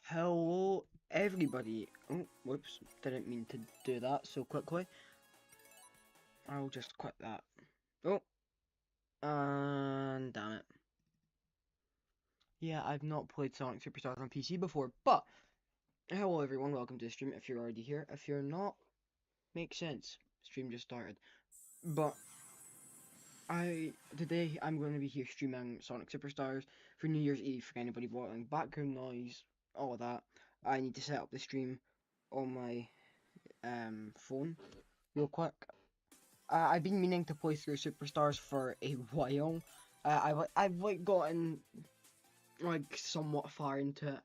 Hello, everybody. Oh, whoops, didn't mean to do that so quickly. I'll just quit that. Oh, and damn it. Yeah, I've not played Sonic Superstars on PC before, but hello everyone, welcome to the stream if you're already here. If you're not, makes sense. Stream just started. But today I'm going to be here streaming Sonic Superstars for New Year's Eve for anybody wanting background noise, all of that. I need to set up the stream on my phone real quick. I've been meaning to play through Superstars for a while. I've like gotten like somewhat far into it.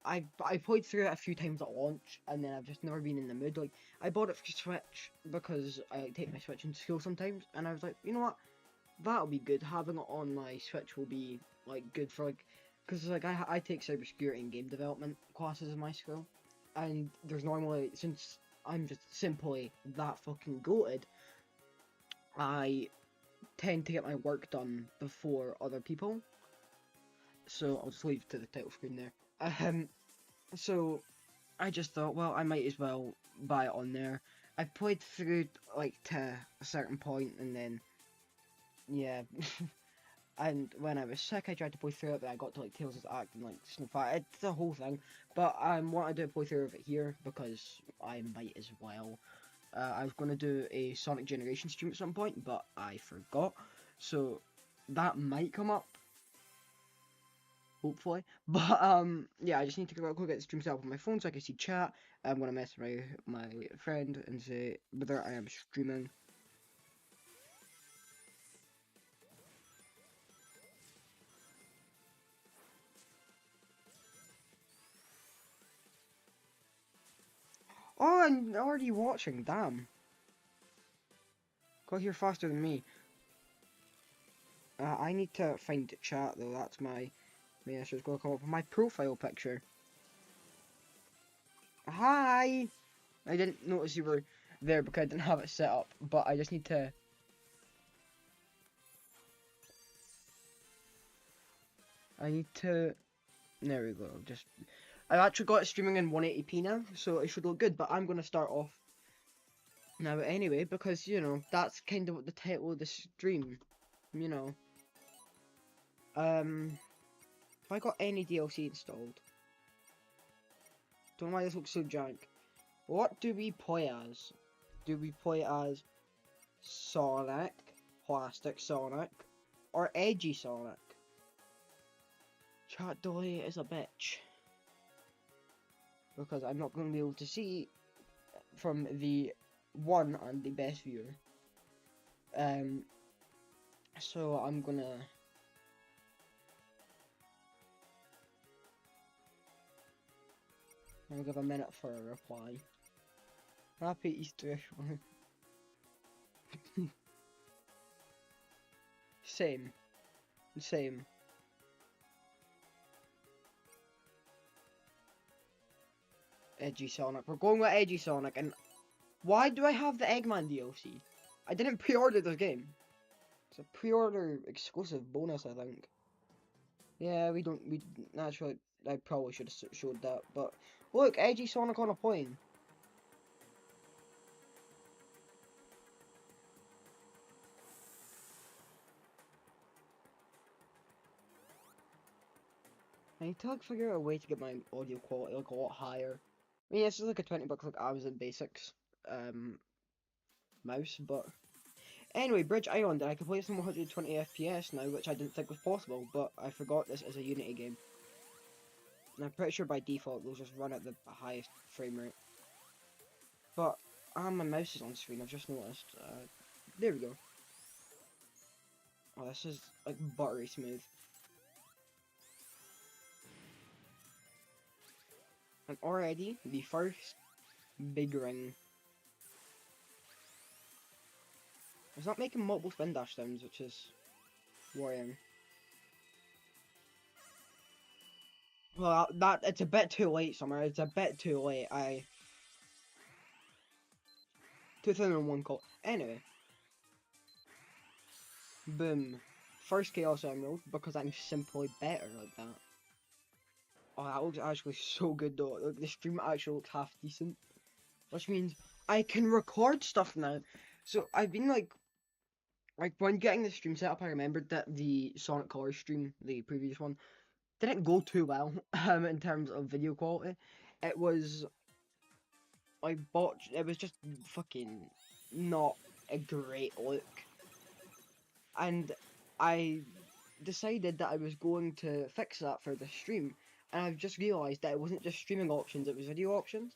I played through it a few times at launch, and then I've just never been in the mood. Like I bought it for Switch because I like, take my Switch into school sometimes, and I was like, you know what, that'll be good. Having it on my Switch will be like good for like, because like I take cybersecurity and game development classes in my school, and there's normally, since I'm just simply that fucking goated, I tend to get my work done before other people. So I'll just leave to the title screen there. So I just thought, well, I might as well buy it on there. I played through like to a certain point, and then yeah. And when I was sick, I tried to play through it, but I got to like Tails' Act and like Snowfire. It's the whole thing. But I want to do a playthrough of it here because I might as well. I was going to do a Sonic Generation stream at some point, but I forgot. So that might come up, hopefully. But yeah, I just need to go get the stream set up on my phone so I can see chat. I'm going to message my friend and say whether I am streaming. Oh, I'm already watching, damn. Got here faster than me. I need to find chat though, that's my message. It's going to come up with my profile picture. Hi! I didn't notice you were there because I didn't have it set up, but I just need to... There we go, just... I've actually got it streaming in 180p now, so it should look good, but I'm going to start off now anyway, because, you know, that's kind of what the title of the stream, you know. Have I got any DLC installed? Don't know why this looks so jank. What do we play as? Do we play as Sonic, Plastic Sonic, or Edgy Sonic? Chat delay is a bitch. Because I'm not going to be able to see from the one and the best viewer. So I'm gonna... I'll give a minute for a reply. Happy Easter. Same. Same. Edgy Sonic. We're going with Edgy Sonic, and why do I have the Eggman DLC? I didn't pre-order this game. It's a pre-order exclusive bonus, I think. Yeah, we naturally, I probably should have showed that, but look, Edgy Sonic on a plane. I need to like figure out a way to get my audio quality like a lot higher. I mean, this is like a 20 bucks like Amazon Basics mouse, but anyway, Bridge Island, I can play some 120 FPS now, which I didn't think was possible, but I forgot this is a Unity game. And I'm pretty sure by default they'll just run at the highest frame rate. But my mouse is on screen, I've just noticed. There we go. Oh, this is like buttery smooth. And already, the first big ring. It's not making multiple spin dash sounds, which is worrying. Well, it's a bit too late, Summer. It's a bit too late. 2001 call. Anyway. Boom. First Chaos Emerald, because I'm simply better like that. Oh, that looks actually so good though. Like, the stream actually looks half decent, which means I can record stuff now. So I've been like when getting the stream set up, I remembered that the Sonic Colors stream, the previous one, didn't go too well in terms of video quality. It was like botched. It was just fucking not a great look, and I decided that I was going to fix that for the stream, and I've just realised that it wasn't just streaming options, it was video options.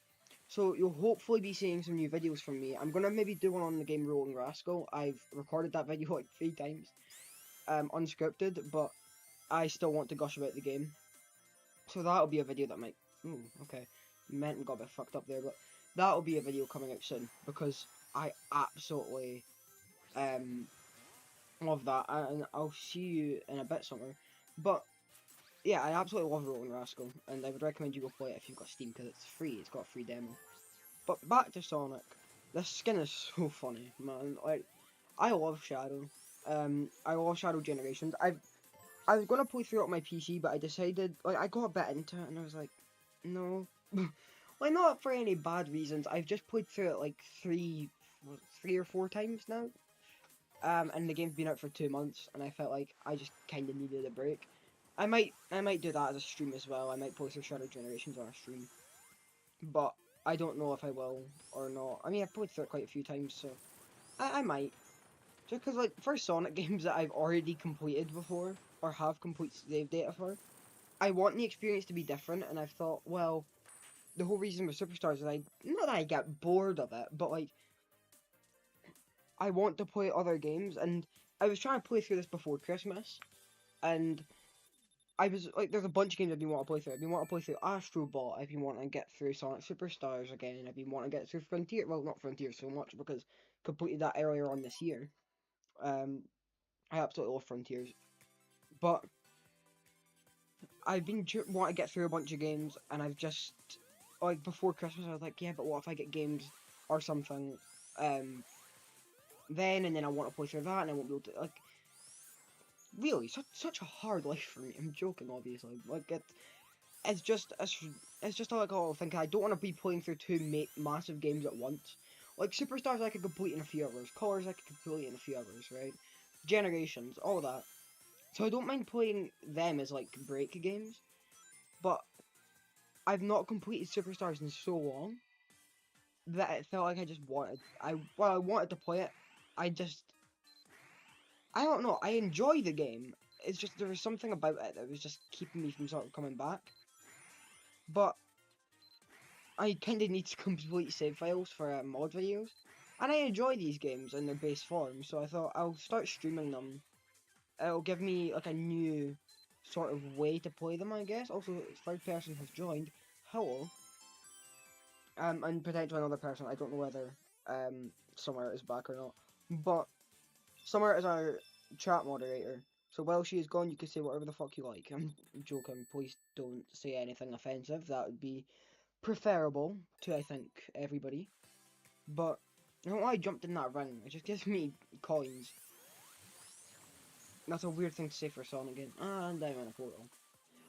So you'll hopefully be seeing some new videos from me. I'm gonna maybe do one on the game Rolling Rascal. I've recorded that video like 3 times, unscripted, but I still want to gush about the game. So that'll be a video that might. Ooh, okay. Meant and got a bit fucked up there, but that'll be a video coming out soon because I absolutely love that, and I'll see you in a bit somewhere. But yeah, I absolutely love Rolling Rascal, and I would recommend you go play it if you've got Steam because it's free. It's got a free demo. But back to Sonic. This skin is so funny, man. Like, I love Shadow. I love Shadow Generations. I was gonna play through it on my PC, but I decided, like, I got a bit into it, and I was like, no. Like, not for any bad reasons. I've just played through it like three or four times now. And the game's been out for 2 months, and I felt like I just kind of needed a break. I might do that as a stream as well. I might play through Shadow Generations on a stream, but I don't know if I will or not. I mean, I've played through it quite a few times, so I might. Just because, like, for Sonic games that I've already completed before, or have complete save data for, I want the experience to be different, and I've thought, well, the whole reason with Superstars is not that I get bored of it, but, like, I want to play other games, and I was trying to play through this before Christmas, and I was like, there's a bunch of games I've been wanting to play through. I've been wanting to play through Astro Bot. I've been wanting to get through Sonic Superstars again. I've been wanting to get through Frontier. Well, not Frontier so much because completed that earlier on this year. Um, I absolutely love Frontiers, but I've been wanting to get through a bunch of games, and I've just like before Christmas I was like, yeah, but what if I get games or something, then I want to play through that, and I won't be able to like. Really, such a hard life for me. I'm joking, obviously. Like it's just like oh, I think I don't want to be playing through two massive games at once. Like Superstars, I could complete in a few hours. Colors, I could complete in a few hours, right? Generations, all that. So I don't mind playing them as like break games, but I've not completed Superstars in so long that it felt like I just wanted. I wanted to play it. I just I don't know. I enjoy the game. It's just there was something about it that was just keeping me from sort of coming back. But I kind of need to complete save files for mod videos, and I enjoy these games in their base form. So I thought I'll start streaming them. It'll give me like a new sort of way to play them, I guess. Also, third person has joined. Hello. And potentially another person. I don't know whether Summer is back or not. But Summer is our chat moderator. So while she is gone, you can say whatever the fuck you like. I'm joking. Please don't say anything offensive. That would be preferable to, I think, everybody. But I don't know why I jumped in that ring. It just gives me coins. That's a weird thing to say for a Sonic game. And I'm in a portal.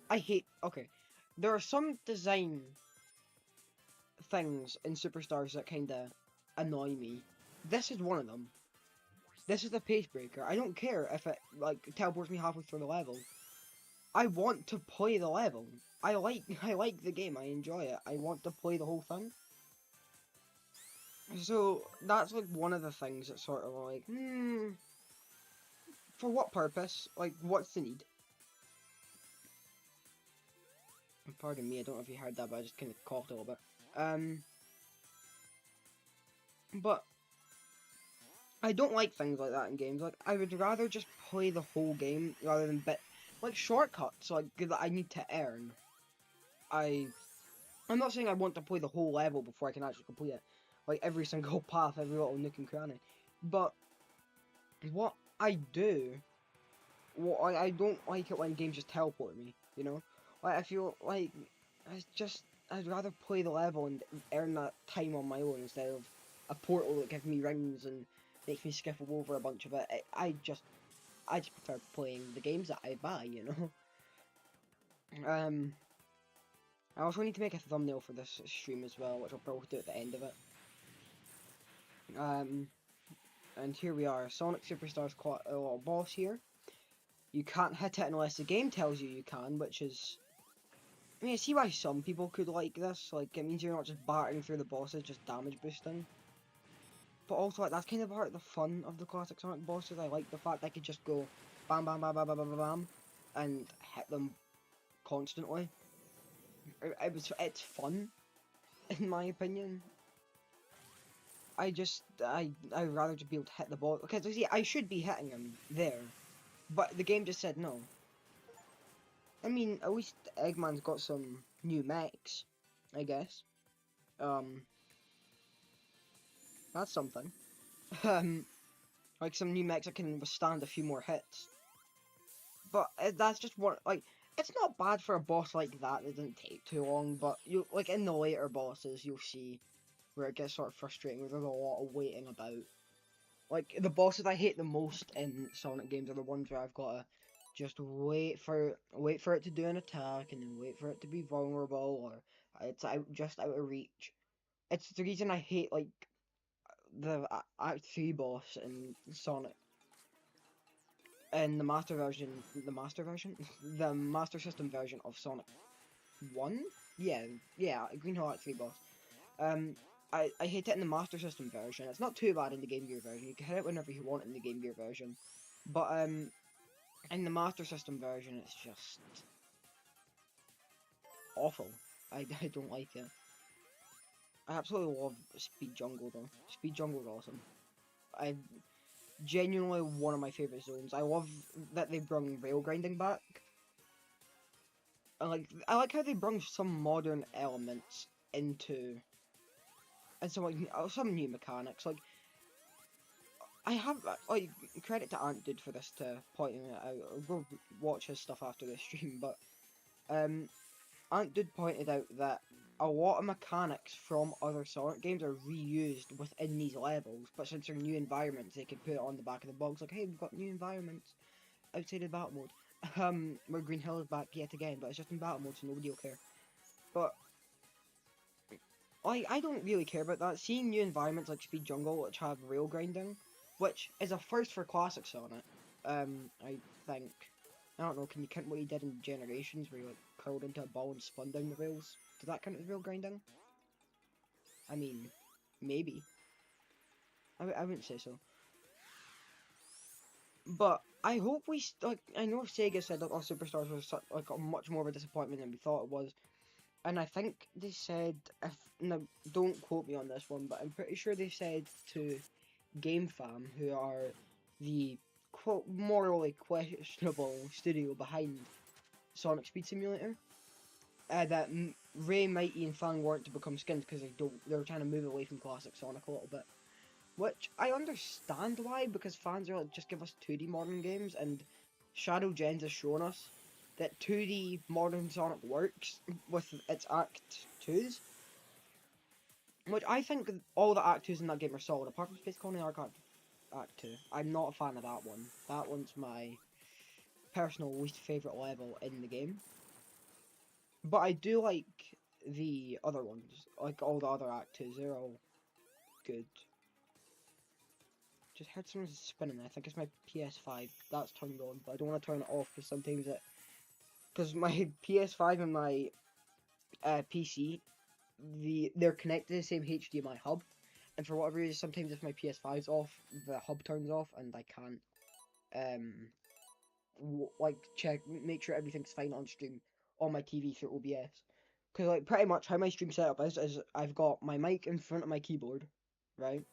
I hate... Okay. There are some design things in Superstars that kinda annoy me. This is one of them. This is the pace breaker. I don't care if it, like, teleports me halfway through the level. I want to play the level. I like the game. I enjoy it. I want to play the whole thing. So, that's, like, one of the things that's sort of like, for what purpose? Like, what's the need? Pardon me, I don't know if you heard that, but I just kind of coughed a little bit. But I don't like things like that in games. Like, I would rather just play the whole game rather than like shortcuts, like that I need to earn. I'm not saying I want to play the whole level before I can actually complete it, like every single path, every little nook and cranny. But what I do, I don't like it when games just teleport me. You know, like I feel like I'd rather play the level and earn that time on my own instead of a portal that gives me rings and makes me skiffle over a bunch of it. I just prefer playing the games that I buy, you know. I also need to make a thumbnail for this stream as well, which I'll probably do at the end of it. And here we are. Sonic Superstars quite a little boss here. You can't hit it unless the game tells you you can, which is... I mean, I see why some people could like this. Like, it means you're not just battering through the bosses, just damage boosting. But also, like, that's kind of part of the fun of the classic Sonic bosses. I like the fact I could just go bam, bam, bam, bam, bam, bam, bam, bam, and hit them constantly. It's fun, in my opinion. I'd rather just be able to hit the ball. Because, see, I should be hitting him there. But the game just said no. I mean, at least Eggman's got some new mechs, I guess. That's something. Like some new mechs that can withstand a few more hits. But that's just one, like, it's not bad for a boss like that. It doesn't take too long, but you, like, in the later bosses, you'll see where it gets sort of frustrating, where there's a lot of waiting about. Like, the bosses I hate the most in Sonic games are the ones where I've got to just wait for it to do an attack, and then wait for it to be vulnerable, or it's just out of reach. It's the reason I hate, like, the Act 3 boss in Sonic. In the Master System version of Sonic 1? Yeah, Green Hill Act 3 boss. I hate it in the Master System version. It's not too bad in the Game Gear version. You can hit it whenever you want in the Game Gear version. But, in the Master System version, it's just awful. I don't like it. I absolutely love Speed Jungle, though. Speed Jungle is awesome. I genuinely one of my favourite zones. I love that they brought rail grinding back. I like how they brought some modern elements into, and some new mechanics. Like, I have, like, credit to Ant Dude for this, to pointing it out. I'll go watch his stuff after this stream, but Ant Dude pointed out that a lot of mechanics from other Sonic games are reused within these levels, but since they're new environments, they can put it on the back of the box, like, hey, we've got new environments outside of battle mode. Where Green Hill is back yet again, but it's just in battle mode, so nobody will care. But I don't really care about that. Seeing new environments like Speed Jungle, which have rail grinding, which is a first for classic Sonic, I think. I don't know, can you count what he did in Generations, where he, like, curled into a ball and spun down the rails? Does that count as rail grinding? I mean, maybe. I wouldn't say so. But I hope I know Sega said, like, oh, Superstars was like much more of a disappointment than we thought it was. And I think they said, now, don't quote me on this one, but I'm pretty sure they said to GameFam, who are the morally questionable studio behind Sonic Speed Simulator, that Ray, Mighty, and Fang weren't to become skins because they were trying to move away from classic Sonic a little bit. Which I understand why, because fans are like, just give us 2D modern games, and Shadow Gens has shown us that 2D modern Sonic works with its Act 2s. Which I think all the Act 2s in that game are solid, apart from Space Colony Archive Act 2. I'm not a fan of that one. That one's my personal least favourite level in the game. But I do like the other ones, like all the other Act 2s, they're all good. Just heard someone spinning. I think it's my PS5 that's turned on, but I don't want to turn it off because sometimes because my PS5 and my PC, they're connected to the same HDMI hub, and for whatever reason, sometimes if my PS5's off, the hub turns off, and I can't make sure everything's fine on stream on my TV through OBS. Because, like, pretty much how my stream setup is I've got my mic in front of my keyboard, right?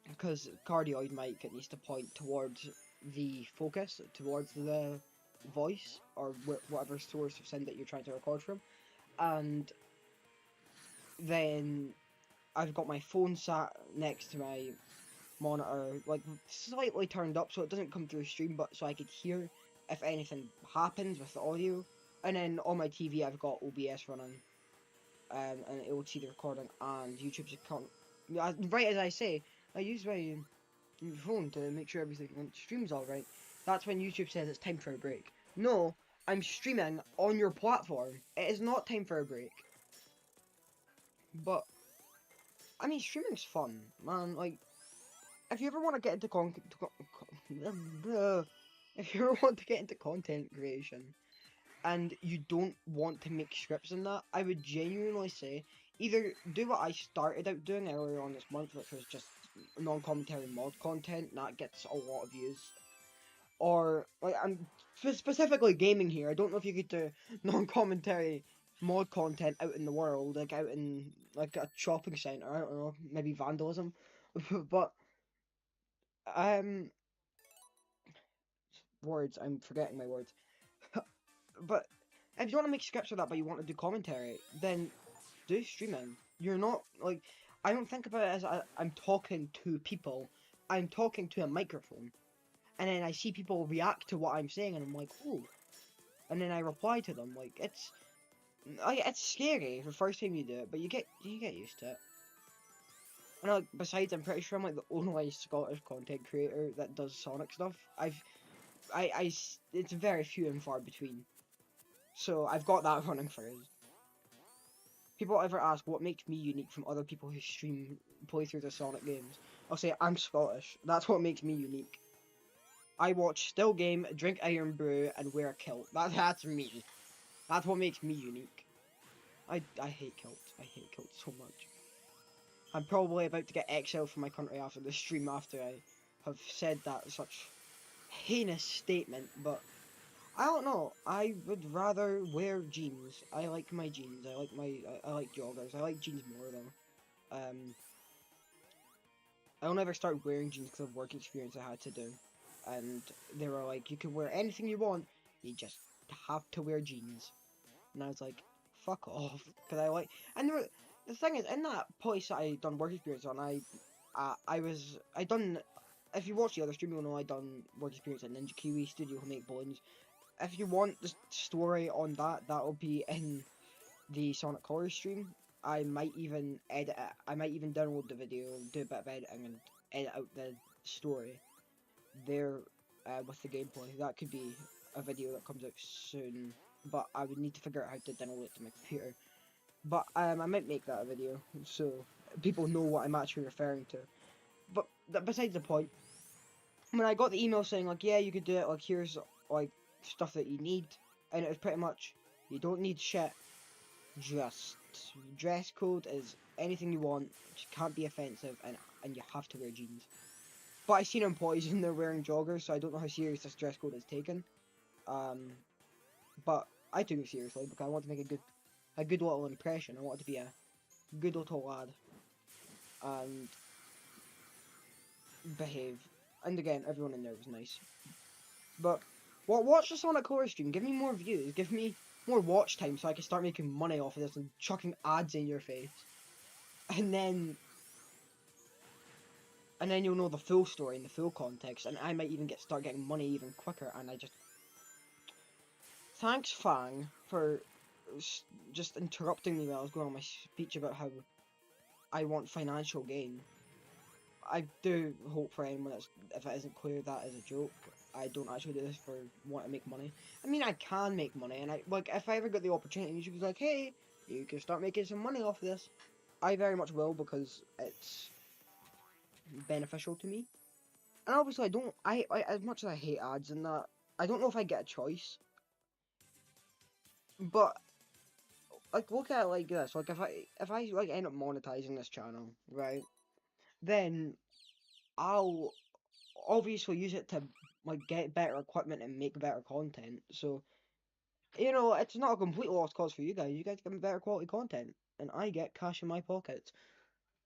Because cardioid mic, it needs to point towards the focus, towards the voice, or whatever source of sound that you're trying to record from. And then I've got my phone sat next to my monitor, like, slightly turned up so it doesn't come through stream, but so I could hear if anything happens with the audio. And then on my TV I've got OBS running, and it will see the recording, and YouTube's account. Right as I say, I use my phone to make sure everything on stream's alright. That's when YouTube says it's time for a break. No, I'm streaming on your platform. It is not time for a break. But I mean, streaming's fun, man. Like, if you ever want to get into if you ever want to get into content creation and you don't want to make scripts in that, I would genuinely say either do what I started out doing earlier on this month, which was just non-commentary mod content that gets a lot of views, or like I'm specifically gaming here. I don't know if you could do non-commentary mod content out in the world, like out in like a shopping center. I don't know, maybe vandalism, but um, words. I'm forgetting my words. But if you want to make scripts of that, but you want to do commentary, then do streaming. You're not like I don't think about it as I'm talking to people. I'm talking to a microphone, and then I see people react to what I'm saying, and I'm like, oh, and then I reply to them. Like it's scary the first time you do it, but you get used to it. And like besides, I'm pretty sure I'm like the only Scottish content creator that does Sonic stuff. It's very few and far between. So I've got that running for us. People ever ask what makes me unique from other people who stream playthroughs of Sonic games, I'll say I'm Scottish. That's what makes me unique. I watch Still Game, drink Iron Brew, and wear a kilt. That's me. That's what makes me unique. I hate kilts. I hate kilts so much. I'm probably about to get exiled from my country after this stream after I have said that such heinous statement, but I don't know. I would rather wear jeans. I like my jeans. I like joggers. I like jeans more though. I'll never start wearing jeans because of work experience I had to do, and they were like, you can wear anything you want. You just have to wear jeans. And I was like, fuck off, because I like. And the thing is, in that place that I done work experience on, I done. If you watch the other stream, you'll know I done work experience at Ninja Kiwi Studio who make balloons. If you want the story on that, that'll be in the Sonic Colors stream. I might even edit it. I might even download the video, do a bit of editing, and edit out the story there with the gameplay. That could be a video that comes out soon, but I would need to figure out how to download it to my computer. But I might make that a video so people know what I'm actually referring to. But besides the point, when I got the email saying like, yeah, you could do it, like here's like stuff that you need, and it was pretty much you don't need shit, just dress code is anything you want, just can't be offensive, and you have to wear jeans. But I seen employees and they're wearing joggers, so I don't know how serious this dress code is taken. But I took it seriously because I want to make a good little impression. I want to be a good little lad and behave. And again, everyone in there was nice. But watch the Sonic Color stream. Give me more views. Give me more watch time so I can start making money off of this and chucking ads in your face. And then you'll know the full story and the full context, and I might even start getting money even quicker. And I just thanks Fang for just interrupting me while I was going on my speech about how I want financial gain. I do hope for anyone if it isn't clear, that is a joke. I don't actually do this for want to make money. I mean, I can make money, and if I ever get the opportunity, you should be like, hey, you can start making some money off of this. I very much will because it's beneficial to me. And obviously, I as much as I hate ads and that, I don't know if I get a choice. But like, look at it like this. Like, if I like end up monetizing this channel, right? Then I'll obviously use it to like get better equipment and make better content. So, you know, it's not a complete lost cause for you guys. You guys get better quality content, and I get cash in my pockets.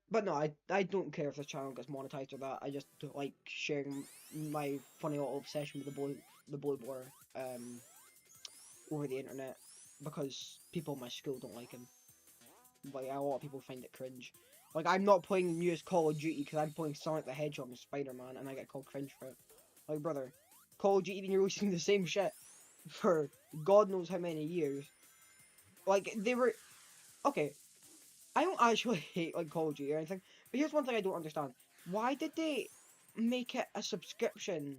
But no, I don't care if this channel gets monetized or that. I just like sharing my funny little obsession with the blue blur over the internet because people in my school don't like him. Like a lot of people find it cringe. Like I'm not playing newest Call of Duty because I'm playing Sonic the Hedgehog and Spider-Man, and I get called cringe for it. Like brother, Call of Duty been releasing the same shit for God knows how many years. Like they were okay. I don't actually hate like Call of Duty or anything, but here's one thing I don't understand. Why did they make it a subscription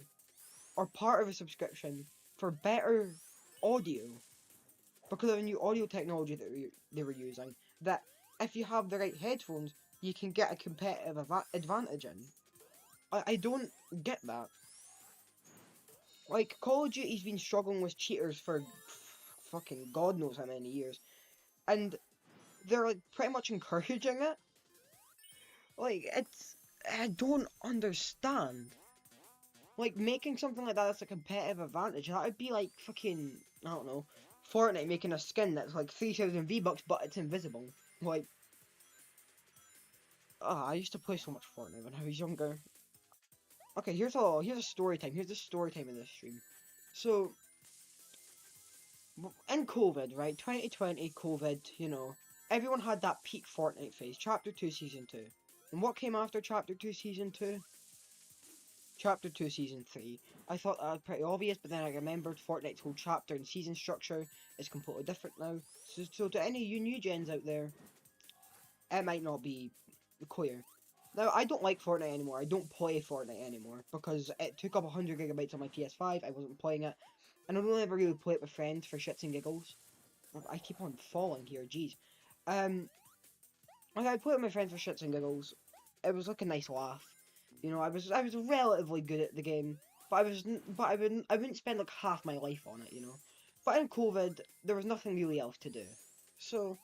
or part of a subscription for better audio, because of the new audio technology that they were using, that if you have the right headphones, you can get a competitive advantage in. I don't get that. Like, Call of Duty's been struggling with cheaters for fucking God knows how many years, and they're like pretty much encouraging it. Like, I don't understand. Like, making something like that that's a competitive advantage, that would be like fucking, I don't know, Fortnite making a skin that's like 3,000 V-Bucks, but it's invisible. Like, I used to play so much Fortnite when I was younger. Okay, here's a story time. Here's the story time in this stream. So, in COVID, right, 2020 COVID, everyone had that peak Fortnite phase, Chapter 2 Season 2. And what came after Chapter 2 Season 2? Chapter 2 Season 3. I thought that was pretty obvious, but then I remembered Fortnite's whole chapter and season structure is completely different now. So to any you new gens out there, it might not be clear. Now, I don't like Fortnite anymore. I don't play Fortnite anymore because it took up 100 gigabytes on my PS5. I wasn't playing it. And I don't ever really play it with friends for shits and giggles. I keep on falling here, jeez. Like, I play it with my friends for shits and giggles. It was like a nice laugh. I was relatively good at the game, but I wouldn't spend like half my life on it. But in COVID, there was nothing really else to do. So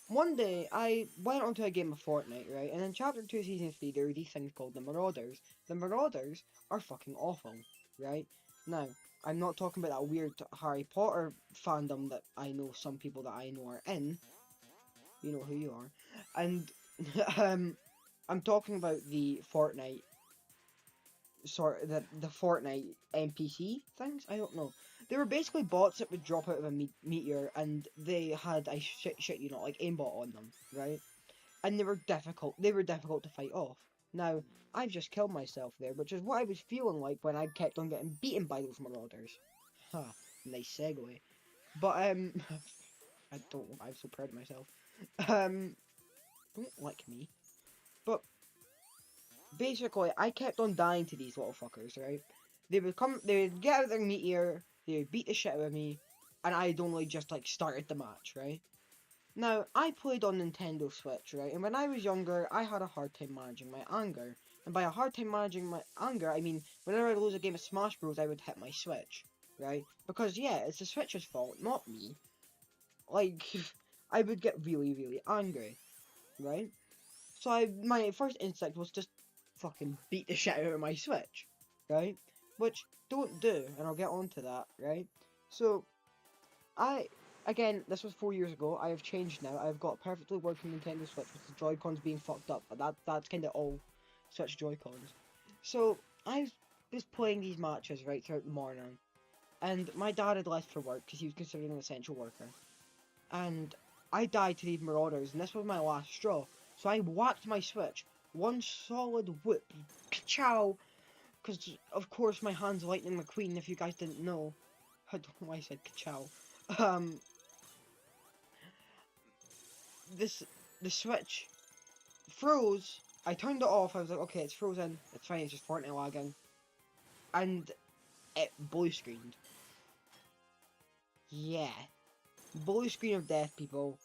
one day I went onto a game of Fortnite, right? And in Chapter 2 Season 3, there are these things called the Marauders. The Marauders are fucking awful, right? Now, I'm not talking about that weird Harry Potter fandom that I know some people that I know are in. You know who you are. And I'm talking about the Fortnite the Fortnite NPC things. I don't know. They were basically bots that would drop out of a meteor, and they had like aimbot on them, right? And they were difficult. They were difficult to fight off. Now I've just killed myself there, which is what I was feeling like when I kept on getting beaten by those marauders. Ha, nice segue. But I don't. I'm so proud of myself. Um, don't like me. But basically, I kept on dying to these little fuckers, right? They would get out their meteor, they would beat the shit out of me, and I'd only just, like, started the match, right? Now, I played on Nintendo Switch, right? And when I was younger, I had a hard time managing my anger. And by a hard time managing my anger, I mean, whenever I lose a game of Smash Bros, I would hit my Switch, right? Because, yeah, it's the Switch's fault, not me. Like, I would get really, really angry, right? So my first instinct was just fucking beat the shit out of my Switch, right? Which don't do, and I'll get onto that, right? So again, this was 4 years ago. I have changed now. I've got a perfectly working Nintendo Switch with the Joy-Cons being fucked up, but that's kind of all Switch Joy-Cons. So I was playing these matches right throughout the morning, and my dad had left for work because he was considered an essential worker, and I died to these marauders, and this was my last straw. So I whacked my Switch, one solid whoop, ka-chow, because of course my hand's Lightning McQueen, if you guys didn't know. I don't know why I said ka-chow. Um, the Switch froze, I turned it off, I was like, okay, it's frozen, it's fine, it's just Fortnite lagging, and it blue screened. Yeah. Blue screen of death, people.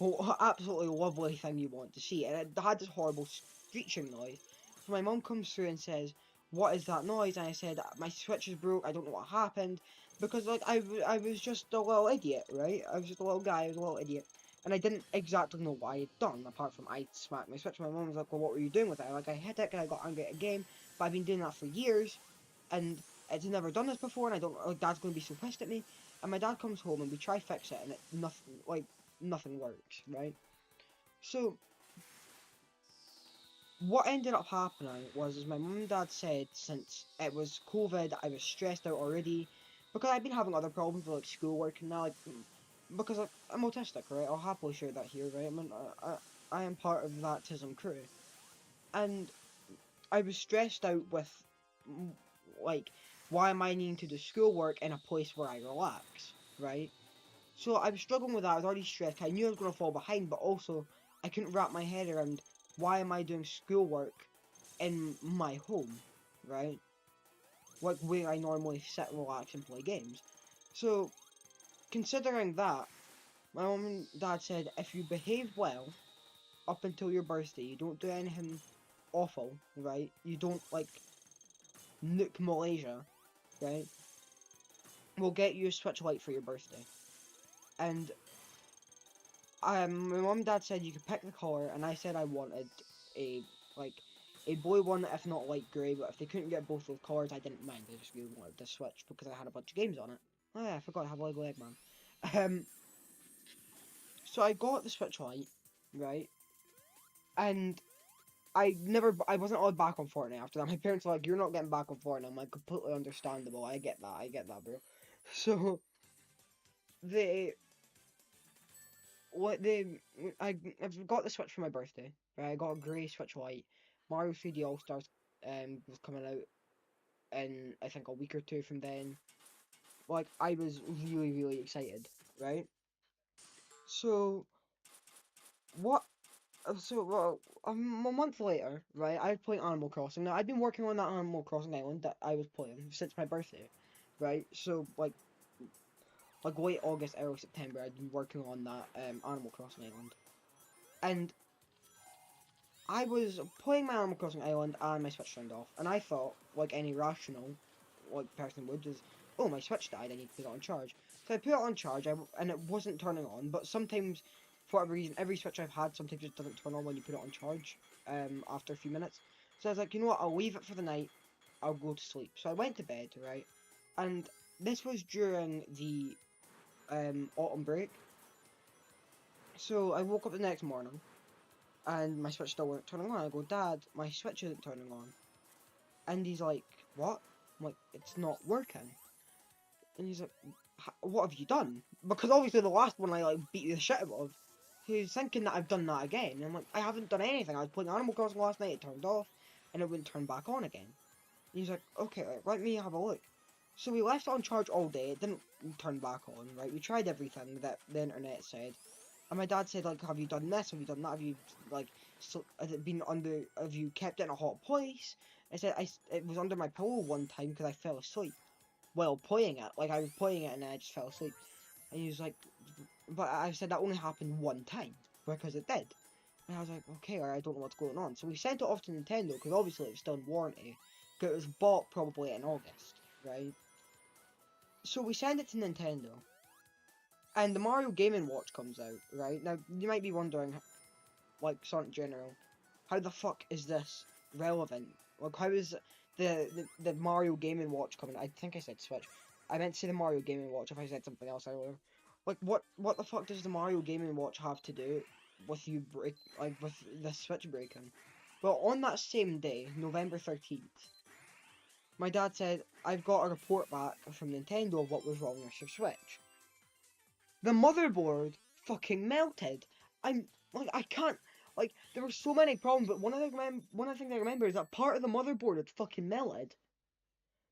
Oh, absolutely lovely thing you want to see. And it had this horrible screeching noise. So my mum comes through and says, "What is that noise?" And I said, "My Switch is broke, I don't know what happened." Because, like, I was just a little idiot, right? I was just a little guy, I was a little idiot. And I didn't exactly know what I had done, apart from I smacked my Switch. My mum was like, "Well, what were you doing with it?" Like, I hit it and I got angry at a game, but I've been doing that for years. And it's never done this before, and I don't, like, Dad's going to be so pissed at me. And my dad comes home and we try fix it, and nothing works, right? So what ended up happening was my mum and dad said since it was COVID, I was stressed out already because I've been having other problems with like schoolwork and now, like, because I'm autistic, right? I'll happily share that here, right? I am part of the autism crew, and I was stressed out with like, why am I needing to do schoolwork in a place where I relax, right? So I was struggling with that. I was already stressed. I knew I was going to fall behind, but also I couldn't wrap my head around why am I doing schoolwork in my home, right? Like where I normally sit, relax, and play games. So, considering that, my mum and dad said if you behave well up until your birthday, you don't do anything awful, right? You don't like nuke Malaysia, right? We'll get you a Switch Lite for your birthday. And my mum and dad said you could pick the color, and I said I wanted a like a blue one, if not light grey. But if they couldn't get both those colors, I didn't mind. I just really wanted the Switch because I had a bunch of games on it. Oh yeah, I forgot I have Lego Eggman. Um, so I got the Switch Lite, right? And I wasn't allowed back on Fortnite after that. My parents were like, "You're not getting back on Fortnite." I'm like, completely understandable. I get that, bro. So they what they I've got the Switch for my birthday. Right, I got a grey Switch Lite. Mario 3D All Stars was coming out in I think a week or two from then. Like I was really excited, right? So what? Well, a month later, right? I was playing Animal Crossing. Now I've been working on that Animal Crossing island that I was playing since my birthday, right? So like late August, early September, I'd been working on that Animal Crossing island, and I was playing my Animal Crossing island and my Switch turned off, and I thought, like any rational person would, is, oh, my Switch died, I need to put it on charge. So I put it on charge, and it wasn't turning on, but sometimes, for whatever reason, every Switch I've had, sometimes it doesn't turn on when you put it on charge, after a few minutes. So I was like, you know what, I'll leave it for the night, I'll go to sleep. So I went to bed, right, and this was during the, autumn break, so I woke up the next morning, and my Switch still wasn't turning on. I go, Dad, my Switch isn't turning on. And he's like, what? I'm like, it's not working. And he's like, what have you done? Because obviously the last one I like beat the shit out of. He's thinking that I've done that again. And I'm like, I haven't done anything. I was playing Animal Crossing last night, it turned off, and it wouldn't turn back on again. And he's like, okay, let me have a look. So we left it on charge all day, it didn't turn back on, right? We tried everything that the internet said. And my dad said, like, have you done this? Have you done that? Have you, like, has it been under, have you kept it in a hot place? I said, it was under my pillow one time because I fell asleep while playing it. Like, I was playing it and I just fell asleep. And he was like, but I said that only happened one time because it did. And I was like, okay, I don't know what's going on. So we sent it off to Nintendo because obviously it was still in warranty. Because it was bought probably in August, right? So we send it to Nintendo. And the Mario Game & Watch comes out, right? Now, you might be wondering, like, Sonic General, how the fuck is this relevant? Like, how is the Mario Game & Watch coming? I think I said Switch. I meant to say the Mario Game & Watch if I said something else earlier. Like, what the fuck does the Mario Game & Watch have to do with with the Switch breaking? Well, on that same day, November 13th, my dad said, I've got a report back from Nintendo of what was wrong with your Switch. The motherboard fucking melted. I'm like, I can't, like, there were so many problems, but one of the things I remember is that part of the motherboard had fucking melted.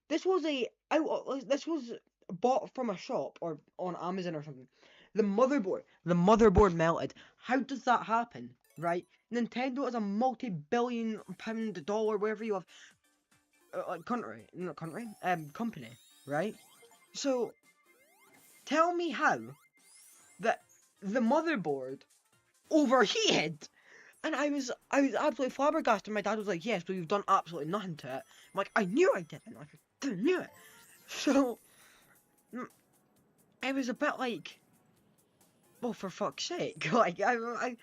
This was this was bought from a shop or on Amazon or something. The motherboard melted. How does that happen, right? Nintendo is a multi-billion pound dollar, wherever you have, like country, not country, company, right? So tell me how that the motherboard overheated. And I was absolutely flabbergasted. My dad was like, yes, but you've done absolutely nothing to it. I'm like, I knew I didn't. Like, I knew it. So, it was a bit like, well, for fuck's sake. Like, that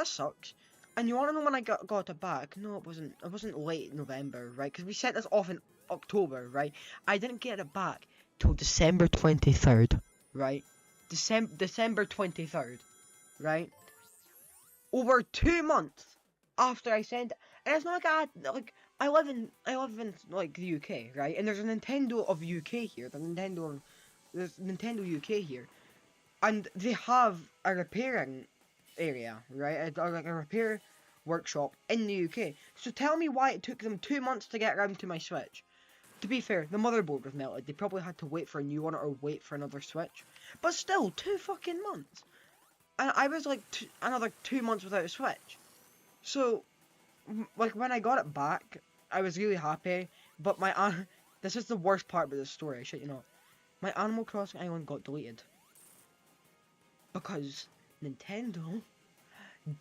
sucks. And you want to know when I got it back? No, it wasn't. It wasn't late November, right? Because we set this off in October, right? I didn't get it back till December 23rd, right? December 23rd, right? Over 2 months after I sent it. And it's not like I live in like the UK, right? And there's a Nintendo of UK here. There's Nintendo UK here, and they have a repairing area, right? Like a repair workshop in the UK. So tell me why it took them 2 months to get around to my Switch. To be fair, the motherboard was melted. They probably had to wait for a new one or wait for another Switch. But still, 2 fucking months. And I was like another 2 months without a Switch. So, like, when I got it back, I was really happy. But my aunt, this is the worst part about this story, shit, you know. my Animal Crossing island got deleted because Nintendo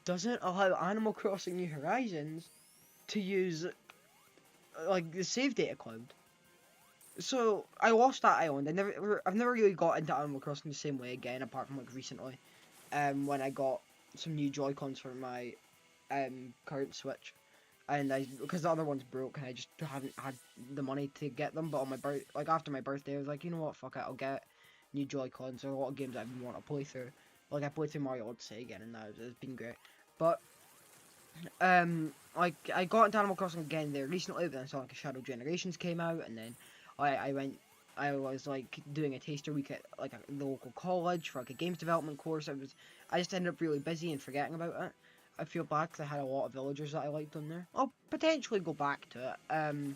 doesn't allow Animal Crossing New Horizons to use like the save data cloud. So I lost that island. I've never really got into Animal Crossing the same way again, apart from like recently, when I got some new Joy-Cons for my current Switch, and because the other ones broke and I just haven't had the money to get them. But on my after my birthday, I was like, you know what, fuck it, I'll get new Joy-Cons. There are a lot of games I've been wanting to play through. Like I played through Mario Odyssey again, and it's been great. But like I got into Animal Crossing again there recently, but then Sonic Shadow Generations came out, and then I was like doing a taster week at like the local college for like a games development course. I just ended up really busy and forgetting about it. I feel bad because I had a lot of villagers that I liked on there. I'll potentially go back to it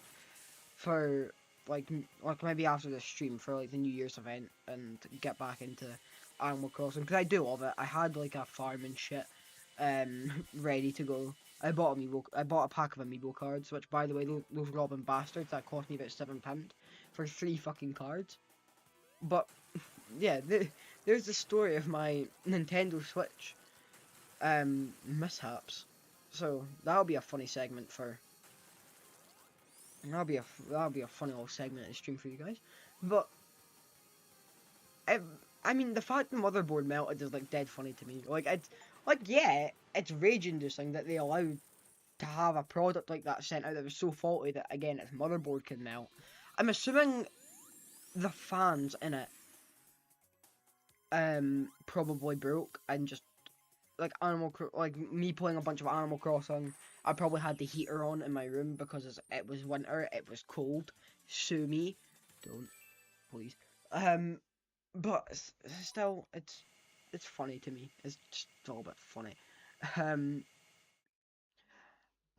for like maybe after this stream for like the New Year's event and get back into Animal Crossing because I do love it. I had like a farm and shit ready to go. I bought a pack of amiibo cards, which by the way, those Robin bastards that cost me about £7 for 3 fucking cards. But yeah, there's the story of my Nintendo Switch mishaps. So that'll be a funny segment for. That'll be a funny little segment in the stream for you guys. But I mean, the fact the motherboard melted is like dead funny to me. Yeah, it's rage-inducing that they allowed to have a product like that sent out that was so faulty that again its motherboard can melt. I'm assuming the fans in it probably broke and just like like me playing a bunch of Animal Crossing, I probably had the heater on in my room because it was winter, it was cold. Sue me, don't, please. But still, it's funny to me. It's just a little bit funny.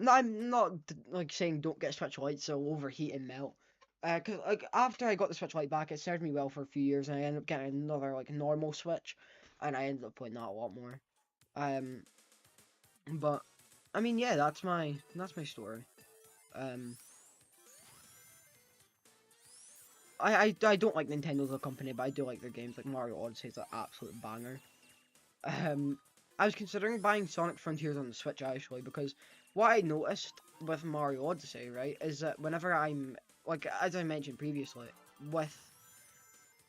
No, I'm not like saying don't get Switch Lite so overheat and melt. Cause like after I got the Switch Lite back, it served me well for a few years, and I ended up getting another like normal Switch, and I ended up playing that a lot more. Um, but I mean, yeah, that's my story. Um, I don't like Nintendo as a company, but I do like their games. Like Mario Odyssey is an absolute banger. I was considering buying Sonic Frontiers on the Switch actually because what I noticed with Mario Odyssey, right, is that whenever I'm like as I mentioned previously, with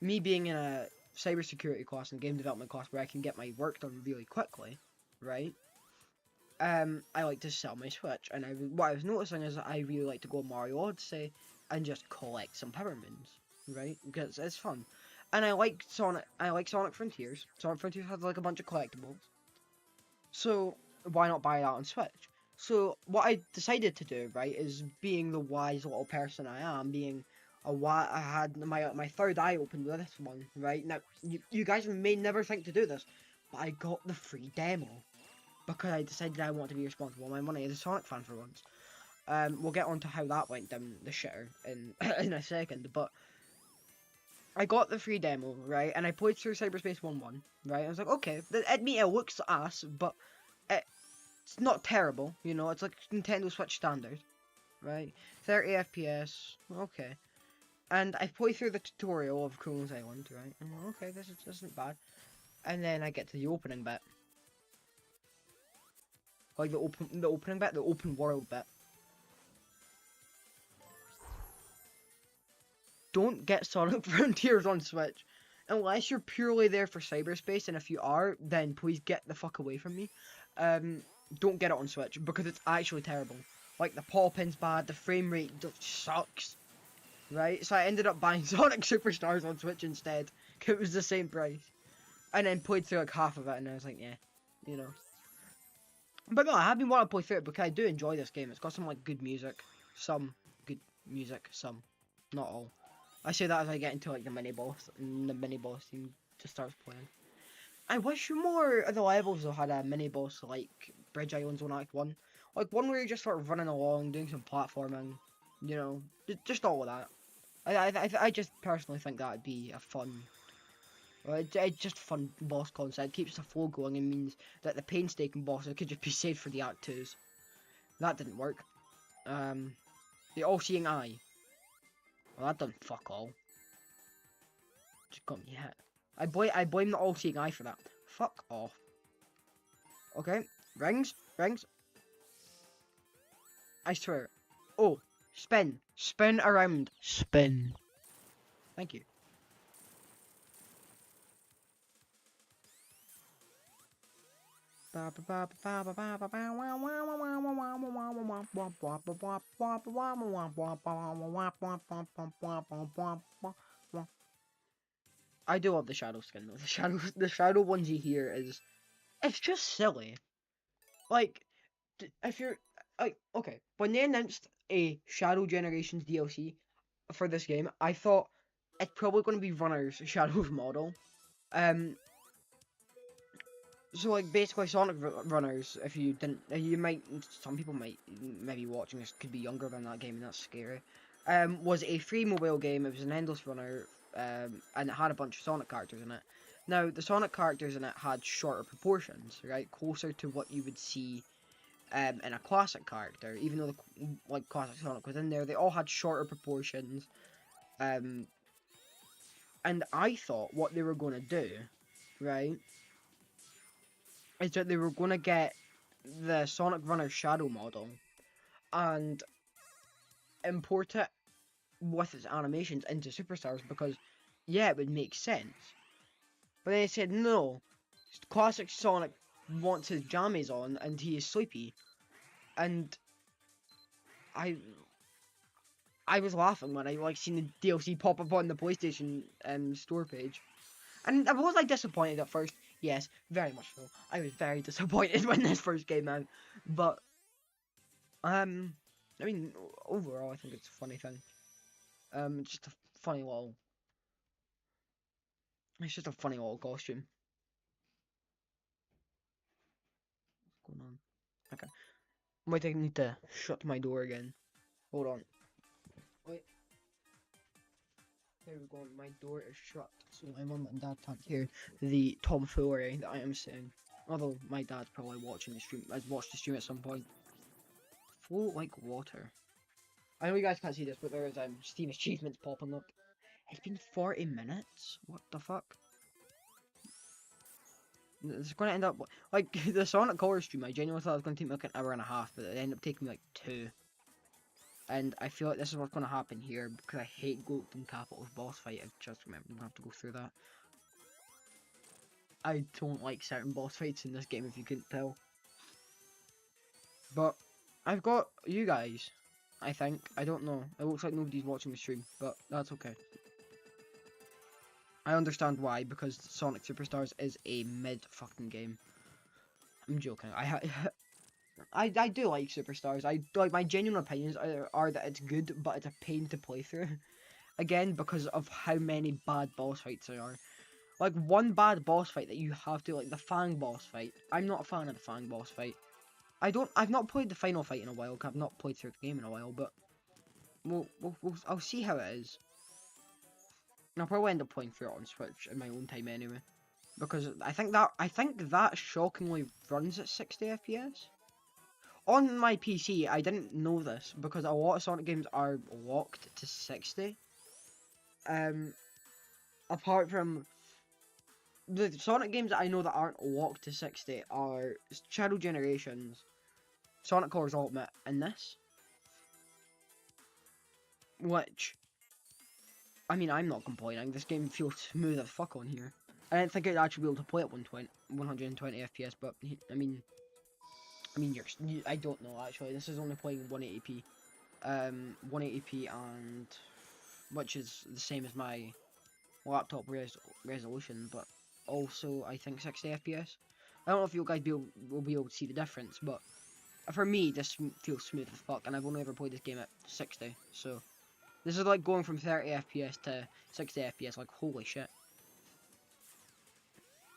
me being in a cybersecurity class and game development class where I can get my work done really quickly, right? I like to sell my Switch, and what I was noticing is that I really like to go Mario Odyssey and just collect some Power Moons, right? Because it's fun, and I like Sonic. I like Sonic Frontiers. Sonic Frontiers has like a bunch of collectibles, so why not buy that on Switch? So what I decided to do, right, is being the wise little person I am, being I had my third eye open with this one, right? Now you guys may never think to do this, but I got the free demo because I decided I want to be responsible with my money as a Sonic fan for once. We'll get on to how that went down the shitter in in a second, but I got the free demo, right, and I played through Cyberspace 1-1, right, I was like, okay, admit it looks ass, but it's not terrible, you know, it's like Nintendo Switch standard, right, 30 FPS, okay, and I played through the tutorial of Kronos Island, right, and I'm like, okay, this isn't bad, and then I get to the opening bit, like the opening bit, the open world bit. Don't get Sonic Frontiers on Switch. Unless you're purely there for cyberspace, and if you are, then please get the fuck away from me. Don't get it on Switch, because it's actually terrible. Like, the pop-in's bad, the frame rate just sucks. Right? So I ended up buying Sonic Superstars on Switch instead. It was the same price. And then played through like half of it, and I was like, yeah, you know. But no, I have been wanting to play through it because I do enjoy this game. It's got some like good music. Some good music, some. Not all. I say that as I get into like the mini boss, and the mini boss team just starts playing. I wish more of the levels though had a mini boss like Bridge Islands 1 Act 1. Like one where you're just sort of running along, doing some platforming, you know, just all of that. I just personally think that would be a fun, it's just a fun boss concept. It keeps the flow going and means that the painstaking bosses could just be saved for the Act 2s. That didn't work. The All-Seeing Eye. Well, that done fuck all. Just got me hit. I blame the all-seeing eye for that. Fuck off. Okay, rings. I swear. Oh, spin around, spin. Thank you. I do love the shadow skin though. The shadow onesie here is, it's just silly. Like, if you're like, okay, when they announced a Shadow Generations DLC for this game, I thought it's probably going to be Runner's Shadow's model. Um, so like basically Sonic Runners, if you didn't, you might, some people might maybe watching this could be younger than that game, and that's scary. Was a free mobile game. It was an endless runner, and it had a bunch of Sonic characters in it. Now the Sonic characters in it had shorter proportions, right, closer to what you would see in a classic character. Even though like classic Sonic was in there, they all had shorter proportions. And I thought what they were going to do, right, is that they were going to get the Sonic Runner Shadow model and import it with its animations into Superstars, because, yeah, it would make sense. But they said, no, classic Sonic wants his jammies on and he is sleepy. And I was laughing when I like seen the DLC pop up on the PlayStation store page. And was I disappointed at first? Yes, very much so. I was very disappointed when this first came out. But I mean, overall I think it's a funny thing. Just a funny little, it's just a funny little costume. What's going on? Okay. Might I need to shut my door again. Hold on. Wait. There we go, my door is shut, so my mum and dad can't hear the tomfoolery that I am saying. Although my dad's probably watching the stream, has watched the stream at some point. Float like water. I know you guys can't see this, but there is Steam achievements popping up. It's been 40 minutes? What the fuck? It's going to end up, like, the Sonic Color stream, I genuinely thought it was going to take me like an hour and a half, but it ended up taking me like 2. And I feel like this is what's going to happen here, because I hate Golden Capital's boss fight. I just remember I'm going to have to go through that. I don't like certain boss fights in this game, if you couldn't tell. But I've got you guys, I think. I don't know. It looks like nobody's watching the stream, but that's okay. I understand why, because Sonic Superstars is a mid-fucking game. I'm joking. I do like Superstars. I like, my genuine opinions are that it's good, but it's a pain to play through. Again, because of how many bad boss fights there are. Like, one bad boss fight that you have to, like, the Fang boss fight. I'm not a fan of the Fang boss fight. I've not played the final fight in a while, I've not played through the game in a while, but I'll see how it is. And I'll probably end up playing through it on Switch in my own time anyway. Because I think that shockingly runs at 60 FPS. On my PC, I didn't know this, because a lot of Sonic games are locked to 60. Apart from the Sonic games that I know that aren't locked to 60 are Shadow Generations, Sonic Colors Ultimate, and this. Which, I mean, I'm not complaining. This game feels smooth as fuck on here. I didn't think I'd actually be able to play at 120 FPS, but I mean, I don't know actually. This is only playing 180p, 180p, and which is the same as my laptop resolution, but also I think 60 FPS. I don't know if you guys will be able to see the difference, but for me this feels smooth as fuck, and I've only ever played this game at 60, so this is like going from 30 FPS to 60 FPS, like holy shit.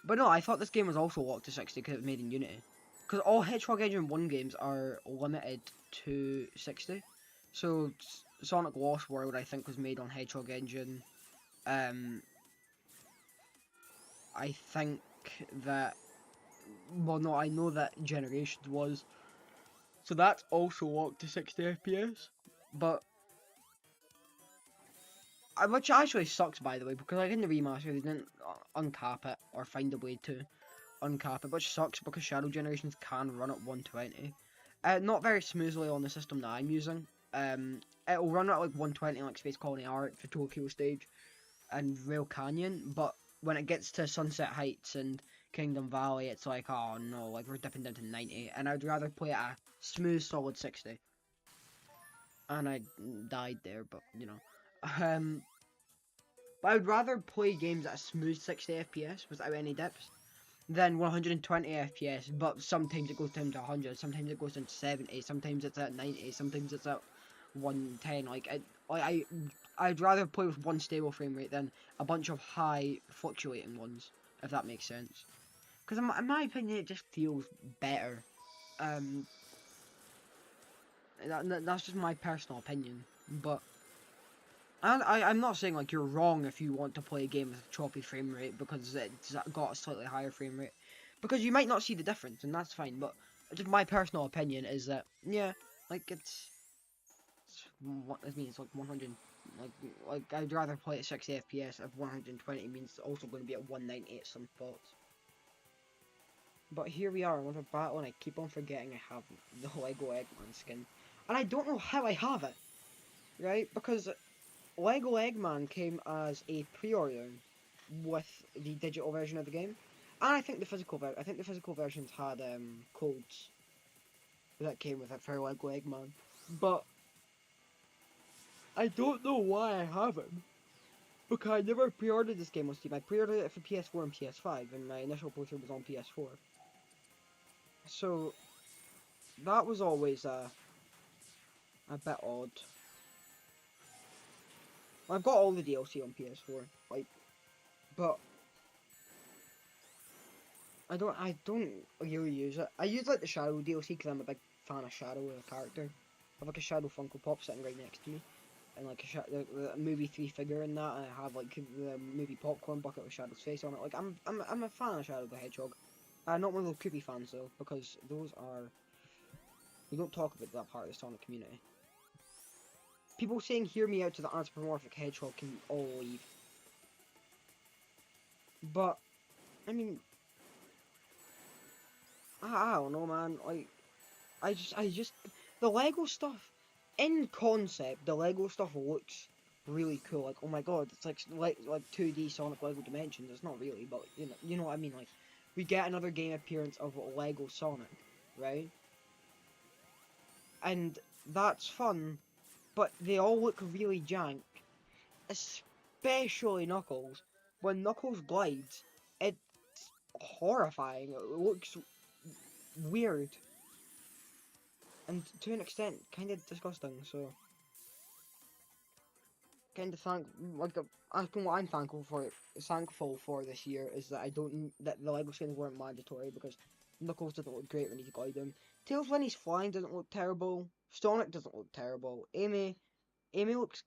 But no, I thought this game was also locked to 60 because it was made in Unity. Because all Hedgehog Engine 1 games are limited to 60. So Sonic Lost World, I think, was made on Hedgehog Engine. I think that, well no, I know that Generations was. So that's also locked to 60 FPS. But Which actually sucks, by the way, because like in the remaster they didn't uncap it or find a way to uncap it, which sucks because Shadow Generations can run at 120. Not very smoothly on the system that I'm using. It'll run at like 120 like Space Colony Art for Tokyo Stage and Rail Canyon, but when it gets to Sunset Heights and Kingdom Valley, it's like, oh no, like we're dipping down to 90, and I'd rather play at a smooth, solid 60. And I died there, but you know. But I would rather play games at a smooth 60 FPS without any dips than 120 FPS, but sometimes it goes down to 100, sometimes it goes down to 70, sometimes it's at 90, sometimes it's at 110. I'd rather play with one stable frame rate than a bunch of high fluctuating ones, if that makes sense. Because in my opinion, it just feels better. Um, that's just my personal opinion, but I'm not saying like you're wrong if you want to play a game with a choppy frame rate because it's got a slightly higher frame rate, because you might not see the difference and that's fine. But just my personal opinion is that yeah, like it's what I mean, it's like 100, like I'd rather play at 60 FPS if 120 means it's also going to be at 190 at some spots. But here we are, another battle, and I keep on forgetting I have the Lego Eggman skin, and I don't know how I have it, right? Because Lego Eggman came as a pre-order with the digital version of the game, and I think the physical versions had codes that came with it for Lego Eggman, but I don't know why I haven't, because I never pre-ordered this game on Steam. I pre-ordered it for PS4 and PS5, and my initial playthrough was on PS4, so that was always a bit odd. I've got all the DLC on PS4, like, but I don't really use it. I use like the Shadow DLC because I'm a big fan of Shadow as a character. I have like a Shadow Funko Pop sitting right next to me, and like the movie 3 figure in that, and I have like the movie popcorn bucket with Shadow's face on it. Like I'm a fan of Shadow the Hedgehog. Not one of those creepy fans though, because those are, we don't talk about that part of the Sonic community. People saying "hear me out" to the anthropomorphic hedgehog can all leave. But I mean, I don't know, man. Like, I just, the Lego stuff, in concept, the Lego stuff looks really cool. Like, oh my god, it's like 2D Sonic Lego Dimensions. It's not really, but you know what I mean. Like, we get another game appearance of Lego Sonic, right? And that's fun, but they all look really jank, especially Knuckles. When Knuckles glides, it's horrifying. It looks weird. And to an extent, kind of disgusting. So, kind of I think what I'm thankful for this year is that that the Lego skins weren't mandatory, because Knuckles doesn't look great when he's gliding. Tails when he's flying doesn't look terrible. Sonic doesn't look terrible. Amy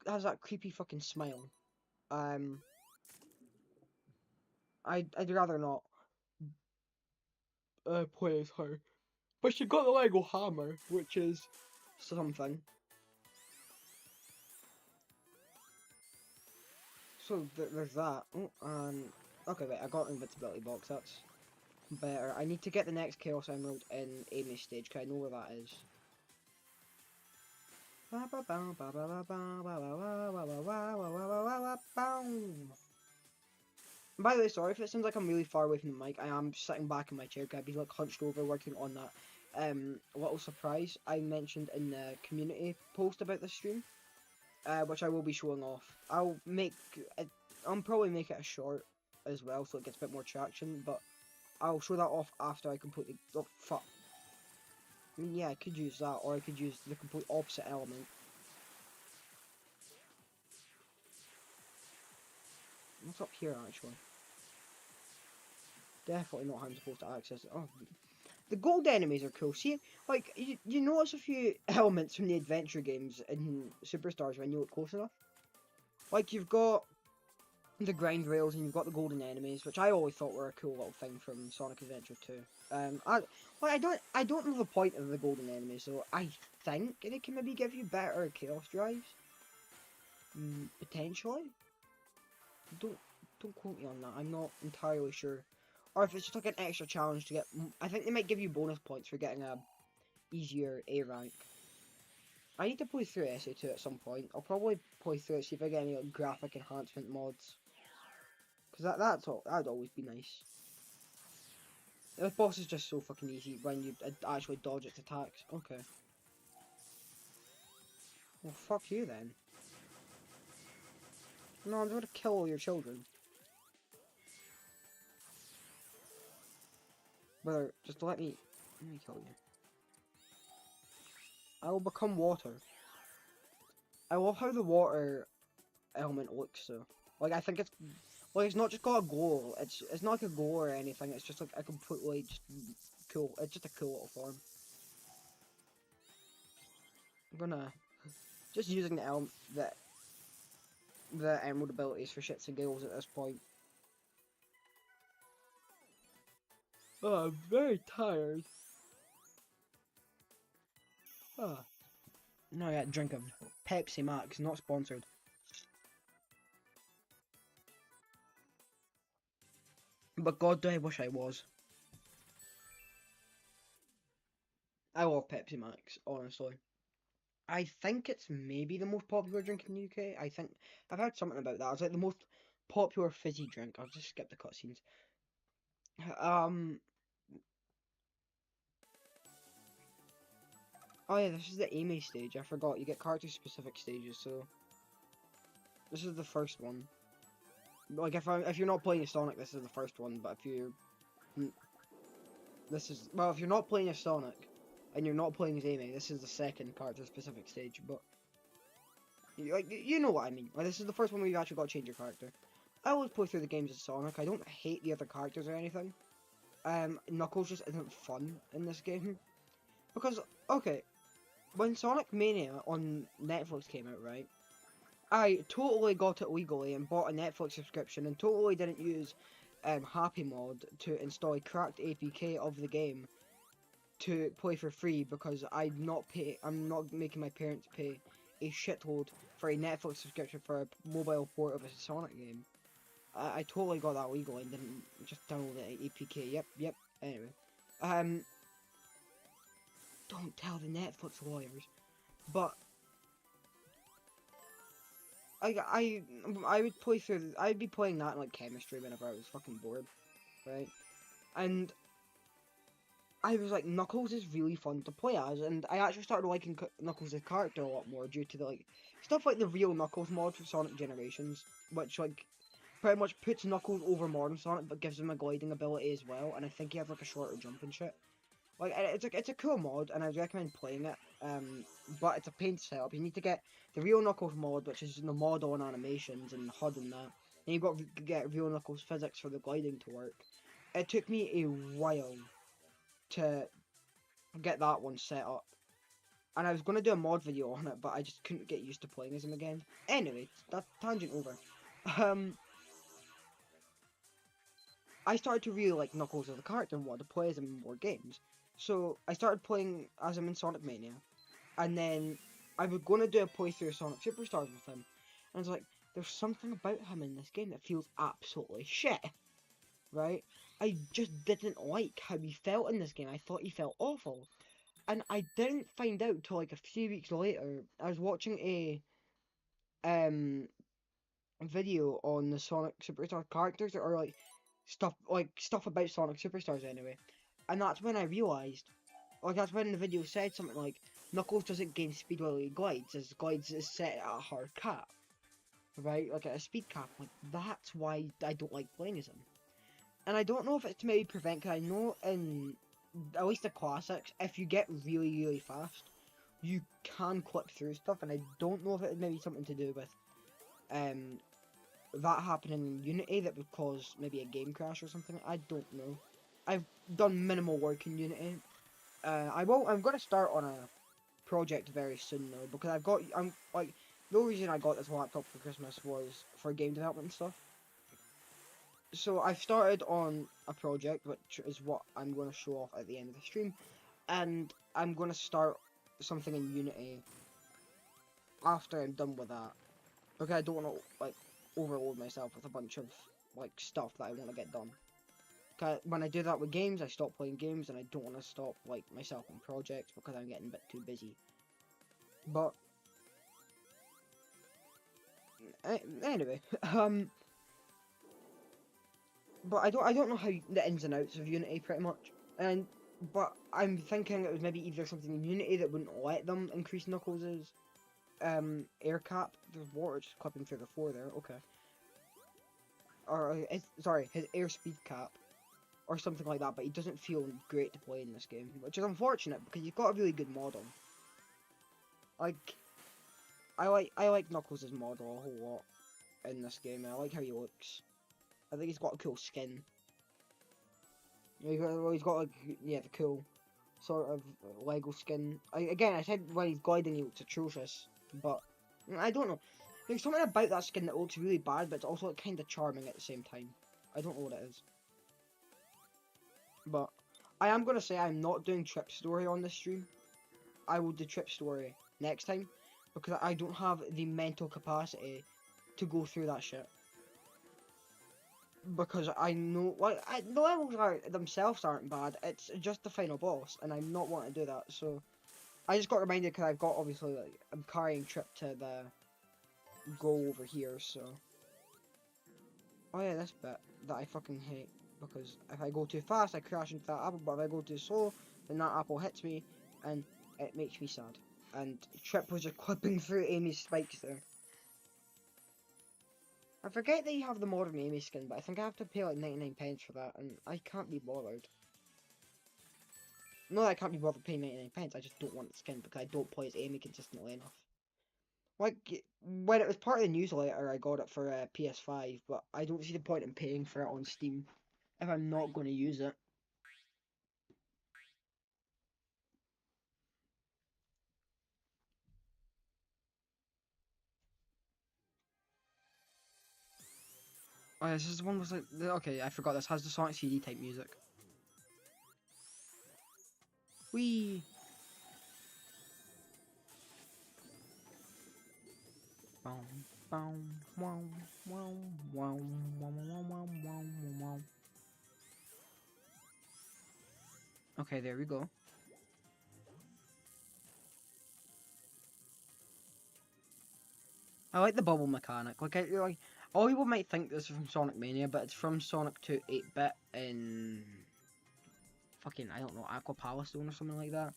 has that creepy fucking smile. Um, I'd rather not play as her, but she got the Lego hammer, which is something. So there's that. Oh, okay, wait, I got an invincibility box. That's better. I need to get the next Chaos Emerald in Amy's stage, because I know where that is. By the way, sorry if it seems like I'm really far away from the mic. I am sitting back in my chair, I'd be like hunched over working on that little surprise I mentioned in the community post about this stream, which I will be showing off. I'll probably make it a short as well, so it gets a bit more traction, but I'll show that off after I completely... Oh, fuck. I mean, yeah, I could use that, or I could use the complete opposite element. What's up here, actually? Definitely not how I'm supposed to access it. Oh, the gold enemies are cool. See, like, you notice a few elements from the adventure games in Superstars when you look close enough? Like, you've got the grind rails and you've got the golden enemies, which I always thought were a cool little thing from Sonic Adventure 2. I don't know the point of the golden enemies, so I think they can maybe give you better chaos drives. Potentially. Don't don't quote me on that. I'm not entirely sure. Or if it's just like an extra challenge to get. I think they might give you bonus points for getting a easier A rank. I need to play through SA2 at some point. I'll probably play through it, see if I get any like, graphic enhancement mods. Because that'd always be nice. The boss is just so fucking easy when you actually dodge its attacks. Okay. Well, fuck you then. No, I'm gonna kill all your children. Brother, just let me kill you. I will become water. I love how the water element looks so. Like, I think it's not just got a glow. It's not like a glow or anything. It's just like a completely just cool. It's just a cool little form. I'm gonna just using the emerald abilities for shits and giggles at this point. Oh, I'm very tired. Oh. No, yeah, drink of Pepsi Max, not sponsored. But God, do I wish I was. I love Pepsi Max, honestly. I think it's maybe the most popular drink in the UK. I think I've heard something about that. It's like the most popular fizzy drink. I'll just skip the cutscenes. Um. Oh yeah, this is the Amy stage. I forgot. You get character specific stages. So this is the first one. Like if you're not playing as Sonic, this is the first one. But if you're if you're not playing as Sonic and you're not playing as Amy, this is the second character specific stage. But you know what I mean. Like, this is the first one where you actually got to change your character. I always play through the games as Sonic. I don't hate the other characters or anything. Knuckles just isn't fun in this game. Because, okay, when Sonic Mania on Netflix came out, right, I totally got it legally and bought a Netflix subscription and totally didn't use Happy Mod to install a cracked APK of the game to play for free because I'm not making my parents pay a shitload for a Netflix subscription for a mobile port of a Sonic game. I totally got that legally and didn't just download the APK. Yep. Anyway, don't tell the Netflix lawyers, but I would play through. I'd be playing that in like chemistry whenever I was fucking bored, right? And I was like, Knuckles is really fun to play as, and I actually started liking Knuckles' character a lot more due to the like stuff like the real Knuckles mod for Sonic Generations, which like pretty much puts Knuckles over modern Sonic but gives him a gliding ability as well, and I think he has like a shorter jump and shit. Like it's a cool mod, and I recommend playing it. But it's a pain to set up. You need to get the real Knuckles mod, which is the mod on animations and HUD and that. And you've got to get real Knuckles physics for the gliding to work. It took me a while to get that one set up, and I was gonna do a mod video on it, but I just couldn't get used to playing as him again. Anyway, that tangent over. I started to really like Knuckles as a character and wanted to play as him in more games. So I started playing as him in Sonic Mania, and then I was going to do a playthrough of Sonic Superstars with him, and I was like, there's something about him in this game that feels absolutely shit, right? I just didn't like how he felt in this game. I thought he felt awful, and I didn't find out till like a few weeks later. I was watching a um video on the Sonic Superstar characters that are like stuff about Sonic Superstars anyway. And that's when I realised, like that's when the video said something like Knuckles doesn't gain speed while he glides, as glides is set at a hard cap. Right? Like at a speed cap. Like that's why I don't like playing as him. And I don't know if it's to maybe prevent, because I know in at least the classics, if you get really fast, you can clip through stuff, and I don't know if it may be something to do with that happening in Unity that would cause maybe a game crash or something. I don't know. I've done minimal work in Unity. I'm gonna start on a project very soon though, because I'm like, the only reason I got this laptop for Christmas was for game development and stuff. So I've started on a project, which is what I'm going to show off at the end of the stream, and I'm going to start something in Unity after I'm done with that. Okay, I don't want to like overload myself with a bunch of like stuff that I want to get done. When I do that with games, I stop playing games, and I don't want to stop like myself on projects because I'm getting a bit too busy. But anyway, but I don't know how the ins and outs of Unity pretty much, but I'm thinking it was maybe either something in Unity that wouldn't let them increase Knuckles' air cap. There's water just clipping through the floor there. Okay, or sorry, his airspeed cap, or something like that. But he doesn't feel great to play in this game, which is unfortunate because he's got a really good model. Like I like Knuckles' model a whole lot in this game, and I like how he looks. I think he's got a cool skin. He's got like, yeah, the cool sort of Lego skin. I said when he's gliding he looks atrocious, but I don't know. There's something about that skin that looks really bad, but it's also like, kind of charming at the same time. I don't know what it is. But I am going to say I'm not doing Trip Story on this stream. I will do Trip Story next time, because I don't have the mental capacity to go through that shit. Because I know, like, the levels themselves aren't bad, it's just the final boss, and I'm not wanting to do that, so I just got reminded because I've got, obviously, like, I'm carrying Trip to the goal over here, so. Oh yeah, this bit that I fucking hate, because if I go too fast, I crash into that apple, but if I go too slow, then that apple hits me, and it makes me sad. And Trip was just clipping through Amy's spikes there. I forget that you have the modern Amy skin, but I think I have to pay like 99 pence for that, and I can't be bothered. No, I can't be bothered paying 99 pence, I just don't want the skin because I don't play as Amy consistently enough. Like, when it was part of the newsletter, I got it for PS5, but I don't see the point in paying for it on Steam if I'm not going to use it. Oh, yeah, this is the one was like, okay, I forgot this has the Sonic CD type music. Whee! Okay, there we go. I like the bubble mechanic. Like all people might think this is from Sonic Mania, but it's from Sonic 2 8-bit in fucking, I don't know, Aqua Power Stone or something like that.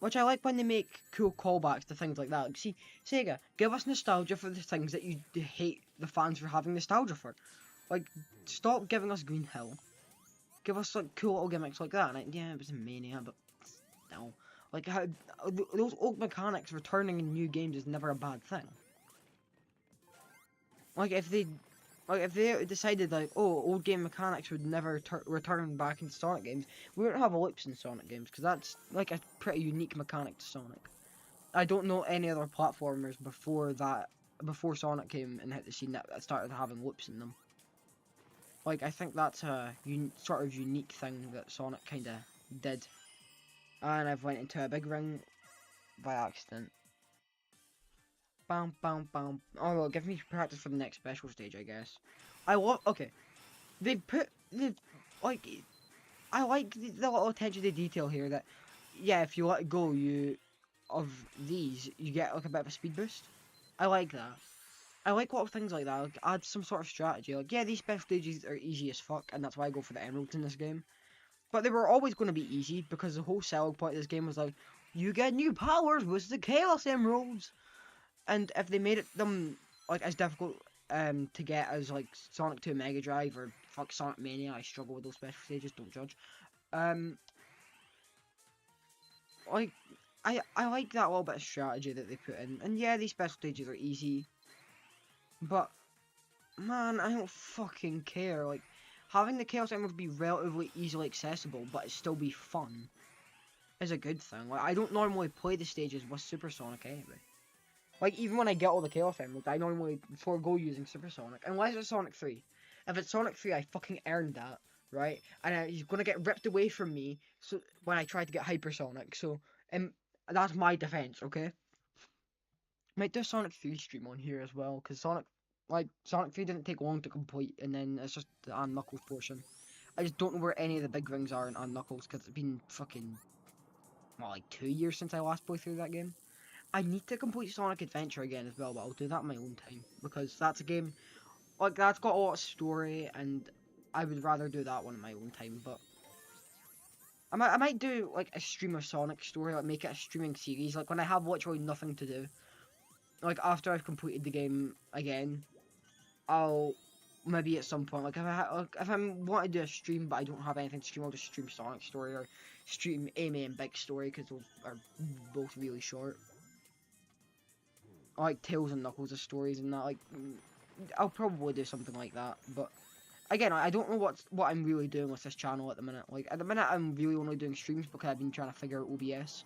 Which I like when they make cool callbacks to things like that. Like, see, Sega, give us nostalgia for the things that you hate the fans for having nostalgia for. Like, stop giving us Green Hill. Give us like cool little gimmicks like that. And yeah, it was in Mania, but no. Like how those old mechanics returning in new games is never a bad thing. Like if they decided like, oh, old game mechanics would never return back into Sonic games, we wouldn't have loops in Sonic games because that's like a pretty unique mechanic to Sonic. I don't know any other platformers before Sonic came and hit the scene that started having loops in them. Like I think that's a sort of unique thing that Sonic kind of did. And I've went into a big ring by accident. Bam, bam, bam. Oh well, give me practice for the next special stage, I guess. Okay. They put the like. I like the little attention to detail here. That yeah, if you let go, of these, you get like a bit of a speed boost. I like that. I like little things like that. Like add some sort of strategy. Like yeah, these special stages are easy as fuck, and that's why I go for the emeralds in this game. But they were always going to be easy because the whole selling point of this game was like, you get new powers with the Chaos Emeralds. And if they made them like as difficult to get as like Sonic 2 Mega Drive or fuck Sonic Mania, I struggle with those special stages, don't judge. Like I like that little bit of strategy that they put in. And yeah, these special stages are easy. But man, I don't fucking care. Like having the Chaos Emeralds be relatively easily accessible but it still be fun is a good thing. Like I don't normally play the stages with Supersonic anyway. Like, even when I get all the Chaos Emeralds, I normally forego using Supersonic. Unless it's Sonic 3. If it's Sonic 3, I fucking earned that, right? And he's gonna get ripped away from me so when I try to get Hypersonic. So, that's my defense, okay? Might do a Sonic 3 stream on here as well, because Sonic 3 didn't take long to complete, and then it's just the Ann Knuckles portion. I just don't know where any of the big rings are in Ann Knuckles, because it's been fucking, well, like 2 years since I last played through that game. I need to complete Sonic Adventure again as well, but I'll do that in my own time, because that's a game, like, that's got a lot of story, and I would rather do that one in my own time, but I might do, like, a stream of Sonic story, like, make it a streaming series, like, when I have literally nothing to do. Like, after I've completed the game again, I'll maybe at some point, like, if I want to do a stream but I don't have anything to stream, I'll just stream Sonic Story or stream Amy and Big Story, because those are both really short. I like Tails and Knuckles' stories and that, like, I'll probably do something like that, but again, I don't know what I'm really doing with this channel at the minute. Like, at the minute, I'm really only doing streams because I've been trying to figure out OBS,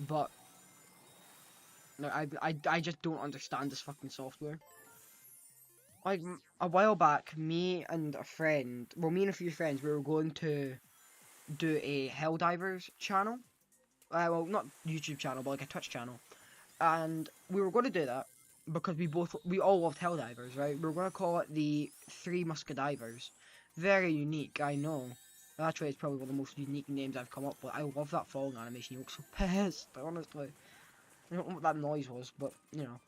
but no, I just don't understand this fucking software. Like, a while back, me and a friend, well, me and a few friends, we were going to do a Helldivers channel. Well, not YouTube channel, but like a Twitch channel. And we were going to do that because we all loved Helldivers, right? We were going to call it the Three Muscadivers. Very unique, I know. Actually, it's probably one of the most unique names I've come up with. I love that falling animation. You look so pissed, honestly. I don't know what that noise was, but, you know.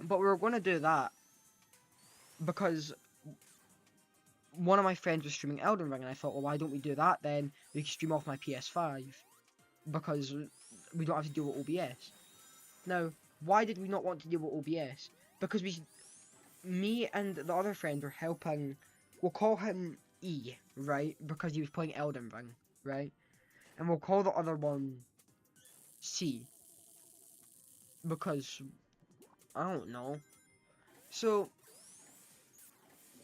But we were going to do that because one of my friends was streaming Elden Ring, and I thought, well, why don't we do that then? We can stream off my PS5 because we don't have to deal with OBS. Now, why did we not want to deal with OBS? Because me and the other friend were helping, we'll call him E, right? Because he was playing Elden Ring, right? And we'll call the other one C. Because, I don't know. So,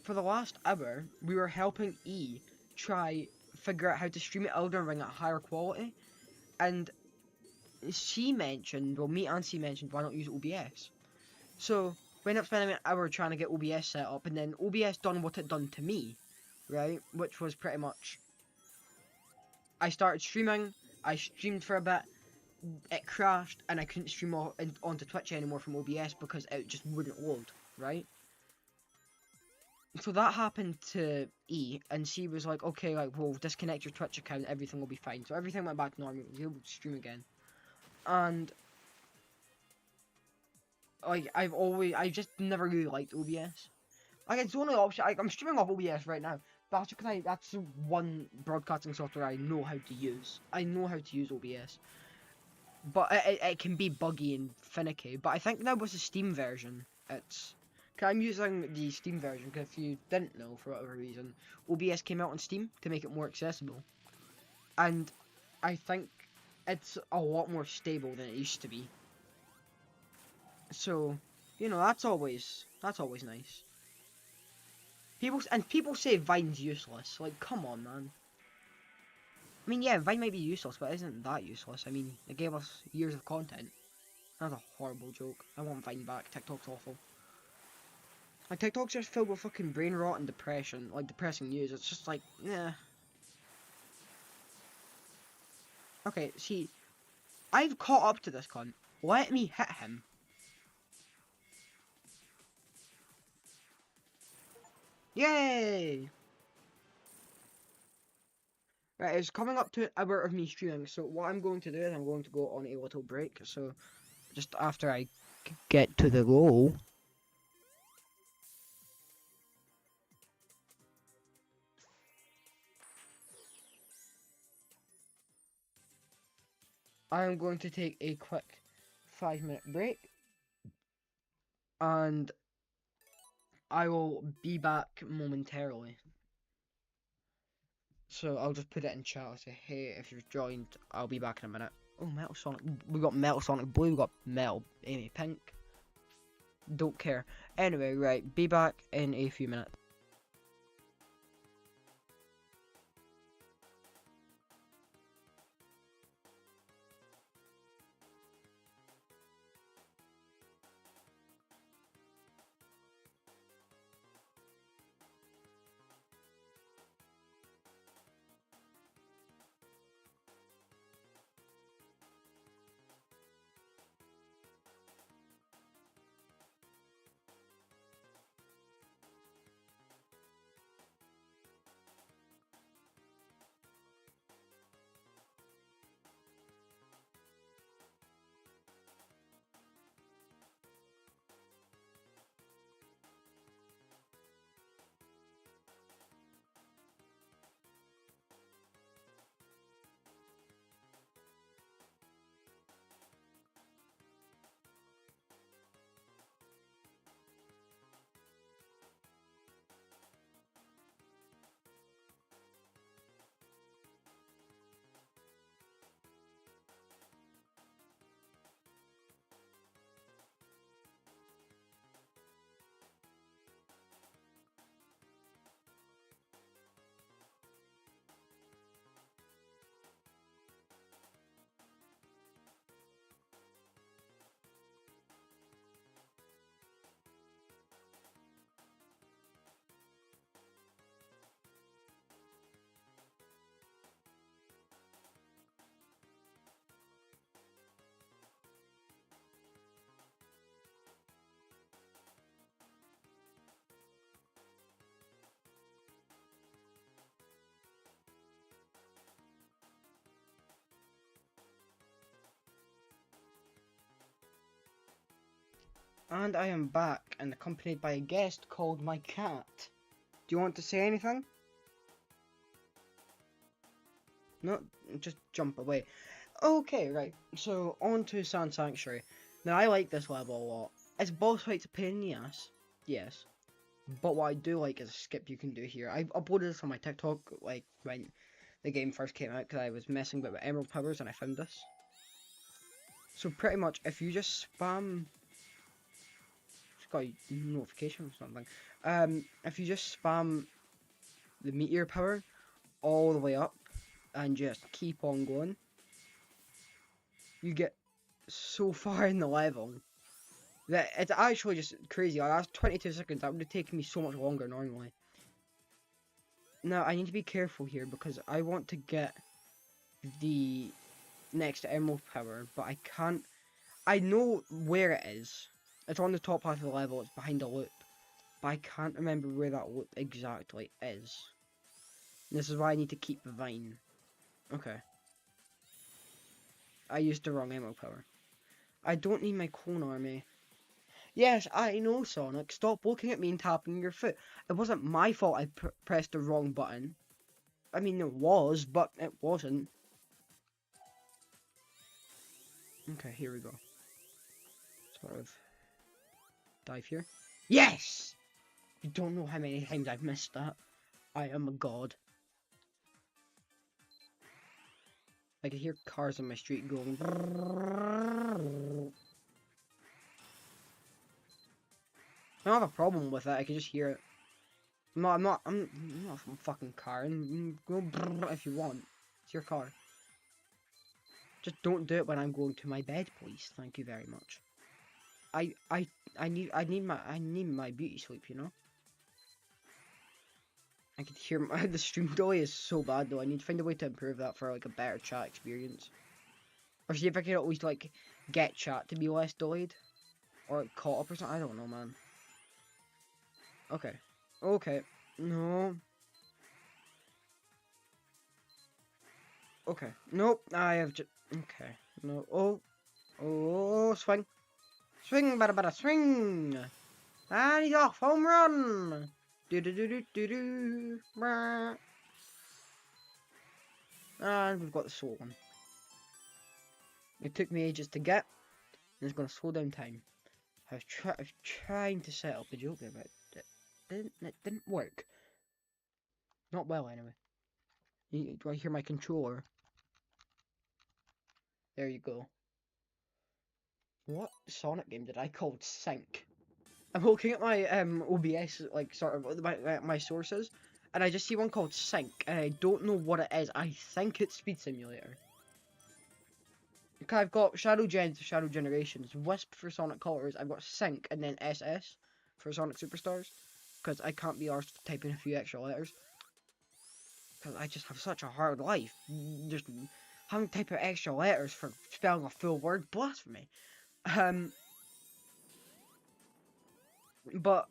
for the last hour, we were helping E try figure out how to stream Elden Ring at higher quality. And she mentioned, well, me and C mentioned, why not use OBS? So, we ended up spending an hour trying to get OBS set up, and then OBS done what it done to me, right? Which was pretty much, I started streaming, I streamed for a bit, it crashed, and I couldn't stream onto Twitch anymore from OBS because it just wouldn't load, right? So that happened to E, and she was like, okay, like, we'll disconnect your Twitch account, everything will be fine. So everything went back to normal, we were able to stream again. And like, I just never really liked OBS. Like, it's the only option. I'm streaming off OBS right now. That's because that's the one broadcasting software I know how to use. I know how to use OBS. But it can be buggy and finicky. But I think now with the Steam version, it's... Cause I'm using the Steam version, because if you didn't know, for whatever reason, OBS came out on Steam to make it more accessible. And I think it's a lot more stable than it used to be. So, you know, that's always nice. People say Vine's useless. Like, come on, man. I mean, yeah, Vine might be useless, but it isn't that useless. I mean, it gave us years of content. That's a horrible joke. I want Vine back. TikTok's awful. Like, TikTok's just filled with fucking brain rot and depression. Like, depressing news. It's just like, yeah. Okay, see, I've caught up to this cunt. Let me hit him. Yay! Right, it's coming up to an hour of me streaming, so what I'm going to do is I'm going to go on a little break, so just after I get to the goal. I am going to take a quick 5-minute break, and I will be back momentarily. So I'll just put it in chat. I'll say, hey, if you've joined, I'll be back in a minute. Oh, Metal Sonic. We got Metal Sonic Blue, we got Metal Amy Pink. Don't care. Anyway, right, be back in a few minutes. And I am back and accompanied by a guest called my cat. Do you want to say anything? No, just jump away. Okay, right. So, on to Sand Sanctuary. Now, I like this level a lot. Is boss fights a pain in the ass? Yes. But what I do like is a skip you can do here. I uploaded this on my TikTok, like, when the game first came out, because I was messing with Emerald Powers and I found this. So, pretty much, if you just spam... It's got a notification or something. If you just spam the Meteor Power all the way up, and just keep on going, you get so far in the level that it's actually just crazy. Like, that's 22 seconds. That would have taken me so much longer normally. Now, I need to be careful here because I want to get the next Emerald Power, but I can't. I know where it is. It's on the top half of the level. It's behind a loop. But I can't remember where that loop exactly is. And this is why I need to keep the vine. Okay. I used the wrong Emerald Power. I don't need my clone army. Yes, I know, Sonic. Stop looking at me and tapping your foot. It wasn't my fault I pressed the wrong button. I mean, it was, but it wasn't. Okay, here we go. Sort of dive here. Yes! You don't know how many times I've missed that. I am a god. I can hear cars on my street going. I don't have a problem with it. I can just hear it. I'm not a fucking car. Go if you want. It's your car. Just don't do it when I'm going to my bed, please. Thank you very much. I need my beauty sleep, you know. I can hear the stream delay is so bad though. I need to find a way to improve that for like a better chat experience, or see if I can always like get chat to be less delayed, or like, caught up or something. I don't know, man. Okay, okay, no. Okay, nope. I have just okay. No. Oh, swing. Swing, bada, swing! And he's off, home run! Do do do do do do. And we've got the soul one. It took me ages to get, and it's gonna slow down time. I was trying to set up a joke there, but it didn't work. Not well, anyway. Do I hear my controller? There you go. What Sonic game did I call Sync? I'm looking at my OBS, like, sort of, my sources, and I just see one called Sync, and I don't know what it is. I think it's Speed Simulator. Okay, I've got Shadow Generations, Wisp for Sonic Colors, I've got Sync, and then SS for Sonic Superstars, because I can't be arsed to type in a few extra letters. Because I just have such a hard life. Just having to type out extra letters for spelling a full word, blasphemy. But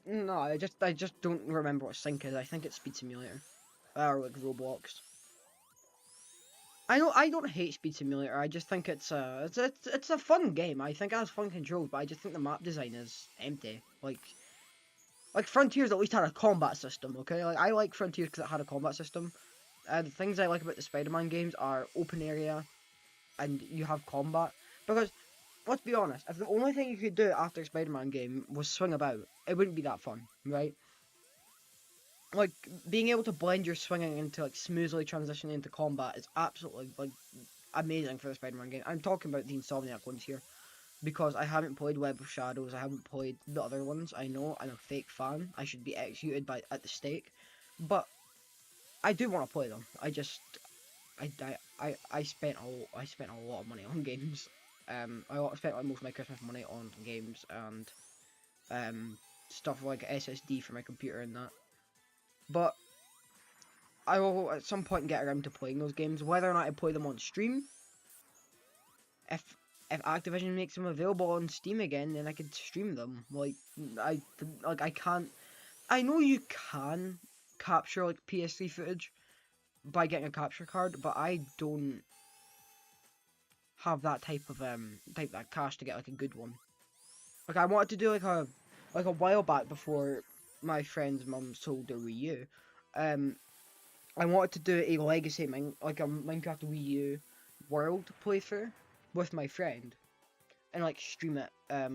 no, I just don't remember what Sync is. I think it's Speed Simulator, or like Roblox. I don't hate Speed Simulator. I just think it's a fun game. I think it has fun controls, but I just think the map design is empty. Like Frontiers at least had a combat system. Okay, like I like Frontiers because it had a combat system. The things I like about the Spider-Man games are open area, and you have combat. Because let's be honest, if the only thing you could do after a Spider-Man game was swing about, it wouldn't be that fun, right? Like, being able to blend your swinging into, like, smoothly transitioning into combat is absolutely, like, amazing for the Spider-Man game. I'm talking about the Insomniac ones here, because I haven't played Web of Shadows, I haven't played the other ones. I know, I'm a fake fan, I should be executed at the stake, but I do want to play them. I spent a lot of money on games. I spent like most of my Christmas money on games and stuff like SSD for my computer and that. But I will at some point get around to playing those games. Whether or not I play them on stream, if Activision makes them available on Steam again, then I could stream them. I can't. I know you can capture like PS3 footage by getting a capture card, but I don't have that type of cash to get like a good one. Like I wanted to do like a while back before my friend's mum sold their Wii U. Um, I wanted to do a legacy like a Minecraft Wii U world playthrough with my friend and like stream it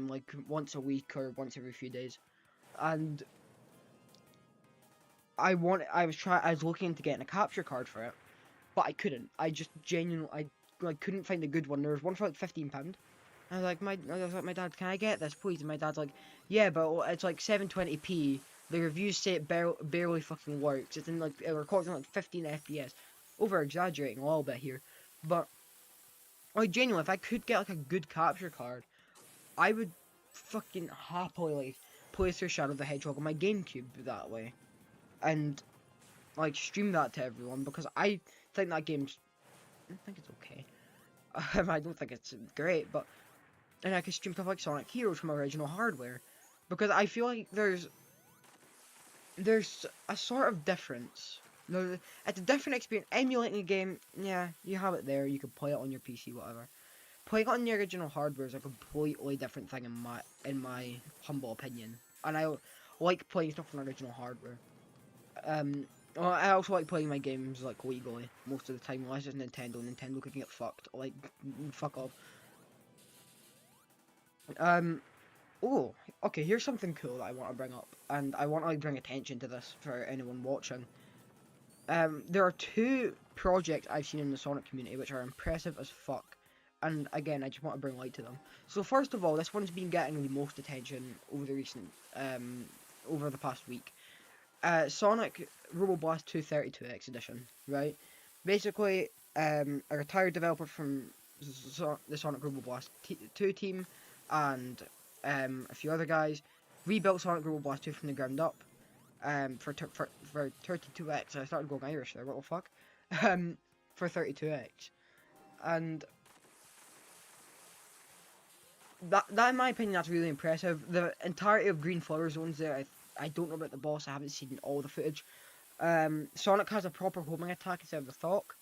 like once a week or once every few days. And I was looking into getting a capture card for it, but I couldn't. I just genuinely I like couldn't find a good one. There was one for like £15. I was like, my dad, can I get this, please? And my dad's like, yeah, but it's like 720p. The reviews say it barely fucking works. It's in like it records in like 15 FPS. Over exaggerating a little bit here, but like genuinely, if I could get like a good capture card, I would fucking happily like play through Shadow the Hedgehog on my GameCube that way, and like stream that to everyone because I think that game's. I think it's okay. I don't think it's great, but and I could stream stuff like Sonic Heroes from original hardware, because I feel like there's a sort of difference. No, it's a different experience. Emulating a game, yeah, you have it there. You can play it on your PC, whatever. Playing it on the original hardware is a completely different thing in my humble opinion. And I like playing stuff on original hardware. Well, I also like playing my games like legally most of the time, unless it's Nintendo. Nintendo can get fucked. Like, fuck off. Um, Oh, okay, here's something cool that I want to bring up, and I want to like bring attention to this for anyone watching. There are two projects I've seen in the Sonic community which are impressive as fuck, and again, I just want to bring light to them. So first of all, this one's been getting the most attention over the past week. Sonic Robo Blast 2 32X edition, right? Basically, a retired developer from the Sonic Robo Blast 2 team and a few other guys rebuilt Sonic Robo Blast 2 from the ground up for 32X. I started going Irish there, what the fuck? For 32X. And that in my opinion, that's really impressive. The entirety of Green Flower Zones there, I don't know about the boss, I haven't seen all the footage. Sonic has a proper homing attack instead of the Thok.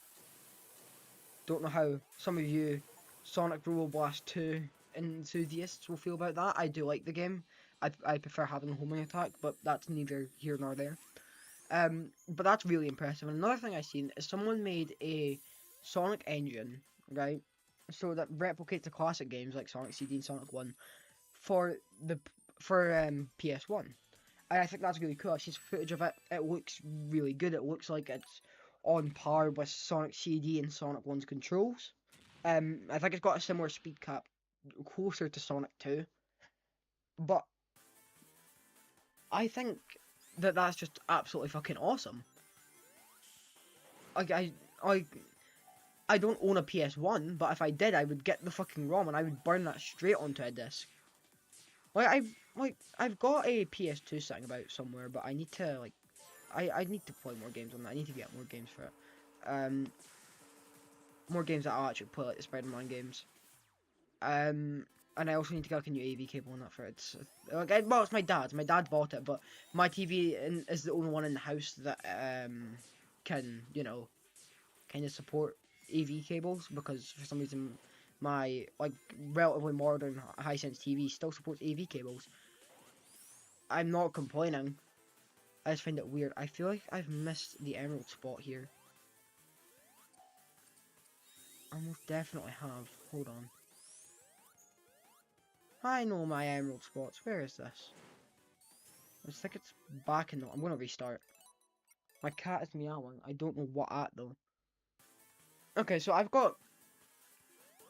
Don't know how some of you Sonic Robo Blast 2 enthusiasts will feel about that. I do like the game. I prefer having a homing attack, but that's neither here nor there. But that's really impressive. And another thing I've seen is someone made a Sonic engine, right? So that replicates the classic games like Sonic CD and Sonic 1 for PS1. And I think that's really cool. I see footage of it. It looks really good. It looks like it's on par with Sonic CD and Sonic 1's controls. I think it's got a similar speed cap, closer to Sonic 2. But I think that that's just absolutely fucking awesome. Like I don't own a PS1, but if I did, I would get the fucking ROM and I would burn that straight onto a disc. I've got a PS2 sitting about somewhere, but I need to I need to play more games on that. I need to get more games for it. More games that I'll actually play, like the Spider-Man games. And I also need to get like a new AV cable on that for it. Well, it's my dad's. My dad bought it, but my TV is the only one in the house that can, kind of support AV cables, because for some reason my relatively modern Hisense TV still supports AV cables. I'm not complaining. I just find it weird. I feel like I've missed the emerald spot here. I most definitely have. Hold on. I know my emerald spots. Where is this? I think it's back in the... I'm gonna restart. My cat is meowing. I don't know what at though. Okay, so I've got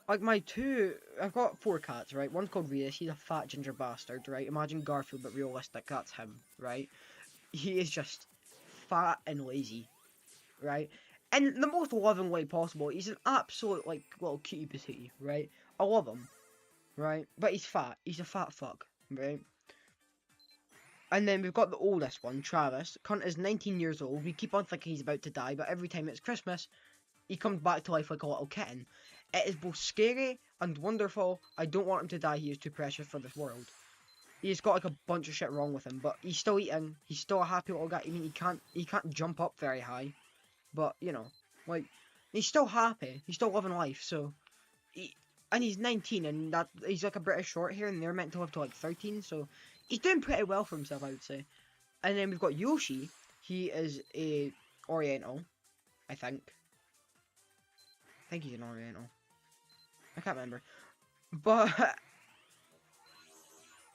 I've got four cats, right? One's called Rhea. He's a fat ginger bastard, right? Imagine Garfield, but realistic. That's him, right? He is just fat and lazy, right? In the most loving way possible. He's an absolute, little cutie patootie, right? I love him, right? But he's fat. He's a fat fuck, right? And then we've got the oldest one, Travis. Cunt is 19 years old. We keep on thinking he's about to die, but every time it's Christmas, he comes back to life like a little kitten. It is both scary and wonderful. I don't want him to die. He is too precious for this world. He's got a bunch of shit wrong with him, but he's still eating. He's still a happy little guy. I mean, he can't jump up very high, but he's still happy. He's still living life. So, and he's 19, and that he's like a British short hair, and they're meant to live to like 13, so he's doing pretty well for himself, I would say. And then we've got Yoshi. He is a Oriental, I think. I think he's an Oriental. I can't remember, but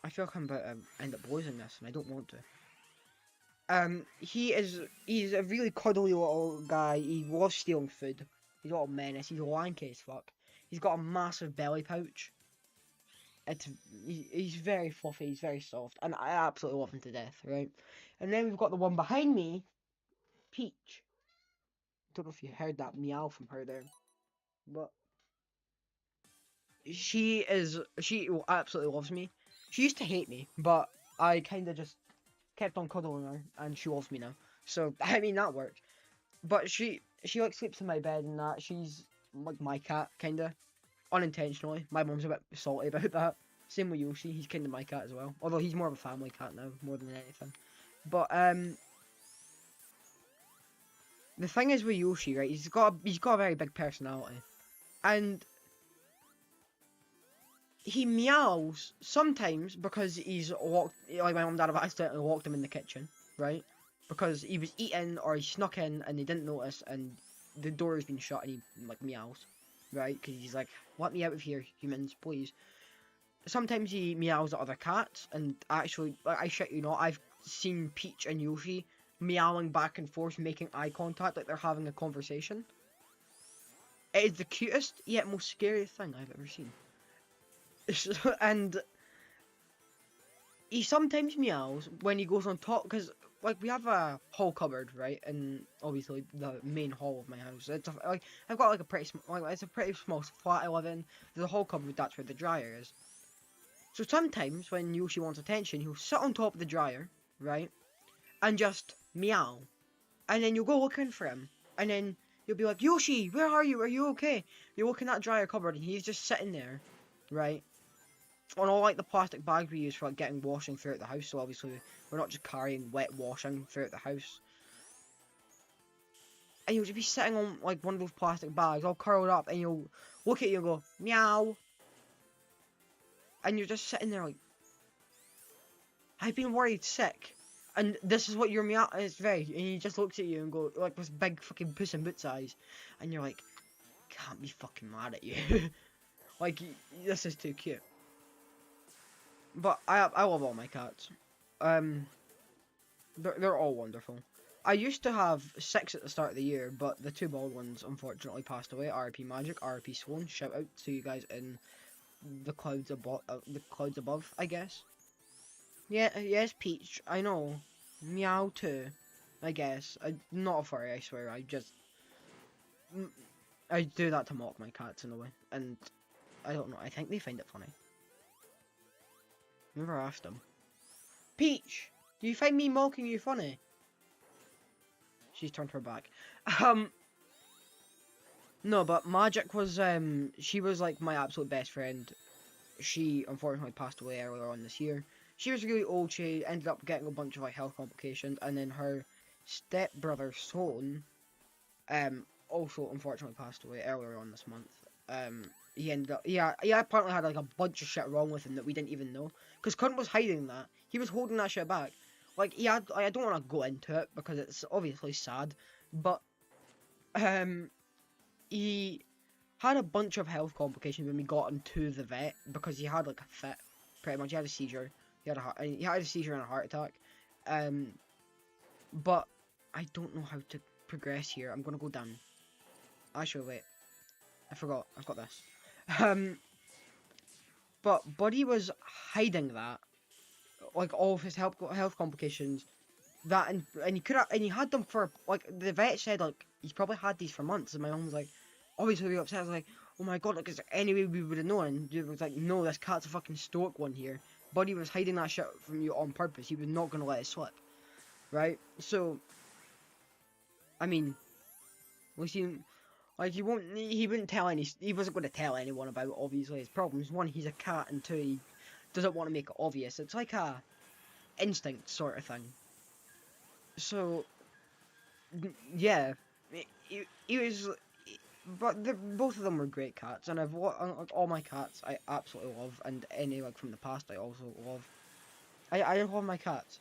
I feel like I'm about to end up losing this, and I don't want to. He's a really cuddly little guy. He loves stealing food. He's a little menace. He's lanky as fuck. He's got a massive belly pouch. It's he's very fluffy. He's very soft, and I absolutely love him to death. Right, and then we've got the one behind me, Peach. Don't know if you heard that meow from her there, but she absolutely loves me. She used to hate me, but I kind of just kept on cuddling her, and she loves me now. So I mean that worked. But she like sleeps in my bed and that. She's like my cat, kinda unintentionally. My mom's a bit salty about that. Same with Yoshi. He's kinda my cat as well. Although he's more of a family cat now, more than anything. But the thing is with Yoshi, right? He's got a very big personality, and he meows sometimes because he's locked. Like my mum and dad have accidentally locked him in the kitchen, right? Because he was eating or he snuck in and they didn't notice, and the door has been shut and he like meows, right? Because he's like, "Let me out of here, humans, please." Sometimes he meows at other cats, and actually, like, I shit you not, I've seen Peach and Yoshi meowing back and forth, making eye contact like they're having a conversation. It is the cutest yet most scariest thing I've ever seen. And he sometimes meows when he goes on top, because like we have a hall cupboard, right, and obviously the main hall of my house. It's like I've got like a pretty it's a pretty small flat I live in. There's a hall cupboard. That's where the dryer is. So sometimes when Yoshi wants attention, he'll sit on top of the dryer, right, and just meow, and then you'll go looking for him, and then you'll be like, "Yoshi, where are you? Are you okay?" You look in that dryer cupboard, and he's just sitting there, right, on all like the plastic bags we use for like getting washing throughout the house. So obviously we're not just carrying wet washing throughout the house. And you'll just be sitting on like one of those plastic bags, all curled up, and you'll look at you and go meow, and you're just sitting there like, I've been worried sick, and this is what your meow is very. And he just looks at you and go like with big fucking Puss in Boots eyes, and you're like, can't be fucking mad at you. Like this is too cute. But I love all my cats. They're all wonderful. I used to have 6 at the start of the year, but the 2 bald ones unfortunately passed away. RIP Magic, RIP Swan. Shout out to you guys in the clouds above, I guess. Yeah, yes, Peach. I know. Meow too. I guess. I'm not a furry. I swear. I do that to mock my cats in a way, and I don't know. I think they find it funny. Never asked them. Peach, do you find me mocking you funny? She's turned her back. No, but Magic was, she was like my absolute best friend. She unfortunately passed away earlier on this year. She was really old, she ended up getting a bunch of like health complications, and then her stepbrother Son, also unfortunately passed away earlier on this month. He ended up, he apparently had like a bunch of shit wrong with him that we didn't even know. Because Cunt was hiding that. He was holding that shit back. Like, he had, I don't want to go into it because it's obviously sad, but, he had a bunch of health complications when we got him to the vet because he had like a fit, pretty much. He had a seizure. He had a seizure and a heart attack. But I don't know how to progress here. I'm gonna go down. Actually, wait. I forgot. I've got this. But Buddy was hiding that, like all of his health complications, that and he had them for like the vet said like he's probably had these for months, and my mum was like, obviously really upset. I was like, oh my god, like is there any way we would have known? And Dude was like, no, this cat's a fucking stoic one here. Buddy was hiding that shit from you on purpose. He was not gonna let it slip, right? So, I mean, was he? Like he wouldn't tell he wasn't going to tell anyone about obviously his problems. One, he's a cat, and two, he doesn't want to make it obvious. It's like a instinct sort of thing. So, yeah, he was but both of them were great cats, and like, all my cats I absolutely love, and any like from the past I also love. I love my cats.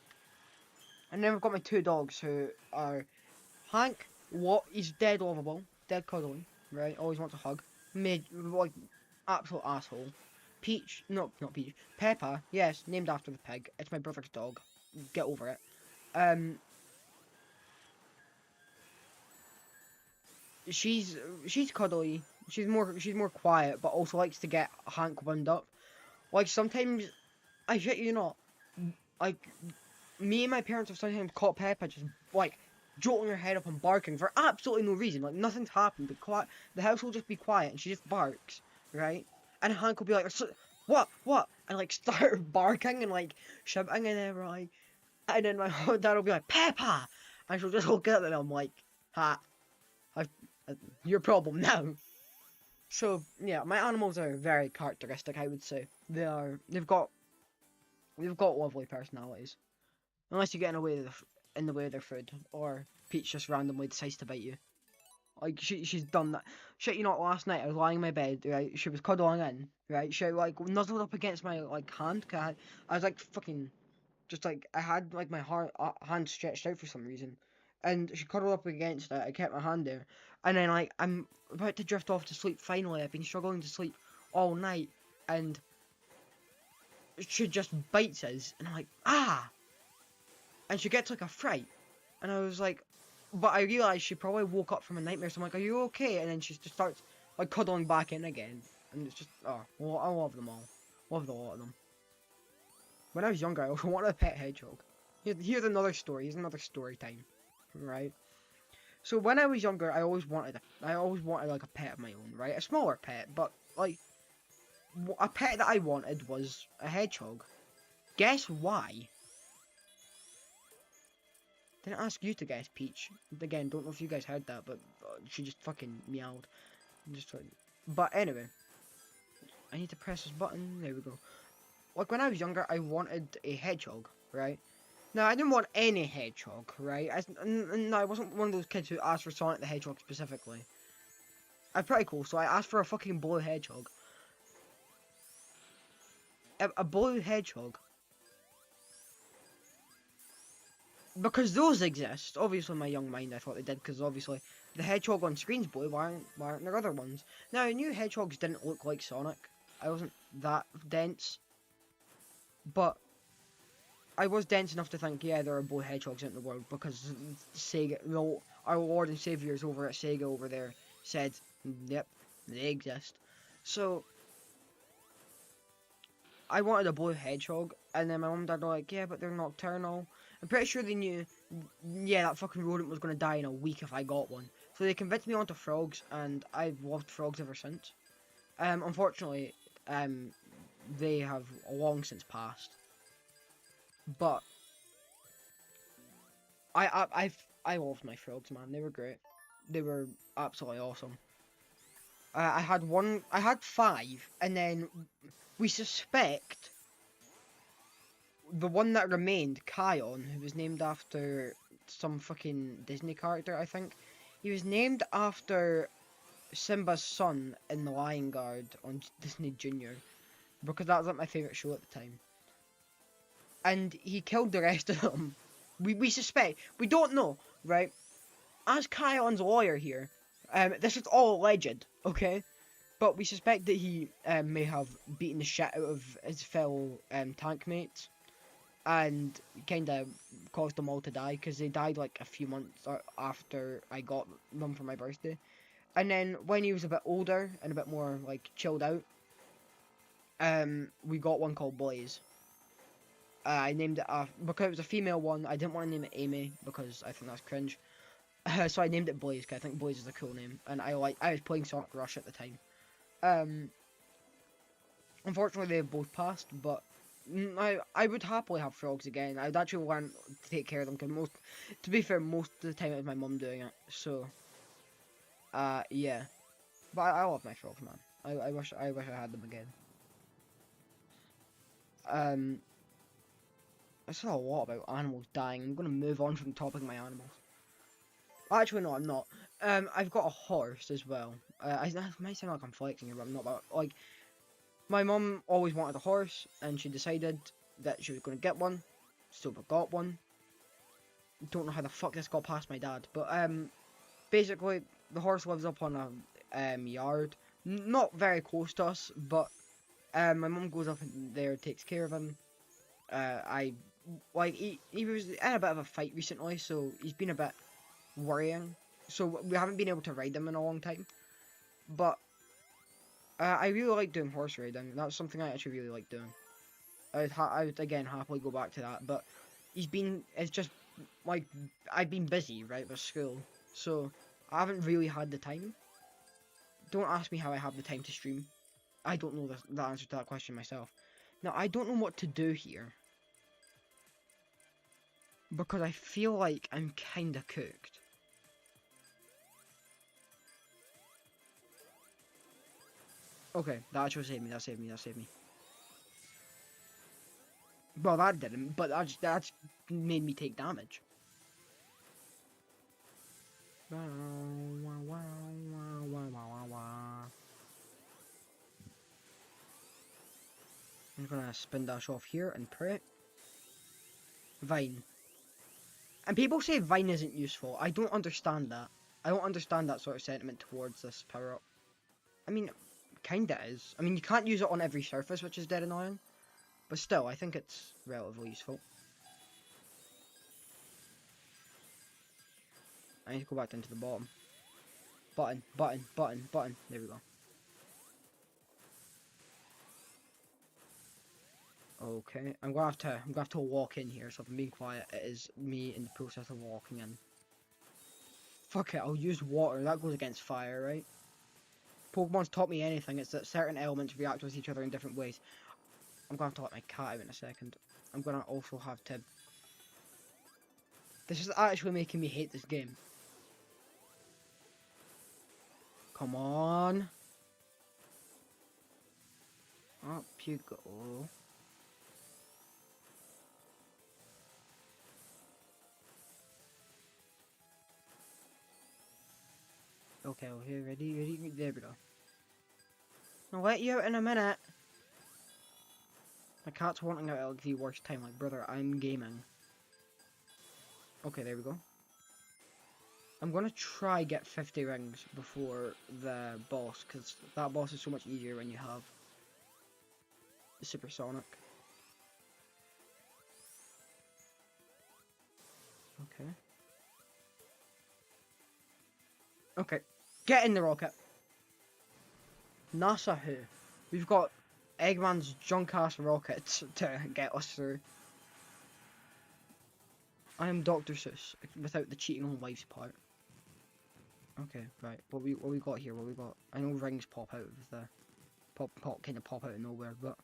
And then we've got my two dogs who are Hank. What? He's dead lovable, dead cuddly, right? Always wants a hug. Mid like absolute asshole. Peach, no, not Peach. Peppa, yes, named after the pig. It's my brother's dog. Get over it. Um, she's she's cuddly. She's more quiet, but also likes to get Hank wound up. Like sometimes, I shit you not, like me and my parents have sometimes caught Peppa just like jolting her head up and barking for absolutely no reason. Like nothing's happened, but quiet. The house will just be quiet, and she just barks, right? And Hank will be like, what?" And like start barking and like shouting, and then we're like, and then my dad will be like, "Peppa," and she'll just look at it, and I'm like, "Ha, I've, your problem now." So yeah, my animals are very characteristic. I would say they've got lovely personalities. Unless you get in the way of in the way of their food, or Peach just randomly decides to bite you. Like she's done that. Shit, you know what? Last night I was lying in my bed, right? She was cuddling in, right? She like nuzzled up against my like hand. I was like fucking, just like I had like my hand stretched out for some reason, and she cuddled up against it. I kept my hand there, and then like I'm about to drift off to sleep. Finally, I've been struggling to sleep all night, and she just bites us, and I'm like, ah! And she gets like a fright, and I was like, but I realized she probably woke up from a nightmare, so I'm like, are you okay? And then she just starts like cuddling back in again, and it's just, oh, well, I love them all. Love the lot of them. When I was younger, I also wanted a pet hedgehog. Here's another story. Here's another story time, right? So when I was younger, I always wanted like a pet of my own, right? A smaller pet, but like a pet that I wanted was a hedgehog. Guess why? Didn't ask you to guess, Peach. Again, don't know if you guys heard that, but she just fucking meowed. Just but anyway, I need to press this button. There we go. Like when I was younger, I wanted a hedgehog, right? Now I didn't want any hedgehog, right? No, I wasn't one of those kids who asked for Sonic the Hedgehog specifically. I'm pretty cool, so I asked for a fucking blue hedgehog. A blue hedgehog. Because those exist. Obviously, in my young mind, I thought they did, because obviously the hedgehog on screen's blue. Why aren't there other ones? Now, I knew hedgehogs didn't look like Sonic. I wasn't that dense, but I was dense enough to think, yeah, there are blue hedgehogs in the world, because Sega, our Lord and Saviors over at Sega over there said, yep, they exist. So I wanted a blue hedgehog, and then my mum and dad were like, yeah, but they're nocturnal. I'm pretty sure they knew, yeah, that fucking rodent was going to die in a week if I got one. So they convinced me onto frogs, and I've loved frogs ever since. Unfortunately, they have long since passed. But I loved my frogs, man. They were great. They were absolutely awesome. I had 5, and then we suspect the one that remained, Kion, who was named after some fucking Disney character, I think. He was named after Simba's son in The Lion Guard on Disney Junior, because that was like my favourite show at the time. And he killed the rest of them. We suspect. We don't know, right? As Kion's lawyer here, this is all alleged, okay? But we suspect that he may have beaten the shit out of his fellow tank mates, and kind of caused them all to die, because they died like a few months after I got them for my birthday. And then when he was a bit older and a bit more like chilled out, we got one called Blaze. I named it because it was a female one. I didn't want to name it Amy because I think that's cringe. So I named it Blaze because I think Blaze is a cool name, and I was playing Sonic Rush at the time. Unfortunately, they both passed, but I would happily have frogs again. I'd actually learn to take care of them, because to be fair, most of the time it was my mum doing it. So, yeah. But I love my frogs, man. I wish I had them again. I saw a lot about animals dying. I'm gonna move on from the topic of my animals. Actually, no, I'm not. I've got a horse as well. That might sound like I'm flexing here, but I'm not. But like, my mum always wanted a horse, and she decided that she was going to get one. So we got one. Don't know how the fuck this got past my dad, but basically the horse lives up on a yard, not very close to us, but my mum goes up in there, takes care of him. I like he was in a bit of a fight recently, so he's been a bit worrying. So we haven't been able to ride him in a long time, but I really like doing horse riding. That's something I actually really like doing. I would again happily go back to that, but it's just like I've been busy, right, with school, so I haven't really had the time. Don't ask me how I have the time to stream. I don't know the answer to that question myself. Now, I don't know what to do here, because I feel like I'm kinda cooked. Okay, that actually saved me, that saved me, that saved me. Well, that didn't, but that's made me take damage. I'm gonna spin dash off here and pray. Vine. And people say Vine isn't useful. I don't understand that. I don't understand that sort of sentiment towards this power up. I mean, kinda is. I mean, you can't use it on every surface, which is dead annoying. But still, I think it's relatively useful. I need to go back down to the bottom. Button, button, button, button. There we go. Okay, I'm gonna have to walk in here. So if I'm being quiet, it is me in the process of walking in. Fuck it, I'll use water. That goes against fire, right? Pokemon's taught me anything. It's that certain elements react with each other in different ways. I'm gonna have to let my cat out in a second. I'm gonna also have to... This is actually making me hate this game. Come on. Up you go. Okay, ready? There we go. I'll let you out in a minute. My cat's wanting out at like the worst time. Like, brother, I'm gaming. Okay, there we go. I'm gonna try get 50 rings before the boss, because that boss is so much easier when you have the supersonic. Okay. Okay. Get in the rocket. NASA who? We've got Eggman's junk ass rockets to get us through. I am Dr. Seuss without the cheating on lives part. Okay, right. What we got here? What we got? I know rings pop out of the kind of pop out of nowhere, but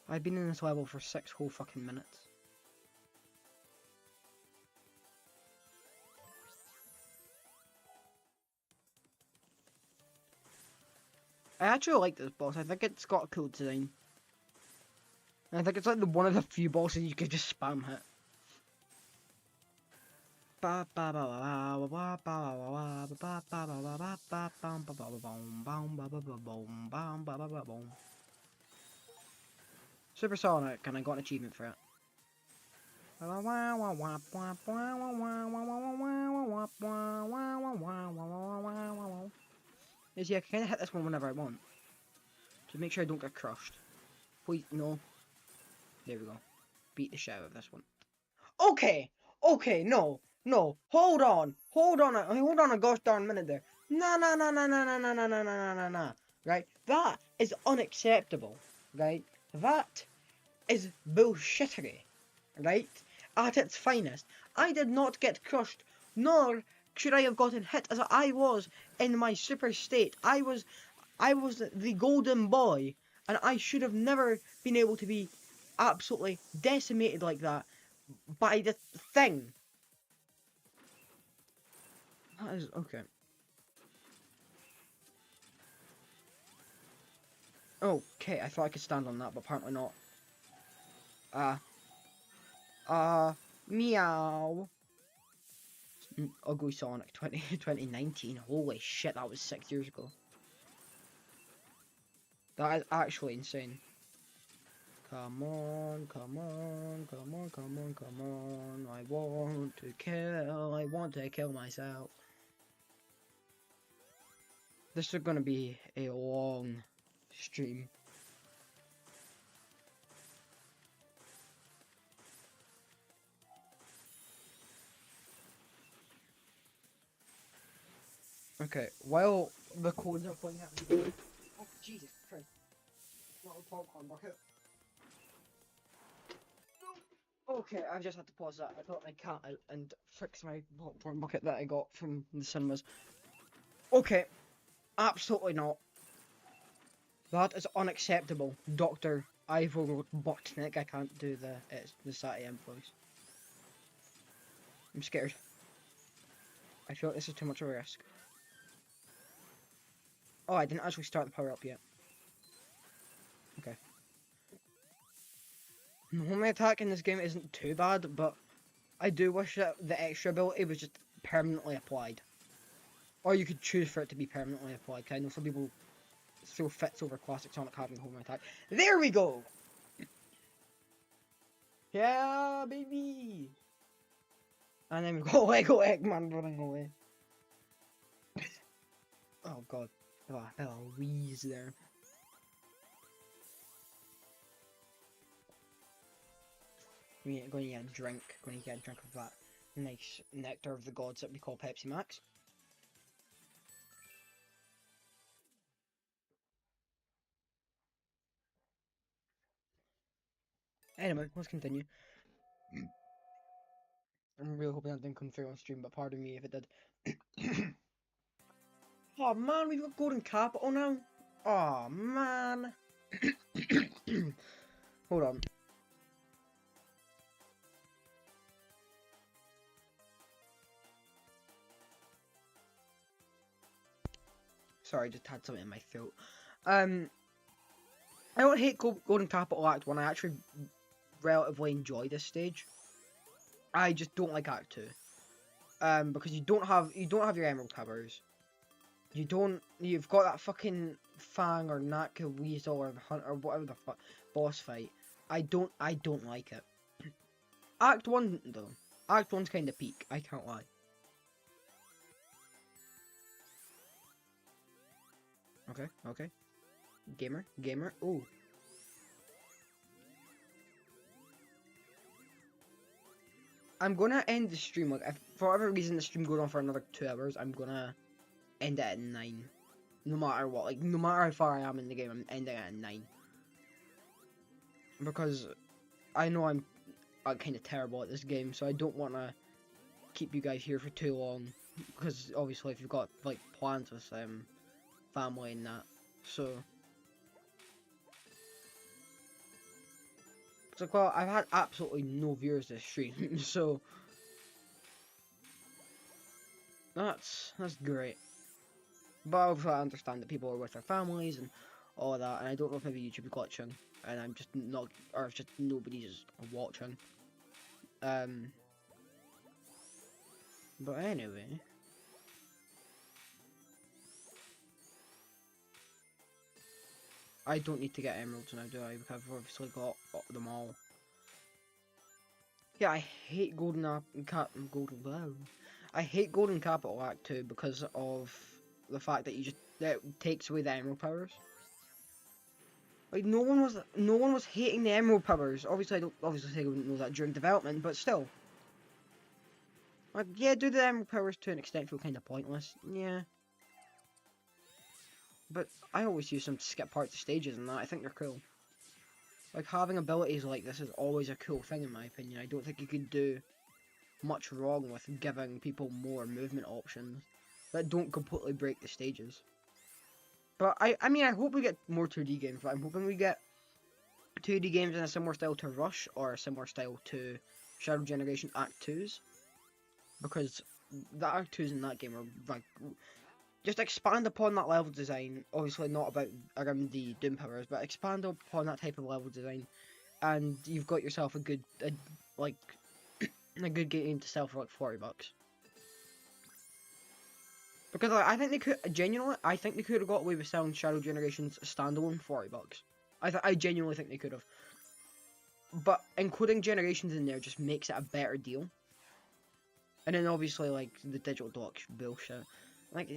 I've been in this level for 6 whole fucking minutes. I actually like this boss. I think it's got a cool design. And I think it's like one of the few bosses you could just spam hit. Supersonic, and I got an achievement for it. You see, I can kind of hit this one whenever I want. To make sure I don't get crushed. Please, no. There we go. Beat the shit out of this one. Okay, no. Hold on a gosh darn minute there. Nah. Right? That is unacceptable. Right? That is bullshittery. Right? At its finest. I did not get crushed, nor should I have gotten hit as I was in my super state. I was the golden boy, and I should have never been able to be absolutely decimated like that by the thing. That is okay. Okay, I thought I could stand on that, but apparently not. Meow. Ugly Sonic 2019. Holy shit, that was 6 years ago. That is actually insane. Come on, come on, come on, come on, come on. I want to kill myself. This is gonna be a long stream. Okay, while the codes are playing out. Oh, Jesus Christ. Not a popcorn bucket. Okay, I just had to pause that. I got my cat out and fix my popcorn bucket that I got from the cinemas. Okay, absolutely not. That is unacceptable, Dr. Ivor Botnik. I can't do the SAT-AM voice. I'm scared. I feel like this is too much of a risk. Oh, I didn't actually start the power up yet. Okay. Normally attack in this game isn't too bad, but I do wish that the extra ability was just permanently applied. Or you could choose for it to be permanently applied. I know some people throw fits over classic Sonic having home attack. There we go! Yeah, baby! And then we've got Lego Eggman running away. Oh god. Oh, Eloise there. We're going to get a drink. Going to get a drink of that nice nectar of the gods that we call Pepsi Max. Anyway, let's continue. I'm really hoping that didn't come through on stream, but pardon me if it did. Oh man, we've got Golden Capital now. Oh man. Hold on. Sorry, I just had something in my throat. I don't hate Golden Capital Act 1. I actually relatively enjoy this stage. I just don't like Act 2. Because you don't have your Emerald Towers. You've got that fucking Fang or Naka Weasel or Hunt or whatever the fuck boss fight. I don't like it. Act 1 though. Act 1's kind of peak, I can't lie. Okay. Gamer. Ooh. I'm gonna end the stream, like, if for whatever reason the stream goes on for another 2 hours, I'm gonna end it at 9. No matter what, like, no matter how far I am in the game, I'm ending it at 9. Because I know I'm kind of terrible at this game, so I don't want to keep you guys here for too long. Because obviously if you've got, like, plans with family and that, so... It's like, well, I've had absolutely no viewers this stream, so... That's great. But obviously I understand that people are with their families and all that, and I don't know if maybe YouTube is glitching, and I'm just not, or if just nobody's watching. But anyway... I don't need to get emeralds now, do I? Because I've obviously got them all. Yeah, I hate I hate Golden Capital Act 2 because of the fact that that takes away the emerald powers. Like no one was hating the emerald powers. Obviously, I wouldn't know that during development, but still. Like, yeah, do the emerald powers to an extent feel kind of pointless. Yeah. But I always use them to skip parts of stages and that. I think they're cool. Like, having abilities like this is always a cool thing in my opinion. I don't think you could do much wrong with giving people more movement options that don't completely break the stages. But I mean, I hope we get more 2D games, but I'm hoping we get 2D games in a similar style to Rush or a similar style to Shadow Generation Act 2s. Because the Act 2s in that game are like... Just expand upon that level design, obviously not about around the Doom powers, but expand upon that type of level design and you've got yourself a good, like, a good game to sell for like $40. Because like, I think they could, genuinely, I think they could have got away with selling Shadow Generations standalone $40. I genuinely think they could have. But including Generations in there just makes it a better deal. And then obviously like the digital dock bullshit. Like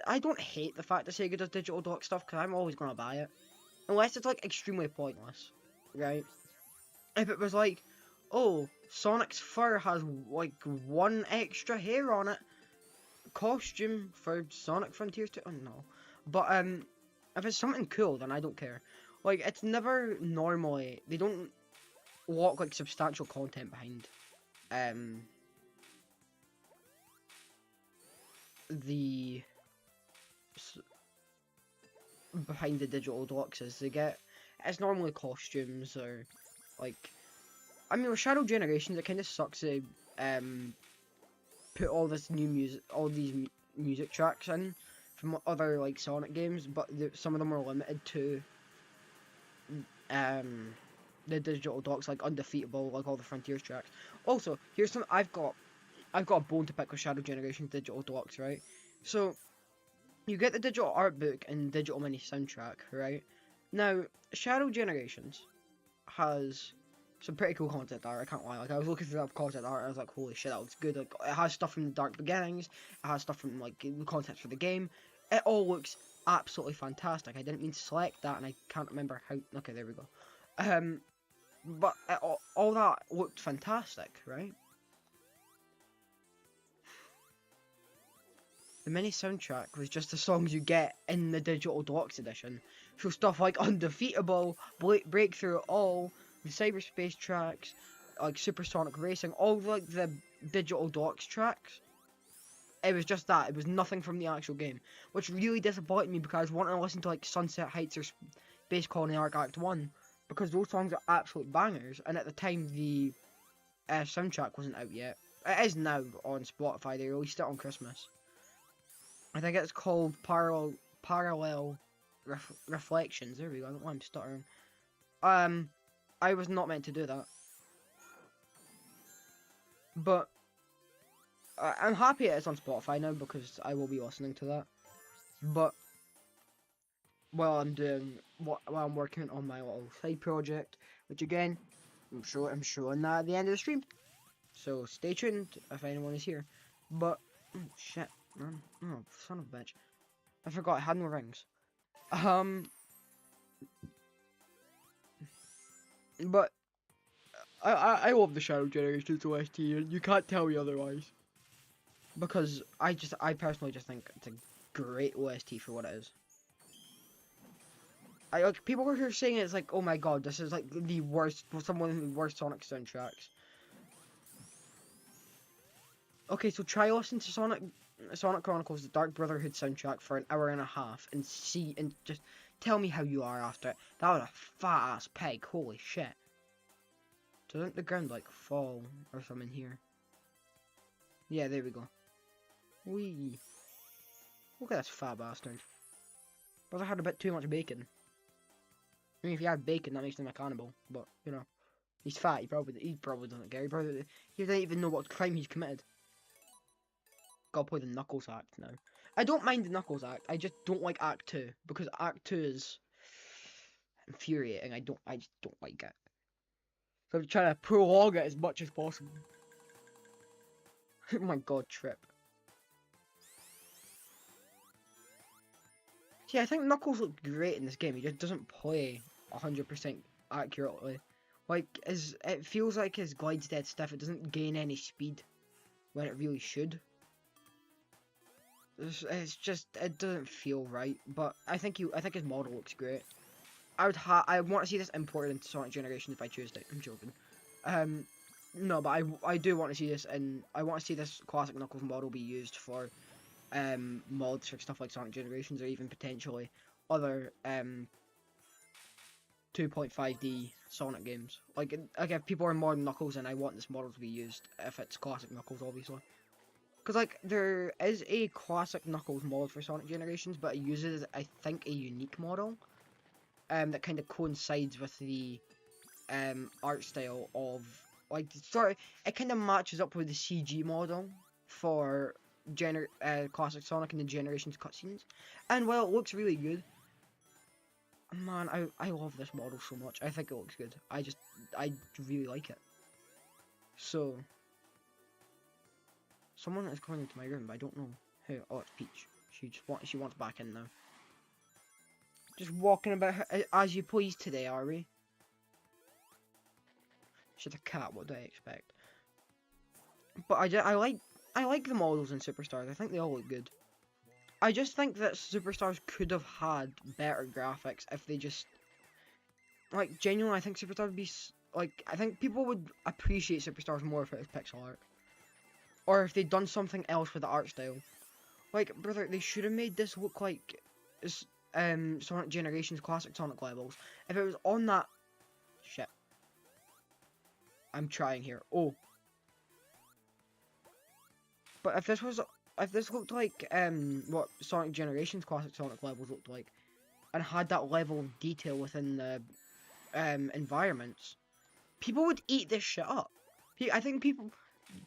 I don't hate the fact that Sega does digital dock stuff because I'm always gonna buy it, unless it's like extremely pointless, right? If it was like, oh, Sonic's fur has like one extra hair on it, costume for Sonic Frontiers 2. Oh no, but if it's something cool, then I don't care. Like it's never normally they don't lock like substantial content behind the behind the digital docs as they get. It's normally costumes or like. I mean, with Shadow Generations, it kind of sucks to put all this new music, all these music tracks in from other like Sonic games, but some of them are limited to the digital docs, like Undefeatable, like all the Frontiers tracks. Also, here's some I've got a bone to pick with Shadow Generations digital docs, right? So you get the digital art book and digital mini soundtrack, right? Now, Shadow Generations has some pretty cool concept art, I can't lie. Like, I was looking through that concept art and I was like, holy shit, that looks good. Like, it has stuff from the Dark Beginnings, it has stuff from, like, the concepts for the game. It all looks absolutely fantastic. I didn't mean to select that and I can't remember how... Okay, there we go. But all that looked fantastic, right? The mini soundtrack was just the songs you get in the digital deluxe edition. So stuff like Undefeatable, Breakthrough All, the cyberspace tracks, like Supersonic Racing, all like the digital docs tracks. It was just that. It was nothing from the actual game, which really disappointed me because I was wanting to listen to like Sunset Heights or Space Colony Arc Act 1 because those songs are absolute bangers. And at the time, the soundtrack wasn't out yet. It is now on Spotify. They released it on Christmas. I think it's called Parallel Reflections. There we go. I don't know why I'm stuttering. I was not meant to do that. But I'm happy it's on Spotify now because I will be listening to that. But while I'm working on my little side project, which again, I'm showing that at the end of the stream. So stay tuned if anyone is here. But oh, shit, man, oh son of a bitch, I forgot I had no rings. But I love the Shadow Generations OST, and you can't tell me otherwise. Because I personally just think it's a great OST for what it is. Like people are saying it's like, oh my god, this is like the worst, one of the worst Sonic soundtracks. Okay, so try listening to Sonic Chronicles: The Dark Brotherhood soundtrack for an hour and a half and just tell me how you are after it. That was a fat ass peg, holy shit. Doesn't the ground like fall or something here? Yeah, there we go. Wee. Look at this fat bastard. Brother had a bit too much bacon. I mean, if he had bacon, that makes him a cannibal. But you know, he's fat. He probably doesn't care. He doesn't even know what crime he's committed. Gotta play the Knuckles act now. I don't mind the Knuckles act. I just don't like Act 2 because Act 2 is infuriating. I just don't like it. So I'm trying to prolong it as much as possible. Oh my god, Trip. See, I think Knuckles looked great in this game. He just doesn't play 100% accurately. Like, it feels like his glide's dead stiff. It doesn't gain any speed when it really should. It's just, it doesn't feel right. But I think his model looks great. I want to see this imported into Sonic Generations if I choose to. I'm joking. No, but I do want to see this, and I want to see this classic Knuckles model be used for mods for stuff like Sonic Generations, or even potentially other 2.5D Sonic games. Like if people are modding Knuckles, and I want this model to be used if it's classic Knuckles, obviously. Because like there is a classic Knuckles mod for Sonic Generations, but it uses, I think, a unique model that kind of coincides with the art style of like sort of it kind of matches up with the CG model for classic Sonic and the Generations cutscenes, and while it looks really good, man, I love this model so much. I think it looks good. I really like it. So someone is coming into my room, but I don't know who. Oh, it's Peach. She wants back in now. Just walking about as you please today, are we? She's a cat. What do I expect? But I like the models in Superstars. I think they all look good. I just think that Superstars could have had better graphics if they just like genuinely. I think Superstars would be like I think people would appreciate Superstars more if it was pixel art, or if they'd done something else with the art style. Like brother, they should have made this look like Sonic Generations classic Sonic levels. If it was on that shit. I'm trying here. Oh. But if this looked like what Sonic Generations classic Sonic levels looked like, and had that level of detail within the environments, people would eat this shit up. I think people,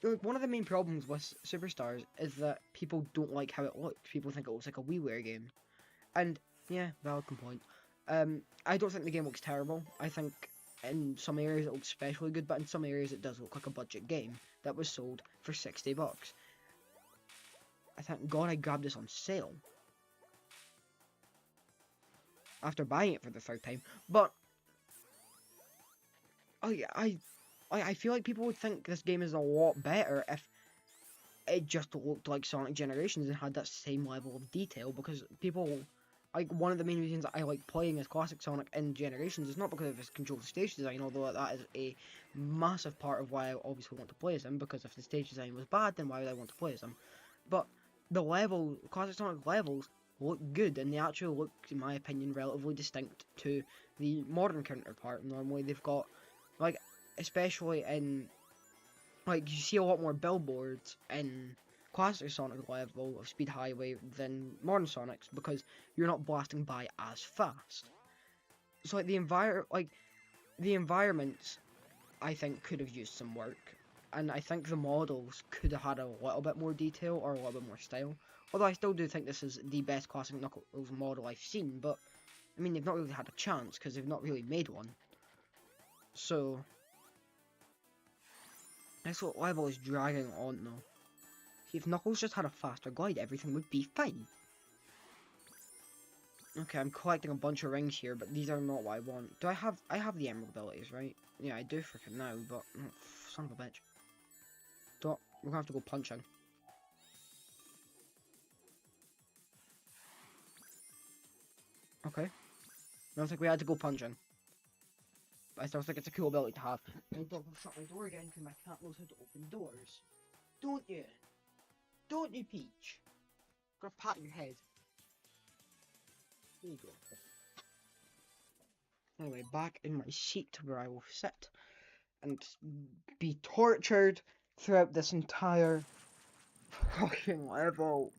like, one of the main problems with Superstars is that people don't like how it looks. People think it looks like a WiiWare game, and yeah, valid complaint. I don't think the game looks terrible. I think in some areas it looks especially good, but in some areas it does look like a budget game that was sold for $60. I thank God I grabbed this on sale after buying it for the third time. But I feel like people would think this game is a lot better if it just looked like Sonic Generations and had that same level of detail. Because people, like, one of the main reasons I like playing as classic Sonic in Generations is not because of his control stage design, although that is a massive part of why I obviously want to play as him. Because if the stage design was bad, then why would I want to play as him? But the classic Sonic levels look good, and they actually look, in my opinion, relatively distinct to the modern counterpart. Normally they've got, like, especially in, like, you see a lot more billboards in classic Sonic level of Speed Highway than modern Sonics, because you're not blasting by as fast. So, like, the environments, I think, could have used some work. And I think the models could have had a little bit more detail or a little bit more style. Although I still do think this is the best classic Knuckles model I've seen, but I mean, they've not really had a chance because they've not really made one. So, this little level is dragging on though. See, if Knuckles just had a faster glide, everything would be fine. Okay, I'm collecting a bunch of rings here, but these are not what I want. I have the emerald abilities, right? Yeah, I do freaking now, but son of a bitch. We're gonna have to go punching. Okay. I don't think we had to go punching. But I still think it's a cool ability to have. I don't shut my door again because my cat knows how to open doors. Don't you? Don't you, Peach? I'm gonna pat your head. There you go. Anyway, back in my seat where I will sit and be tortured throughout this entire fucking level.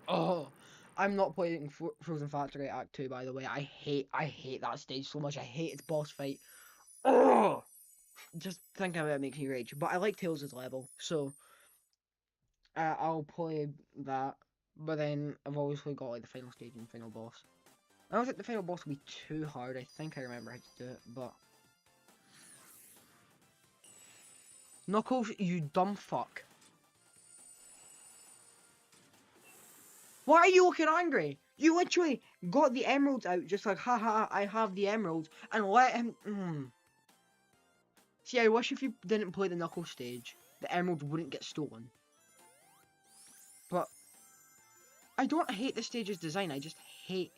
Oh, I'm not playing Frozen Factory Act 2, by the way. I hate that stage so much. I hate its boss fight. Oh, just thinking about it makes me rage. But I like Tails' level, so I'll play that. But then I've obviously got like the final stage and final boss. I don't think the final boss will be too hard. I think I remember how to do it, but Knuckles, you dumb fuck. Why are you looking angry? You literally got the emeralds out, just like, haha, I have the emeralds, and let him. See, I wish if you didn't play the Knuckles stage, the emeralds wouldn't get stolen. But I don't hate the stage's design, I just hate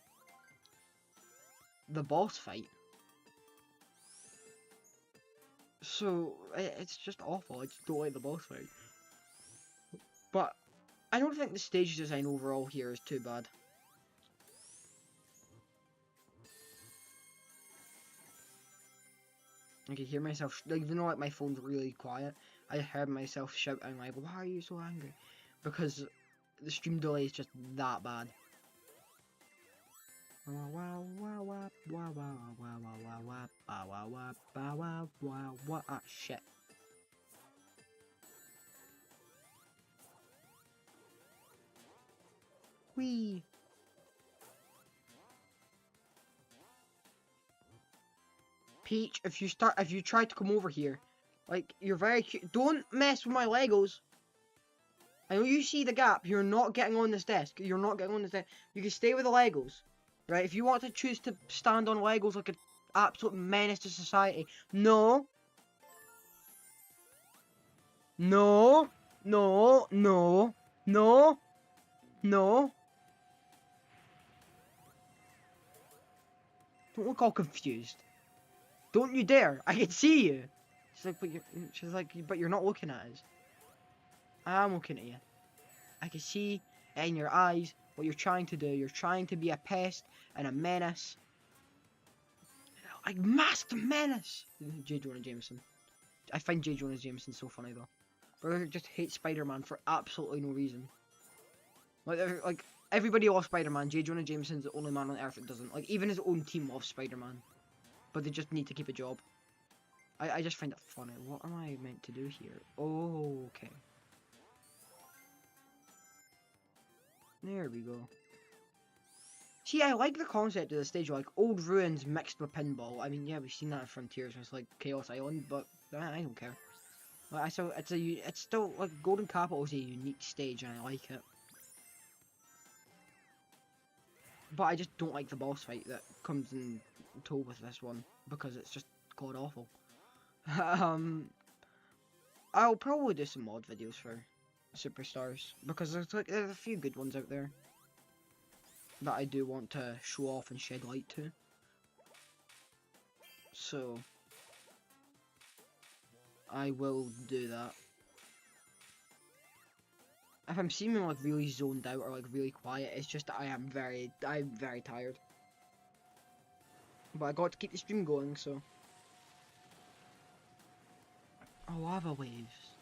the boss fight. So, it's just awful, I just don't like the boss fight. But I don't think the stage design overall here is too bad. I can hear myself, like, even though like my phone's really quiet, I heard myself shouting like, "Why are you so angry?" Because the stream delay is just that bad. Ah, shit. Whee! Peach, if you try to come over here, like, you're very don't mess with my Legos. I know you see the gap. You're not getting on this desk. You're not getting on this desk. You can stay with the Legos, right? If you want to choose to stand on Legos like an absolute menace to society, no. No. No. No. No. No. Don't look all confused. Don't you dare. I can see you. She's like, but you're not looking at us. I am looking at you. I can see in your eyes what you're trying to do. You're trying to be a pest and a menace. Like, masked menace! J. Jonah Jameson. I find J. Jonah Jameson so funny, though. Brother just hates Spider-Man for absolutely no reason. Like, everybody loves Spider-Man. J. Jonah Jameson's the only man on Earth that doesn't. Like, even his own team loves Spider-Man. But they just need to keep a job. I just find it funny. What am I meant to do here? Oh, okay. There we go. See, I like the concept of the stage, like old ruins mixed with pinball. I mean, yeah, we've seen that in Frontiers, it's like Chaos Island, but I don't care. Like, it's still like Golden Capital is a unique stage, and I like it. But I just don't like the boss fight that comes in tow with this one because it's just god awful. I'll probably do some mod videos for Superstars because there's a few good ones out there that I do want to show off and shed light to. So I will do that. If I'm seeming like really zoned out or like really quiet, it's just that I'm very tired. But I got to keep the stream going, so. Oh, lava waves.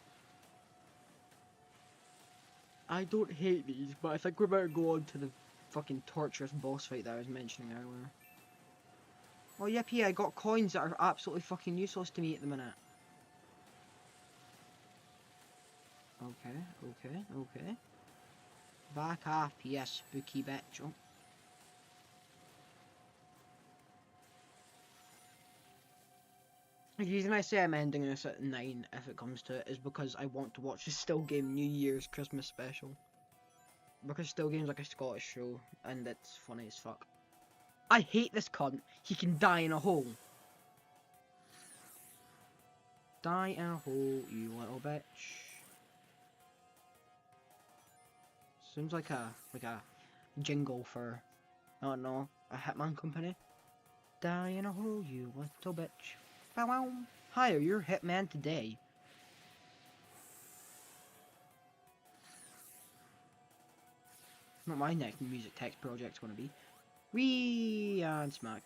I don't hate these, but I think we're about to go on to the fucking torturous boss fight that I was mentioning earlier. Oh yep, yeah, I got coins that are absolutely fucking useless to me at the minute. Okay. Back off, yes, spooky bitch. Oh. The reason I say I'm ending this at 9 if it comes to it is because I want to watch the Still Game New Year's Christmas special. Because Still Game's like a Scottish show, and it's funny as fuck. I hate this cunt. He can die in a hole. Die in a hole, you little bitch. Seems like a jingle for, I don't know, a Hitman company. Die in a hole, you little bitch. Bow wow. Hi, are you Hitman today? Not my next music text project's gonna be. Wee and smack.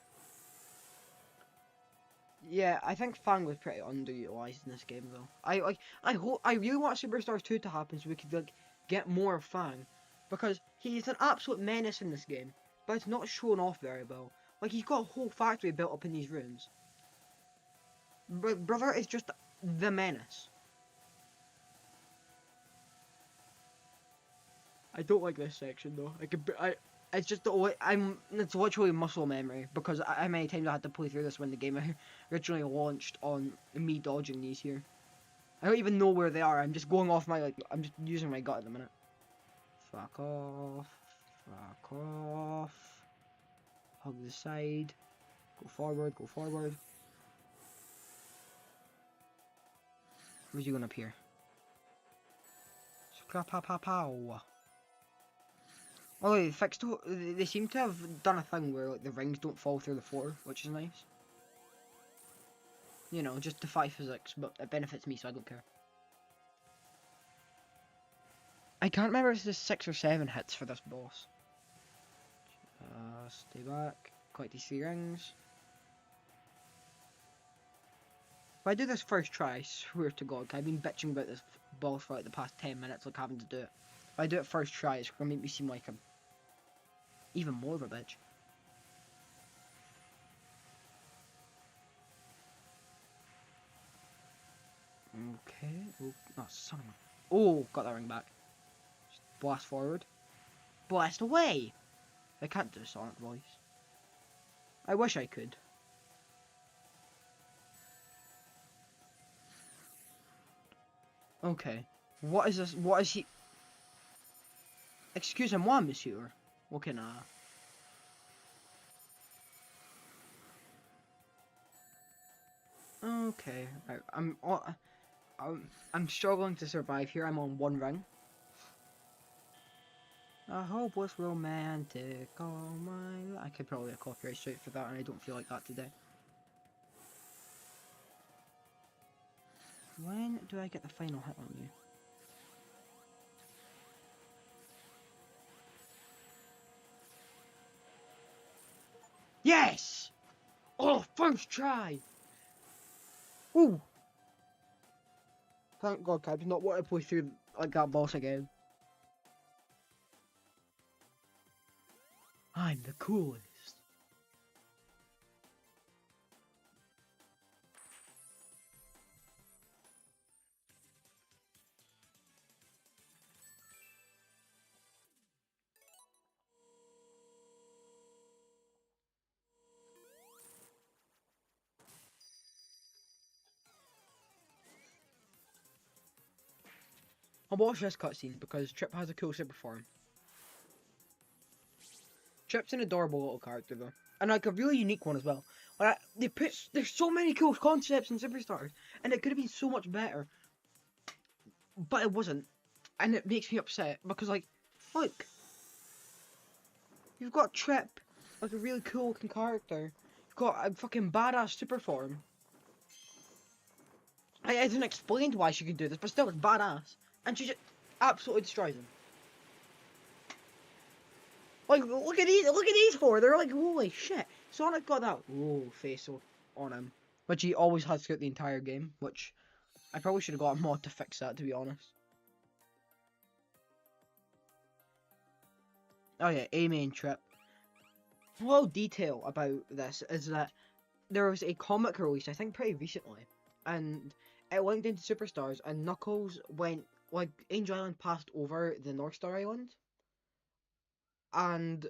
Yeah, I think Fang was pretty underutilized in this game though. I really want Superstars 2 to happen so we could like get more of Fang. Because he's an absolute menace in this game, but it's not shown off very well. Like, he's got a whole factory built up in these rooms. Brother is just the menace. I don't like this section though. It's just it's literally muscle memory because how many times I had to play through this when the game originally launched on me dodging these here. I don't even know where they are. I'm just going off my I'm just using my gut at the minute. Fuck off. Fuck off. Hug the side. Go forward. Go forward. Where's he going up here? Scrap-pa-pa-pow. Oh, they fixed. They seem to have done a thing where like the rings don't fall through the floor, which is nice. You know, just defy physics, but it benefits me, so I don't care. I can't remember if there's 6 or 7 hits for this boss. Stay back. Collect these 3 rings. If I do this first try, I swear to God, I've been bitching about this boss for like the past 10 minutes, like having to do it. If I do it first try, it's gonna make me seem like I'm even more of a bitch. Okay. Oh, son of a... Oh, got that ring back. Just blast forward. Blast away! I can't do a Sonic voice. I wish I could. Okay. What is this? What is he... Excusez-moi, monsieur. What can Okay. Right. I'm struggling to survive here. I'm on one ring. A hopeless romantic all my life. I could probably get a copyright straight for that, and I don't feel like that today. When do I get the final hit on you? Yes! Oh, first try! Ooh! Thank God, I did not want to push through like that boss again. I'm the coolest. I'll watch this cutscene because Trip has a cool super form. Trip's an adorable little character though, and like a really unique one as well. Like there's so many cool concepts in Superstars, and it could have been so much better, but it wasn't, and it makes me upset because like, look, you've got Trip, like a really cool looking character. You've got a fucking badass super form. I didn't explain why she could do this, but still, it's badass, and she just absolutely destroys him. Like, look at these four. They're like, holy shit. Sonic got that face on him, which he always has throughout the entire game. Which I probably should have got a mod to fix that, to be honest. Oh yeah, Amy and Trip. A little detail about this is that there was a comic released, I think, pretty recently, and it linked into Superstars, and Knuckles went like Angel Island passed over the North Star Island, and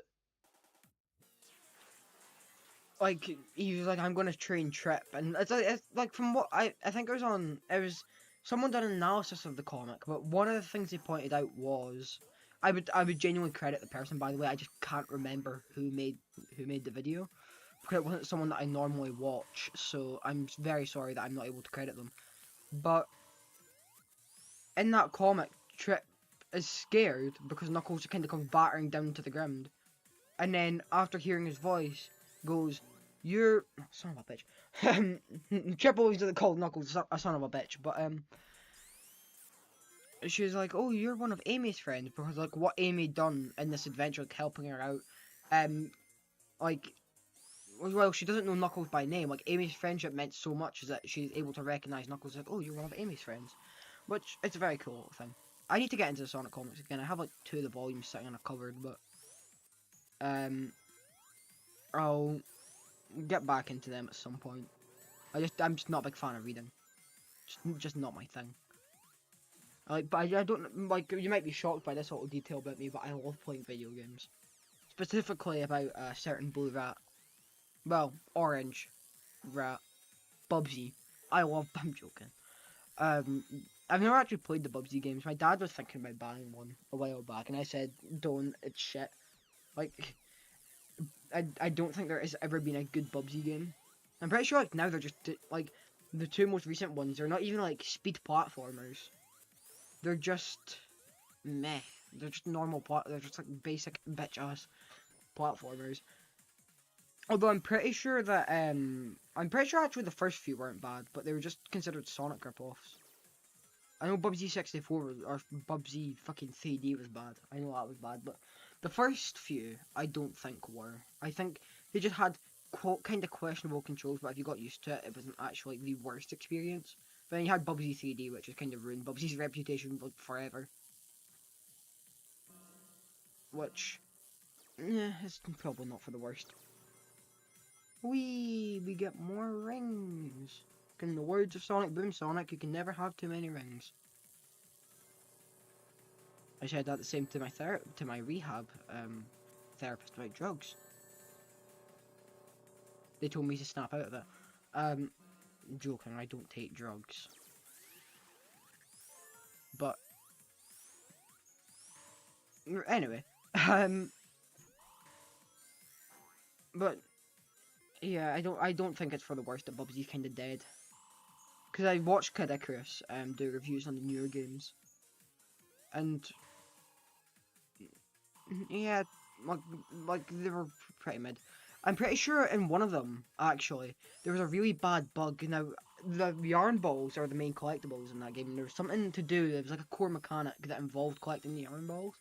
like he was like, I'm gonna train Trip, and it's like from what I think it was someone done an analysis of the comic, but one of the things they pointed out was I would genuinely credit the person, by the way. I just can't remember who made the video because it wasn't someone that I normally watch, so I'm very sorry that I'm not able to credit them. But in that comic, Trip is scared because Knuckles kind of comes battering down to the ground, and then after hearing his voice, goes, "You're son of a bitch." Trip always called Knuckles a son of a bitch, but she's like, "Oh, you're one of Amy's friends," because like what Amy done in this adventure, like helping her out, like. Well, she doesn't know Knuckles by name. Like Amy's friendship meant so much that she's able to recognize Knuckles. Like, oh, you're one of Amy's friends, which it's a very cool thing. I need to get into the Sonic comics again. I have like 2 of the volumes sitting in a cupboard, but I'll get back into them at some point. I'm just not a big fan of reading. Just not my thing. But I don't like. You might be shocked by this little detail about me, but I love playing video games. Specifically about a certain blue rat. Well, orange rat, Bubsy. I'm joking. I've never actually played the Bubsy games. My dad was thinking about buying one a while back, and I said, "Don't. It's shit." Like, I don't think there has ever been a good Bubsy game. I'm pretty sure like now they're just like the 2 most recent ones. They're not even like speed platformers. They're just meh. They're just normal They're just like basic bitch ass platformers. Although I'm pretty sure that I'm pretty sure actually the first few weren't bad, but they were just considered Sonic ripoffs. I know Bubsy 64 or Bubsy fucking 3D was bad. I know that was bad, but the first few I don't think were. I think they just had kind of questionable controls, but if you got used to it, it wasn't actually the worst experience. But then you had Bubsy 3D, which has kind of ruined Bubsy's reputation like forever. Which, yeah, it's probably not for the worst. We get more rings. In the words of Sonic Boom Sonic, you can never have too many rings. I said that the same to my rehab therapist about drugs. They told me to snap out of it. I'm joking, I don't take drugs. But anyway, but yeah, I don't think it's for the worst that Bubsy's kinda dead. Cause I watched Kid Icarus do reviews on the newer games. And yeah, like they were pretty mid. I'm pretty sure in one of them, actually, there was a really bad bug. Now, the yarn balls are the main collectibles in that game. And there was something to do, there was like a core mechanic that involved collecting the yarn balls.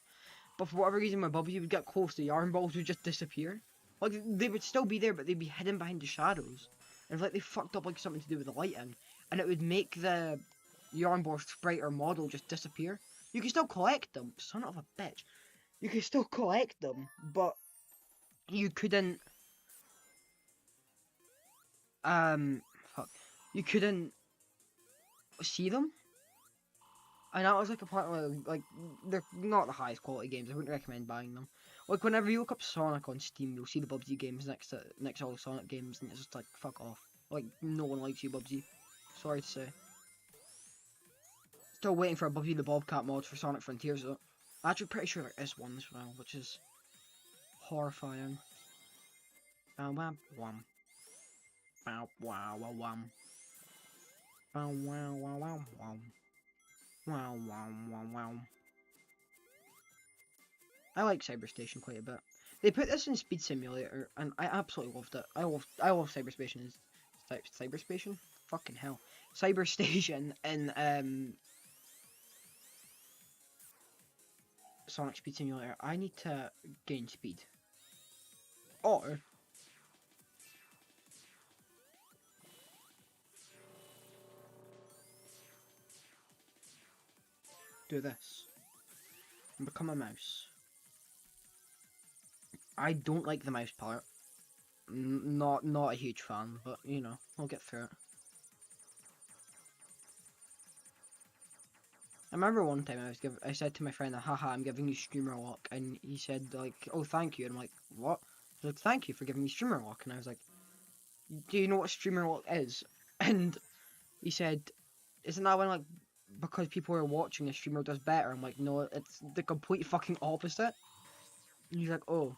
But for whatever reason, when Bubsy would get close, the yarn balls would just disappear. Like, they would still be there, but they'd be hidden behind the shadows. And it's like they fucked up like something to do with the lighting. And it would make the yarn ball sprite or model just disappear. You can still collect them, son of a bitch. You can still collect them, but you couldn't fuck. You couldn't see them. And that was like a part of like they're not the highest quality games. I wouldn't recommend buying them. Like whenever you look up Sonic on Steam, you'll see the Bubsy games next to all the Sonic games, and it's just like fuck off. Like no one likes you, Bubsy. Sorry to say. Still waiting for a Bubsy the Bobcat mod for Sonic Frontiers though. I'm actually pretty sure there is one as well, which is horrifying. Bow wow wham. Bow wow wow wham. Bow wow wow wow wham. Wow wow wow wow. I like Cyberstation quite a bit. They put this in Speed Simulator, and I absolutely loved it. I love Cyberstation. Cyberstation? Fucking hell. Cyberstation in Sonic Speed Simulator. I need to gain speed. Or do this and become a mouse. I don't like the mouse part. Not a huge fan, but you know, I'll get through it. I remember one time I said to my friend, haha, I'm giving you streamer lock, and he said like, oh thank you, and I'm like, what? He's like, thank you for giving me streamer lock, and I was like, do you know what streamer lock is? And he said, isn't that when like, because people are watching, the streamer does better? I'm like, no, it's the complete fucking opposite. And he's like, oh.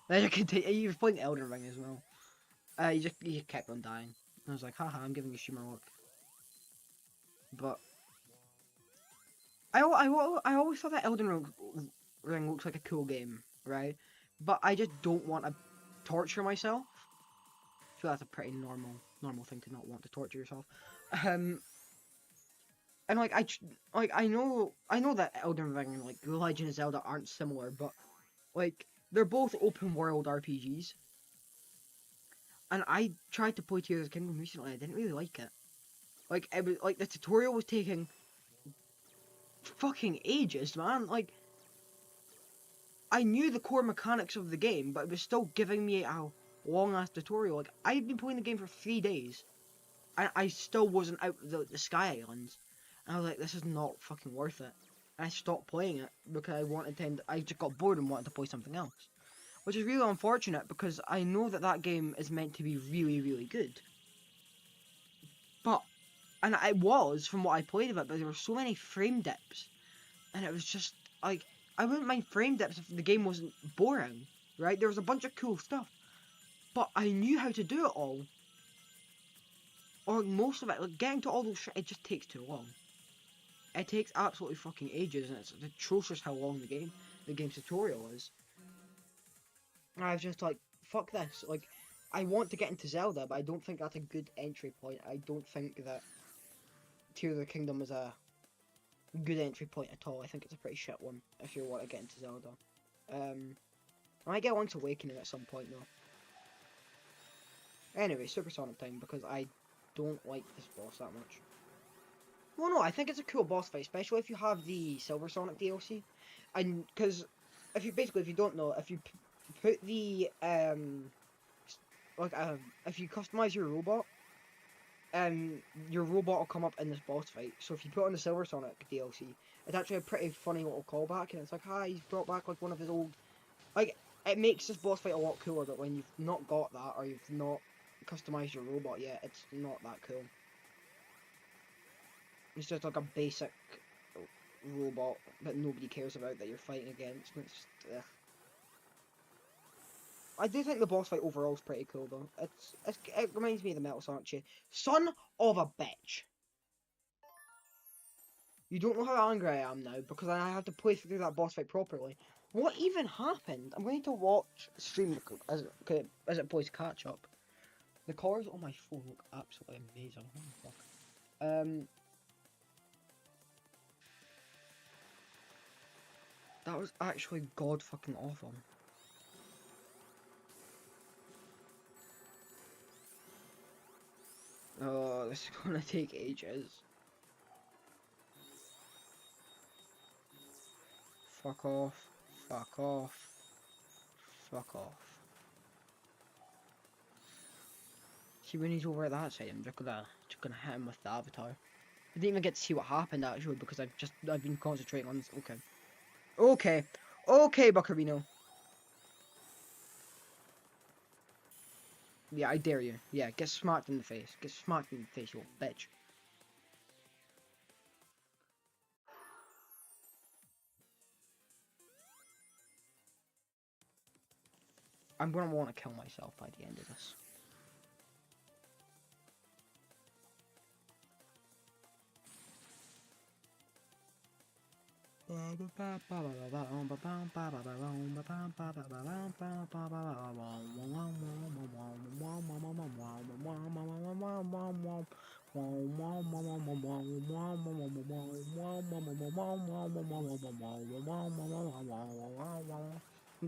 Then he was playing Elden Ring as well. He just kept on dying. And I was like, haha, I'm giving you streamer lock. But I always thought that Elden Ring looks like a cool game, right? But I just don't want to torture myself. So that's a pretty normal thing to not want to torture yourself. And like I know that Elden Ring and like Legend of Zelda aren't similar, but like they're both open world RPGs. And I tried to play Tears of the Kingdom recently. I didn't really like it. Like it was like the tutorial was taking fucking ages, man. Like I knew the core mechanics of the game, but it was still giving me a long ass tutorial. Like I've been playing the game for 3 days, and I still wasn't out the Sky Islands. And I was like, this is not fucking worth it. And I stopped playing it because I just got bored and wanted to play something else, which is really unfortunate because I know that game is meant to be really really good. But and it was from what I played of it, but there were so many frame dips, and it was just like I wouldn't mind frame dips if the game wasn't boring, right? There was a bunch of cool stuff, but I knew how to do it all, or most of it. Like getting to all those, it just takes too long. It takes absolutely fucking ages, and it's atrocious how long the game's tutorial is. And I was just like, fuck this. Like, I want to get into Zelda, but I don't think that's a good entry point. I don't think that Tears of the Kingdom is a good entry point at all. I think it's a pretty shit one if you want to get into Zelda. I might get Link's Awakening at some point though. Anyway, Supersonic time because I don't like this boss that much. Well, no, I think it's a cool boss fight, especially if you have the Silver Sonic DLC, and because if you don't know, if you put the if you customize your robot, your robot will come up in this boss fight. So if you put on the Silver Sonic DLC, it's actually a pretty funny little callback, and it's like, hi, he's brought back like one of his old, like, it makes this boss fight a lot cooler. But when you've not got that, or you've not customized your robot yet, it's not that cool. It's just like a basic robot that nobody cares about that you're fighting against. And it's just, ugh. I do think the boss fight overall is pretty cool though. It reminds me of the Metal Sonic Chain. Son of a bitch! You don't know how angry I am now because I have to play through that boss fight properly. What even happened? I'm going to watch stream as it plays catch up. The colours on my phone look absolutely amazing. Oh, fuck. That was actually god fucking awful. Oh, this is gonna take ages. Fuck off. Fuck off. Fuck off. See, when he's over at that side, I'm just gonna hit him with the avatar. I didn't even get to see what happened actually because I've been concentrating on this. Okay. Okay. Okay, Buccarino. Yeah, I dare you. Yeah, get smacked in the face. Get smacked in the face, you little bitch. I'm gonna want to kill myself by the end of this. I'm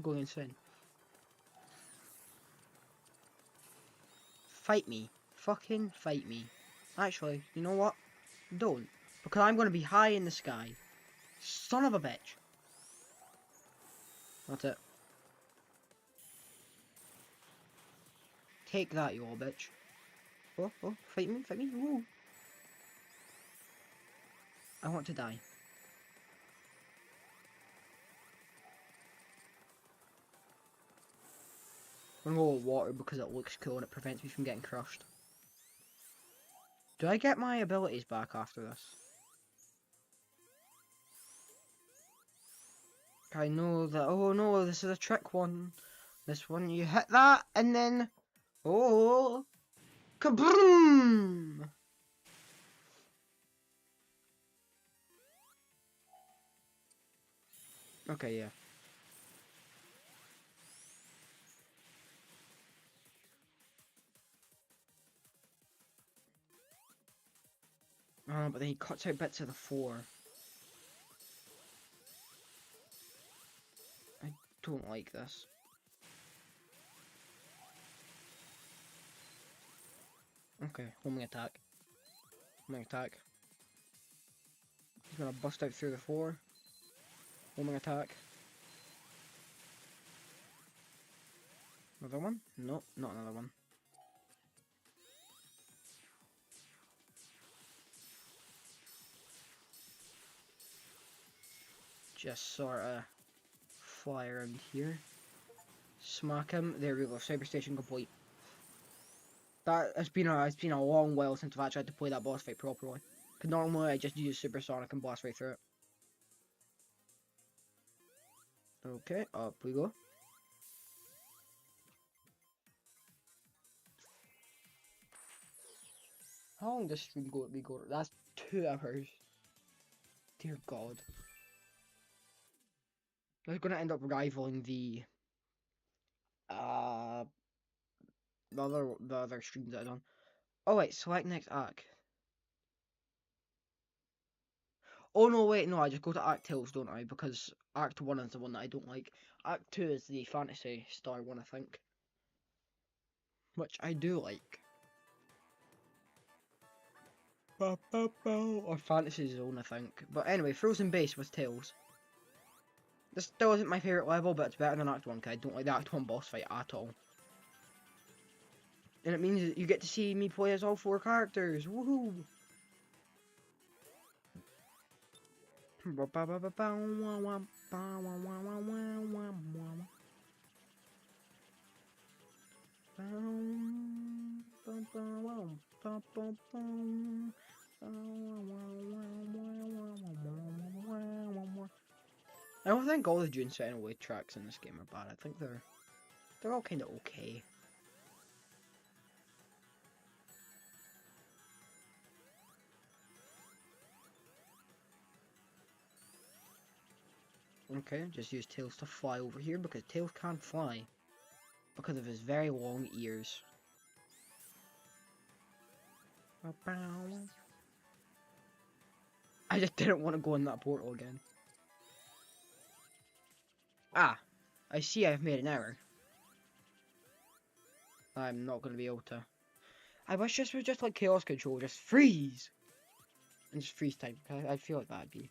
going insane. Fight me. Fucking fight me. Actually, you know what? Don't. Because I'm going to be high in the sky. Son of a bitch. That's it. Take that, you old bitch. Oh, fight me, fight me. Woo. I want to die. I'm gonna go with water because it looks cool and it prevents me from getting crushed. Do I get my abilities back after this? I know that. Oh no, this is a trick one. This one, you hit that and then. Oh! Kaboom! Okay, yeah. But then he cuts out bits of the 4. I don't like this. Okay, homing attack. Homing attack. He's gonna bust out through the 4. Homing attack. Another one? No, not another one. Just sorta fly around here. Smack him. There we go. Cyber Station complete. It's been a long while since I've actually had to play that boss fight properly. Cause normally I just use Supersonic and blast right through it. Okay, up we go. How long does stream go? That's 2 hours. Dear God. That's gonna end up rivaling the other streams that I've done. Oh wait, select next act. Oh no, wait, no, I just go to Act Tales, don't I? Because Act 1 is the one that I don't like. Act 2 is the Fantasy Star one, I think. Which I do like. Or Fantasy Zone, I think. But anyway, Frozen Base with Tails. This still isn't my favourite level, but it's better than Act 1, because I don't like the Act 1 boss fight at all. And it means that you get to see me play as all 4 characters. Woohoo! I don't think all the June Sentinel Way tracks in this game are bad. I think they're all kind of okay. Okay, just use Tails to fly over here because Tails can't fly because of his very long ears. I just didn't want to go in that portal again. Ah, I see I've made an error. I'm not going to be able to. I wish this was just like Chaos Control, just freeze! And just freeze time. I feel like that'd be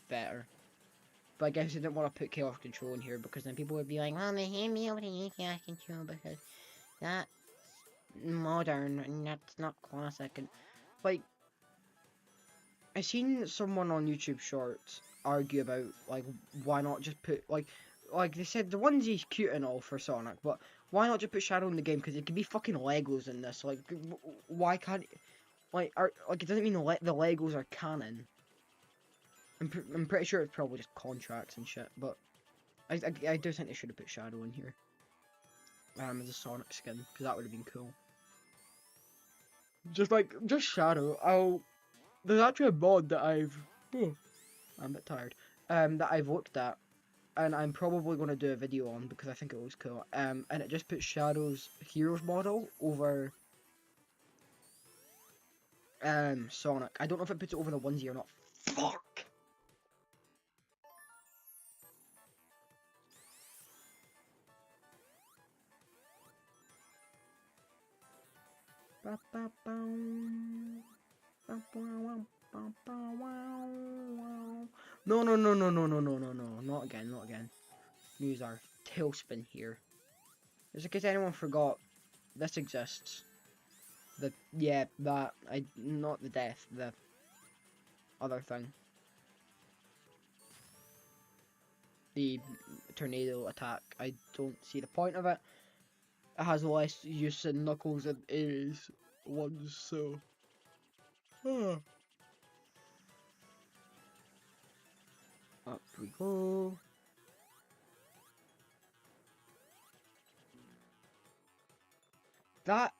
better. But I guess I didn't want to put Chaos Control in here because then people would be like, well, they can't be able to use Chaos Control because that's modern and that's not classic. And like, I seen someone on YouTube Shorts argue about like why not just put like they said the onesie's cute and all for Sonic, but why not just put Shadow in the game because it can be fucking Legos in this. Like, why can't like it doesn't mean the Legos are canon. I'm pretty sure it's probably just contracts and shit, but I do think they should have put Shadow in here. As a Sonic skin, because that would have been cool. Just Shadow. There's actually a mod that I'm a bit tired. That I've looked at, and I'm probably going to do a video on because I think it looks cool. And it just puts Shadow's Heroes model over Sonic. I don't know if it puts it over the onesie or not. Fuck! No, not again, not again. Use our tailspin here. Just in case anyone forgot, this exists. Not the death, the other thing. The tornado attack. I don't see the point of it. It has less use in Knuckles than Ares ones, so. Up we go. That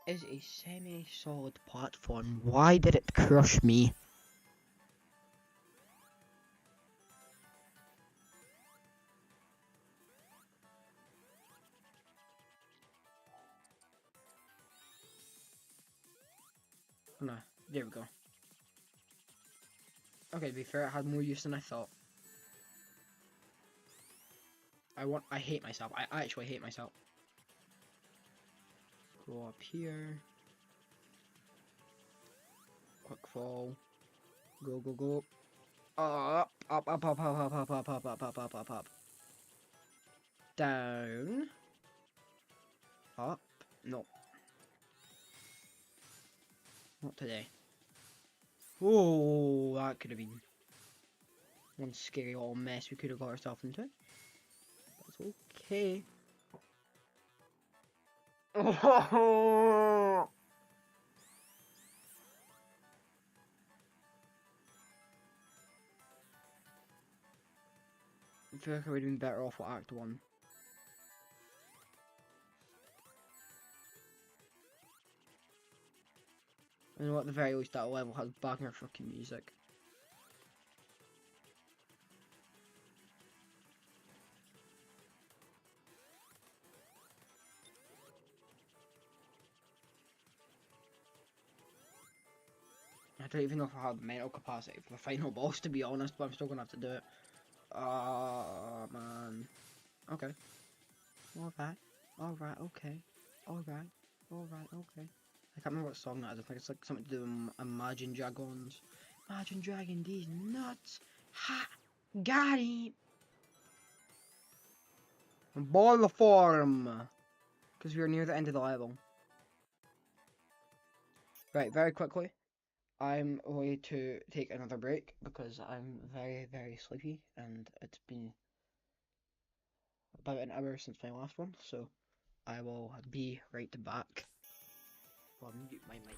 is a semi-solid platform. Why did it crush me? No, there we go. Okay, to be fair, it had more use than I thought. I hate myself. I actually hate myself. Go up here. Quick fall. Go, go, go. Up, up, up, up, up, up, up, up, up, up, up, up, up, up. Down. Up. No. Not today. Oh, that could have been one scary little mess we could have got ourselves into. That's okay. Oh! I feel like I would have been better off with Act 1. You know, at the very least, that level has banger fucking music. I don't even know if I have the mental capacity for the final boss, to be honest, but I'm still gonna have to do it. Oh, man. Okay. Alright. Alright, okay. Alright. Alright, okay. I can't remember what song that is. I think it's like something to do with Imagine Dragons. Imagine Dragon, these nuts. Ha! Got him! Ball form! because we are near the end of the level. Right, very quickly, I'm going to take another break because I'm very, very sleepy and it's been about an hour since my last one, so I will be right back. I'll mute my mic.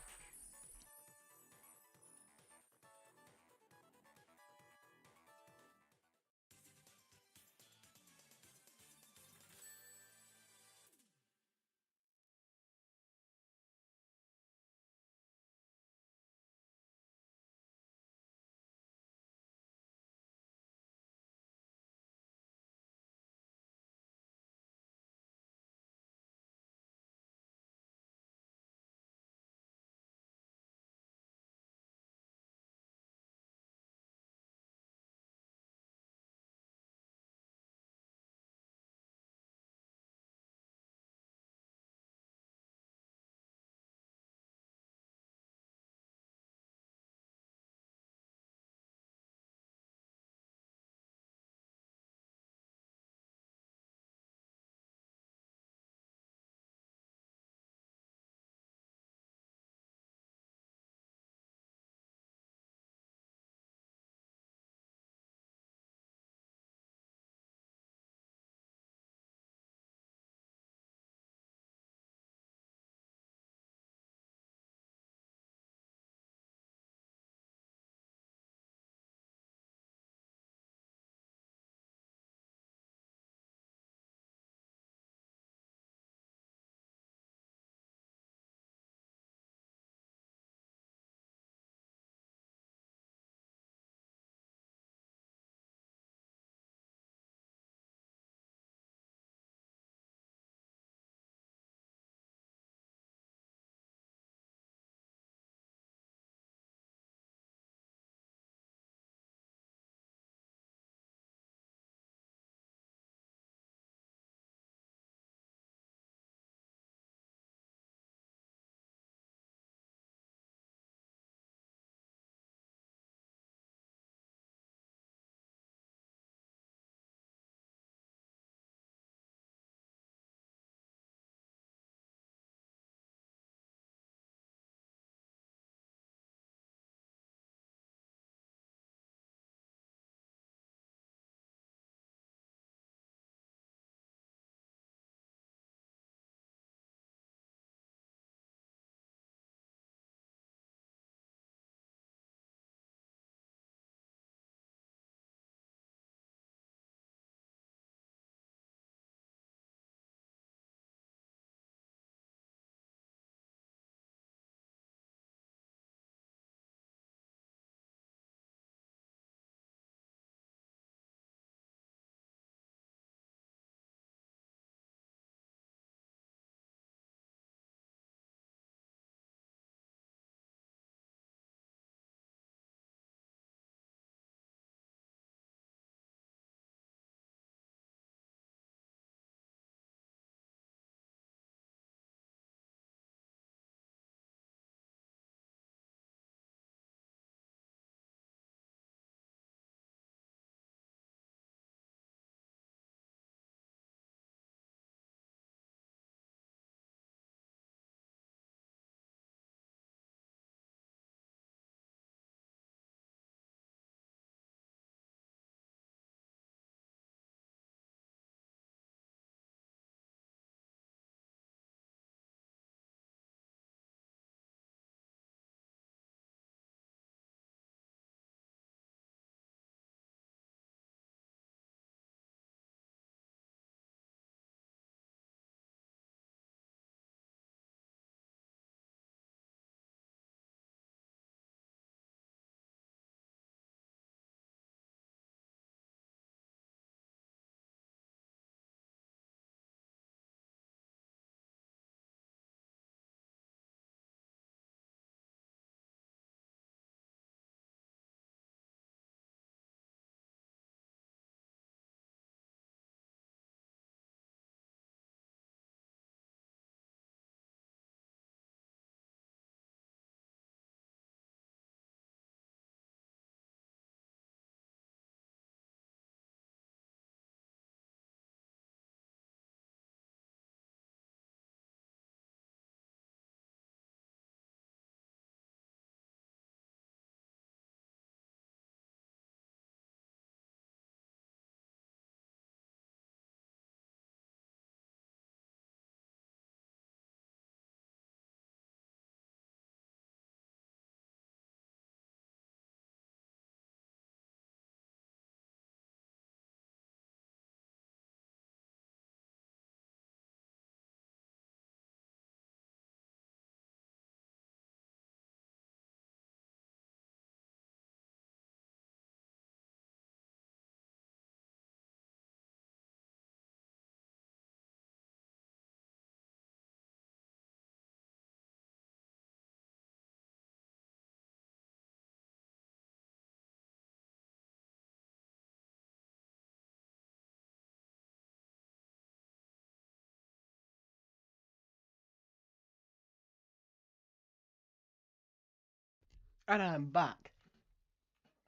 And I'm back.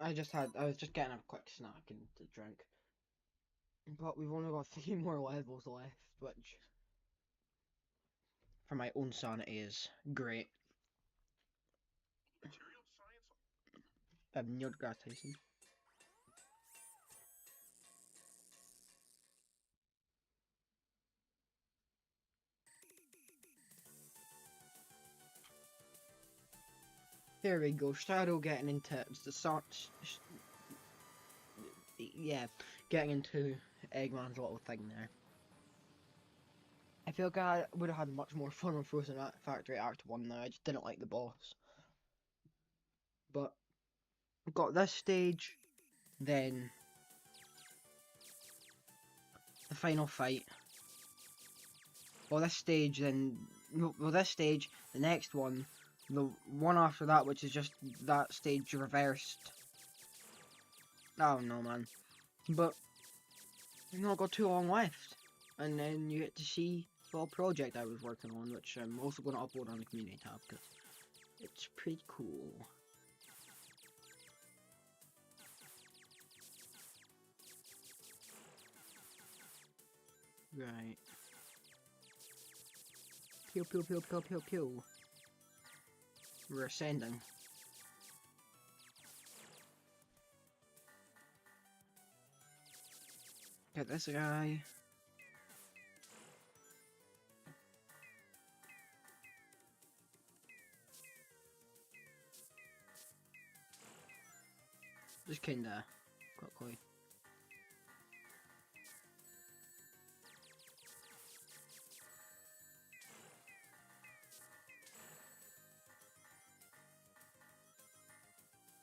I was just getting a quick snack and a drink. But we've only got 3 more levels left, which, for my own sanity, is great. Neil deGrasse Tyson. There we go, Shadow getting into the sort. Yeah, getting into Eggman's little thing there. I feel like I would have had much more fun on Frozen Factory Act 1 now, I just didn't like the boss. But, got this stage, then the final fight. Well, this stage, then, well, this stage, the next one, the one after that, which is just that stage reversed. Oh no, man. But, you've not got too long left. And then you get to see the little project I was working on, which I'm also going to upload on the community tab, because it's pretty cool. Right. Pew pew pew pew pew pew. We're ascending. Get this guy. Just kinda quickly.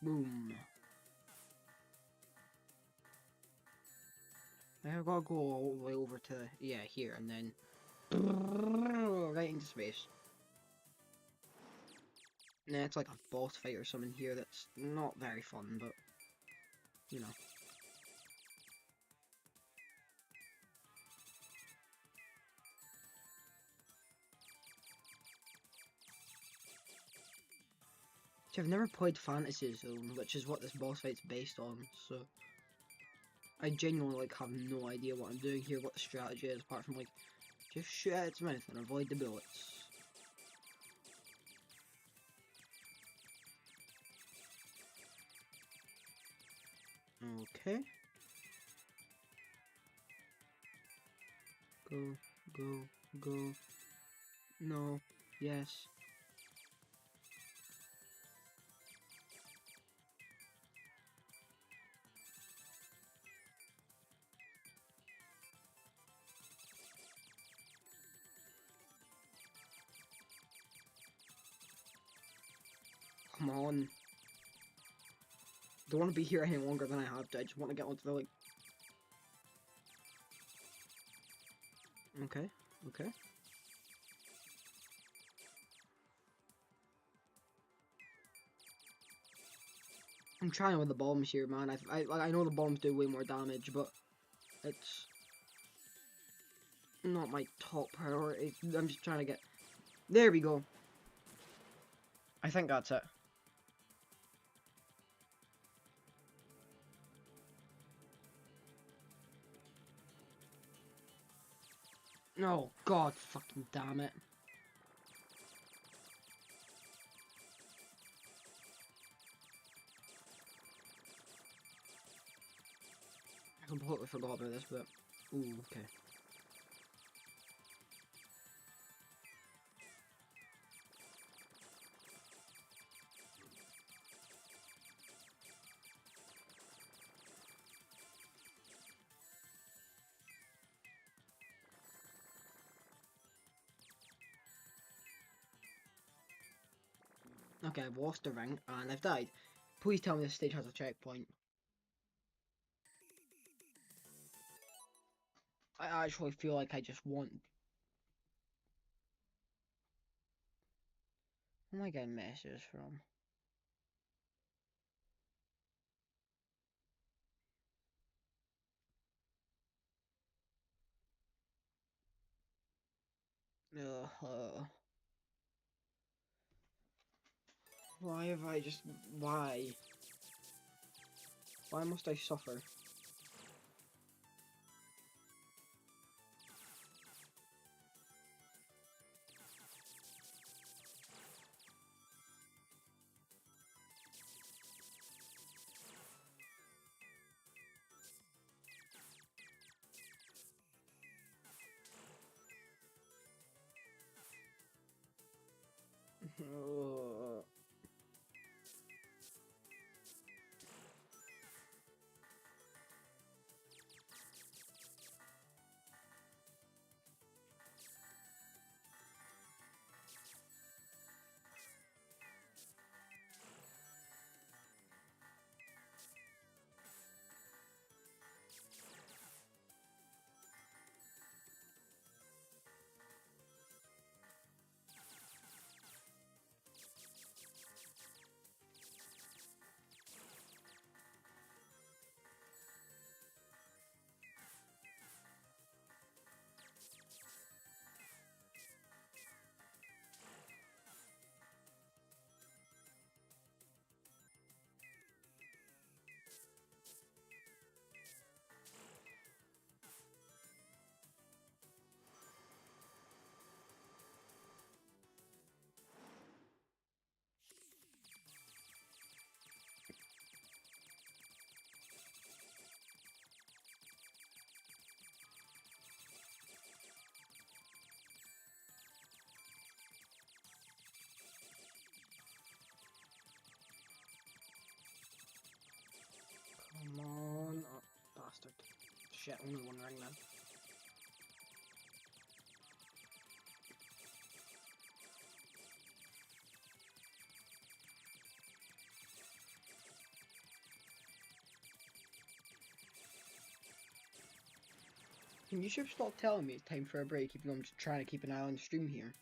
Boom. I gotta go all the way over to, yeah, here, and then right into space. Nah, it's like a boss fight or something here that's not very fun, but, you know. See, I've never played Fantasy Zone, which is what this boss fight's based on, so I genuinely, like, have no idea what I'm doing here, what the strategy is, apart from, like, just shoot at its mouth and avoid the bullets. Okay. Go, go, go. No. Yes. Come on. Don't want to be here any longer than I have to. I just want to get onto the, like... Okay. Okay. I'm trying with the bombs here, man. I know the bombs do way more damage, but it's not my top priority. I'm just trying to get... There we go. I think that's it. Oh, god fucking damn it. I completely forgot about this, but... Ooh, okay. Okay, I've lost the ring, and I've died. Please tell me this stage has a checkpoint. I actually feel like I just want... Who am I getting messages from? Ugh. Why have I just... Why? Why must I suffer? Come on. Oh, bastard. Shit, only one ring then. Can you should stop telling me it's time for a break even though I'm just trying to keep an eye on the stream here?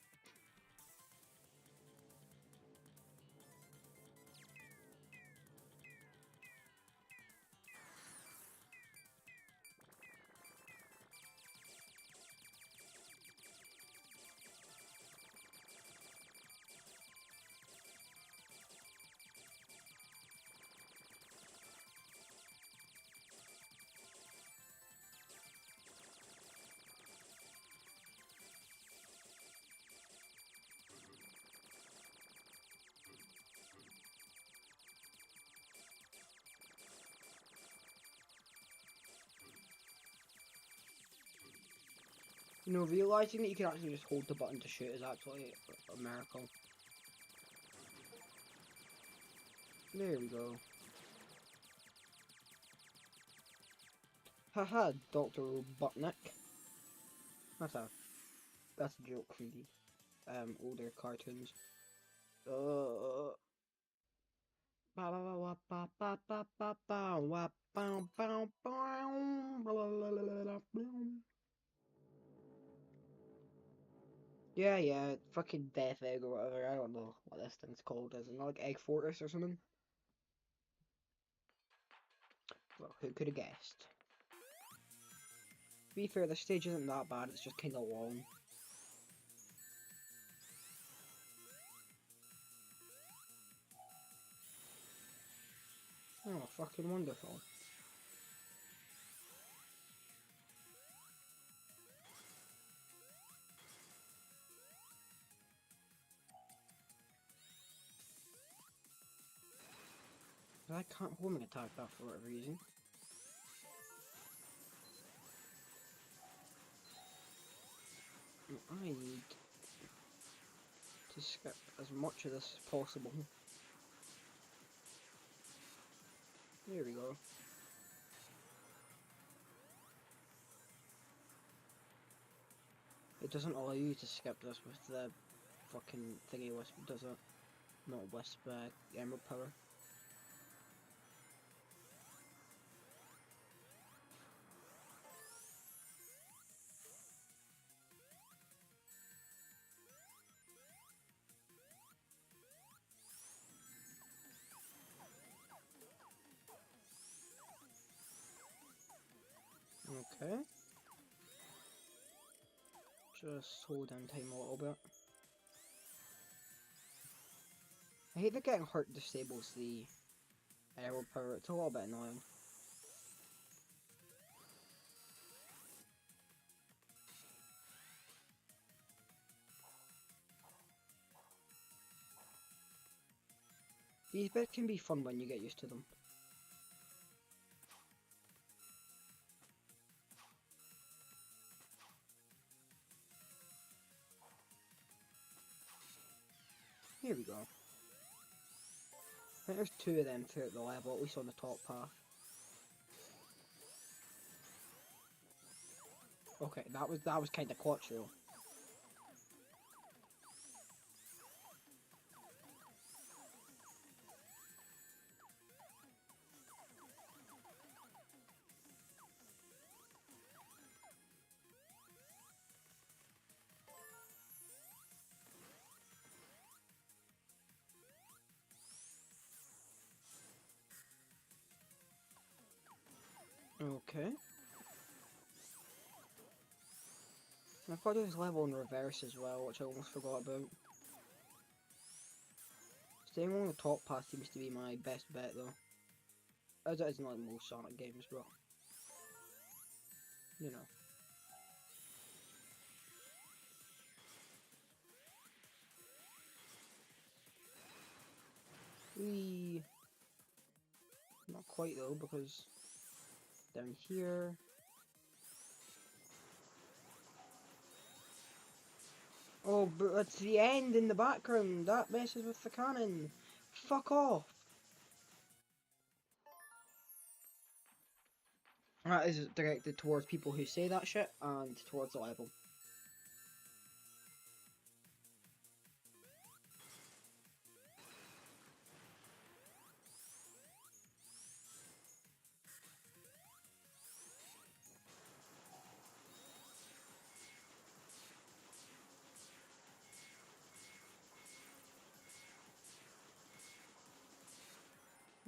You know, realising that you can actually just hold the button to shoot is absolutely a miracle. There we go. Haha, Dr. Robotnik. That's a joke from the older cartoons. Yeah, fucking Death Egg or whatever. I don't know what this thing's called. Is it not like Egg Fortress or something? Well, who could have guessed? To be fair, the stage isn't that bad. It's just kind of long. Oh, fucking wonderful. But I can't hold an attack that for whatever reason. I need to skip as much of this as possible. There we go. It doesn't allow you to skip this with the fucking thingy wisp, does it? Not wisp, emerald power. Okay. Just hold down time a little bit. I hate that getting hurt disables the arrow power. It's a little bit annoying. These bits can be fun when you get used to them. Here we go. I think there's 2 of them throughout the level, at least on the top path. Okay, that was kind of clutch though. Okay. I've got to do this level in reverse as well, which I almost forgot about. Staying on the top path seems to be my best bet though. As it is in like most Sonic games, but you know. Whee! Not quite though, because down here. Oh, but it's the end in the background. That messes with the cannon. Fuck off. That is directed towards people who say that shit and towards the level.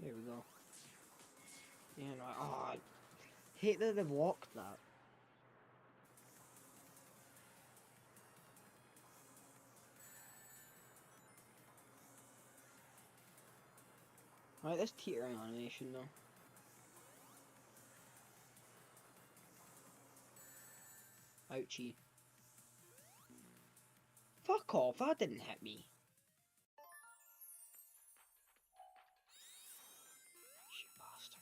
There we go. Yeah, no, oh, I hate that they've locked that. Right, this teetering animation though. Ouchie. Fuck off, that didn't hit me. You bastard.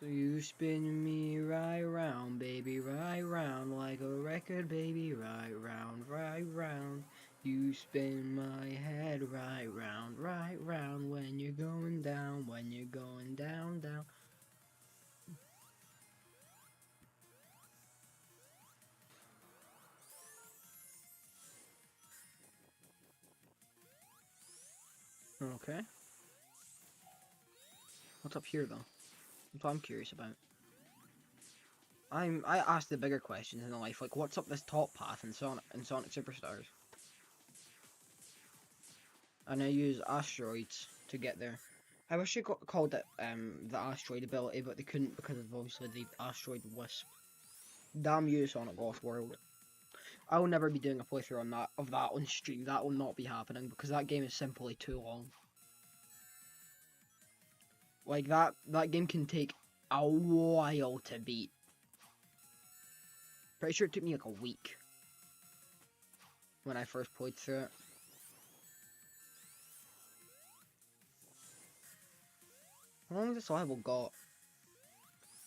So you spin me right round, baby, right round, like a record, baby, right round, right round. You spin my head right round, when you're going down, down, down. Okay. What's up here, though? That's what I'm curious about. I asked the bigger questions in life, like what's up this top path in Sonic Superstars? And I use asteroids to get there. I wish they called it the asteroid ability, but they couldn't because of obviously the asteroid wisp. Damn you, Sonic Lost World. I will never be doing a playthrough on that on stream. That will not be happening because that game is simply too long. Like that game can take a while to beat. Pretty sure it took me like a week when I first played through it. How long has this level got?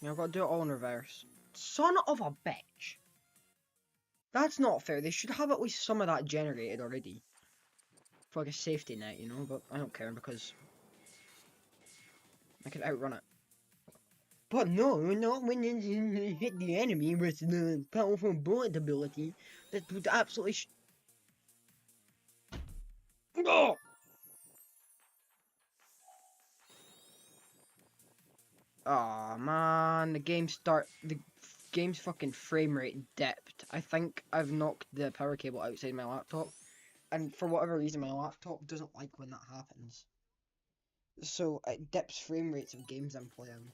Yeah, I've got to do it all in reverse. Son of a bitch! That's not fair. They should have at least some of that generated already. For like a safety net, you know? But I don't care because I can outrun it. But no, not when you hit the enemy with the powerful bullet ability. That would absolutely. Oh! Aw, man, the game's fucking frame rate dipped. I think I've knocked the power cable outside my laptop, and for whatever reason, my laptop doesn't like when that happens. So it dips frame rates of games I'm playing.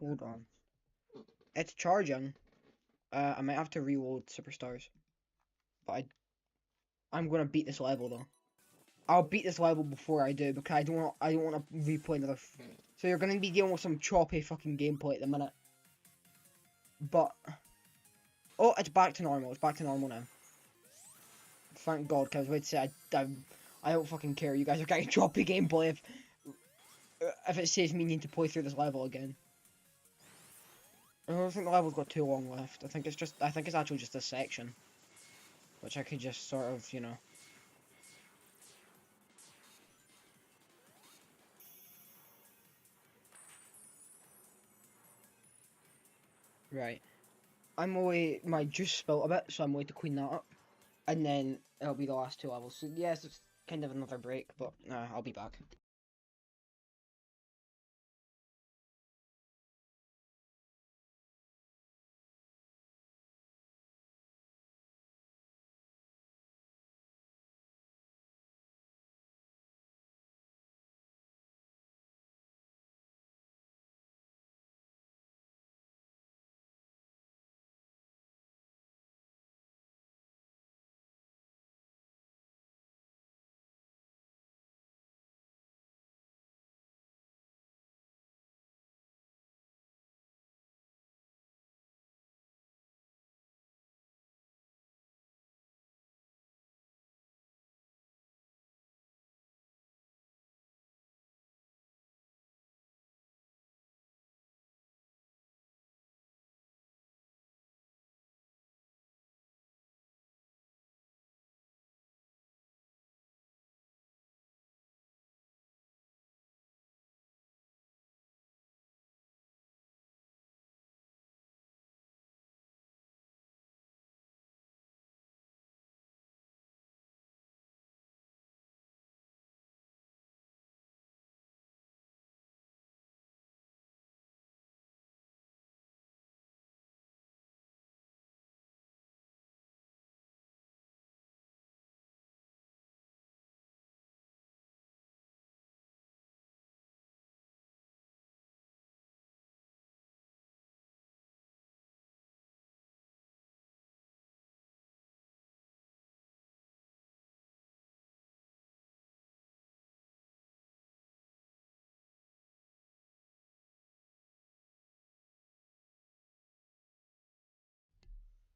Hold on. It's charging. I might have to reload Superstars, but I'm gonna beat this level though. I'll beat this level before I do because I don't want to replay another. So you're gonna be dealing with some choppy fucking gameplay at the minute. But oh, it's back to normal. It's back to normal now. Thank God, because I was about to say I don't fucking care. You guys are getting choppy gameplay if it saves me needing to play through this level again. I don't think the level's got too long left. I think it's actually just a section, which I could just sort of, you know. Right. My juice spilled a bit, so I'm going to clean that up. And then it'll be the last two levels. So yes, it's kind of another break, but I'll be back.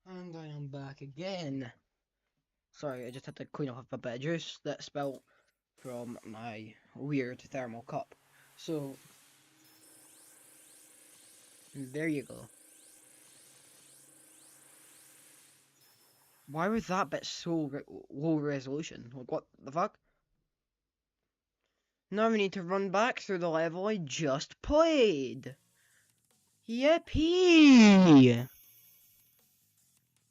And I am back again. Sorry, I just had to clean off a bit of juice that spilled from my weird thermal cup. So, there you go. Why was that bit so low resolution? Like, what the fuck? Now we need to run back through the level I just played. Yippee!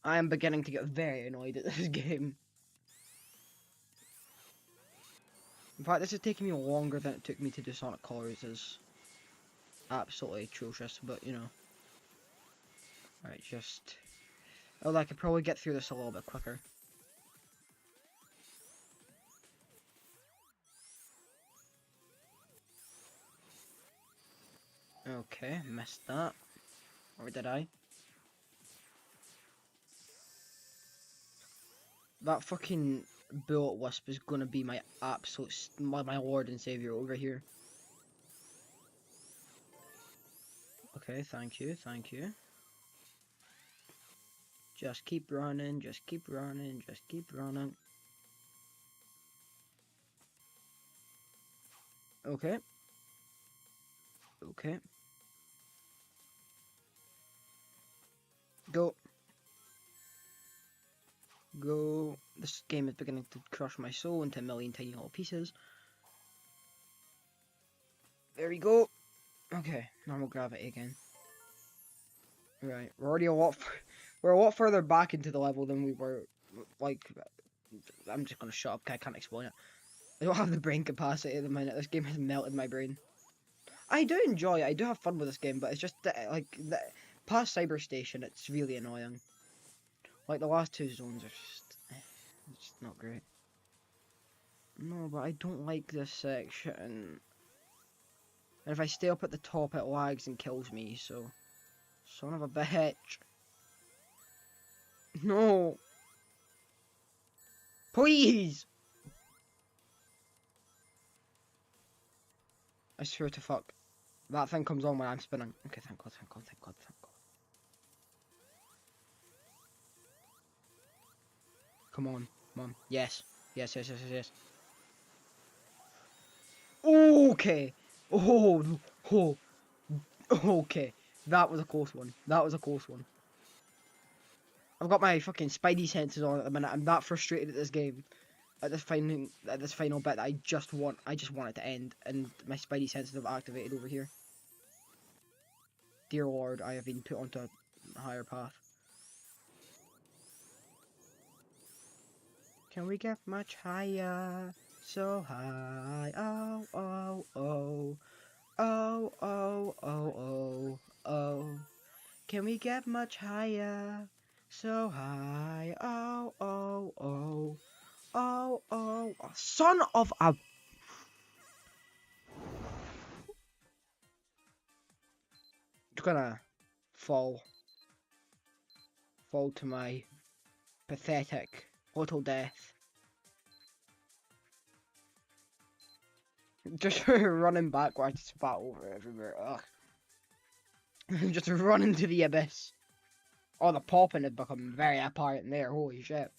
I am beginning to get very annoyed at this game. In fact, this is taking me longer than it took me to do Sonic Colors. Is absolutely atrocious, but you know. Alright, just... Oh, I could probably get through this a little bit quicker. Okay, missed that. Or did I? That fucking Bullet Wisp is gonna be my absolute... my lord and savior over here. Okay, thank you, thank you. Just keep running, just keep running, just keep running. Okay. Okay. Go. Go. This game is beginning to crush my soul into a million tiny little pieces. There we go. Okay, normal gravity again. Right, we're already a lot. We're a lot further back into the level than we were. Like, I'm just gonna shut up. 'Cause I can't explain it. I don't have the brain capacity at the minute. This game has melted my brain. I do enjoy it. I do have fun with this game, but it's just that, like, past Cyber Station, it's really annoying. Like the last two zones are it's just not great. No, but I don't like this section. And if I stay up at the top, it lags and kills me. So, son of a bitch. No. Please! I swear to fuck. That thing comes on when I'm spinning. Okay, thank God, thank God, thank God, thank God. Come on, come on. Yes. Yes, yes, yes, yes, yes. Okay. Oh, oh, okay. That was a close one. That was a close one. I've got my fucking spidey senses on at the minute. I'm that frustrated at this game. At this final bit that I just want it to end, and my spidey senses have activated over here. Dear Lord, I have been put onto a higher path. Can we get much higher? So high. Oh, oh, oh. Oh, oh, oh, oh, oh. Can we get much higher? So high. Oh, oh, oh. Oh, oh. Son of a... Just gonna fall to my pathetic little death. Just running backwards, spat over everywhere. Ugh. Just running to the abyss. Oh, the popping has become very apparent there. Holy shit.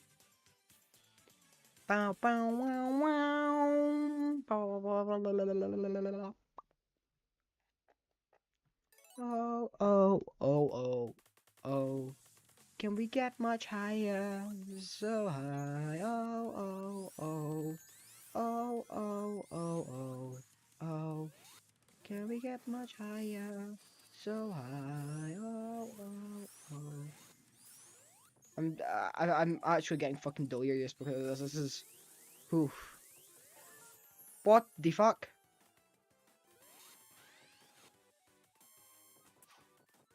Bow, bow, wow, wow. Bow, bow, bow, la, la, la, la, la, la, la. Oh, oh, oh, oh, oh. Can we get much higher? So high. Oh, oh, oh. Oh, oh, oh, oh, oh. Can we get much higher? So high. Oh, oh, oh. I'm actually getting fucking delirious because this is... Oof. What the fuck?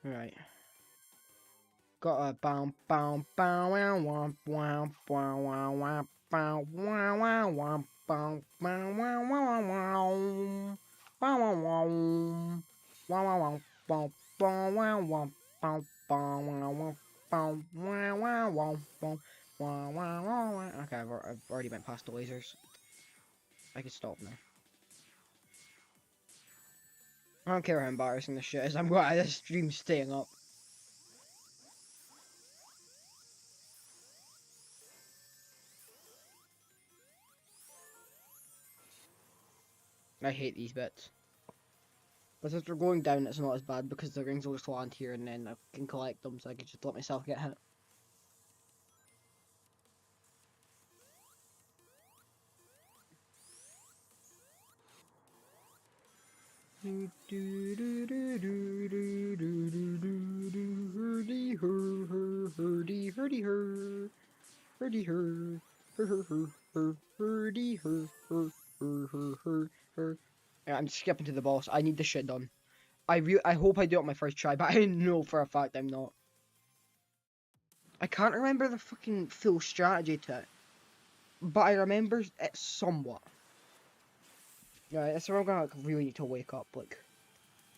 Right. Got a bow bow bow wow wow wow wow wow wow bow wow wow wow bow bow wow wow wow wow wow wow wow wow wow bow bow wow wow bow bow wow wow bow wow wow wow bow wow wow wow. Okay, I've already went past the lasers. I can stop now. I don't care how embarrassing this shit is. I'm glad this stream's staying up. I hate these bits. But since we're going down, it's not as bad because the rings will just land here and then I can collect them so I can just let myself get hit. Yeah, I'm skipping to the boss. I need this shit done. I hope I do it on my first try, but I know for a fact I'm not. I can't remember the fucking full strategy to it, but I remember it somewhat. Yeah, that's where I'm gonna really need to wake up, like,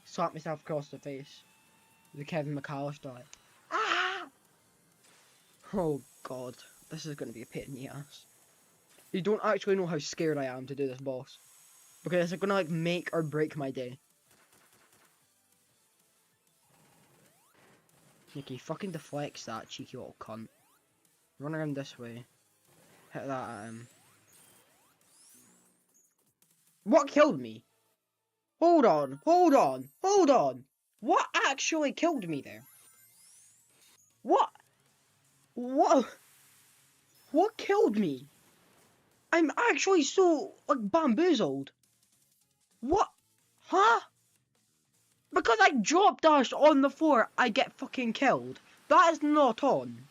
slap myself across the face. The Kevin McAllister, like, ah! Oh god, this is gonna be a pain in the ass. You don't actually know how scared I am to do this boss, because it's gonna, like, make or break my day. Nikki, fucking deflects that, cheeky little cunt. Run around this way. Hit that at him. What killed me? Hold on, hold on, hold on! What actually killed me there? What? What? What killed me? I'm actually so, like, bamboozled. What? Huh? Because I drop dashed on the floor, I get fucking killed. That is not on.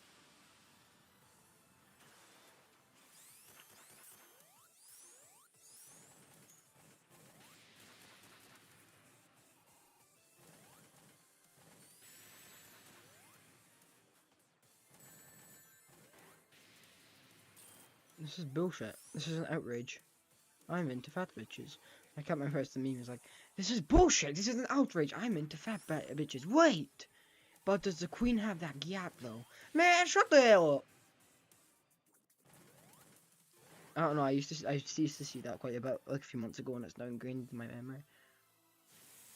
This is bullshit. This is an outrage. I'm into fat bitches. I can't remember if the meme is like, this is bullshit. This is an outrage. I'm into fat bitches. Wait! But does the queen have that gap though? Man, shut the hell up! I don't know. I used to see that quite a bit like a few months ago, and it's now ingrained in my memory.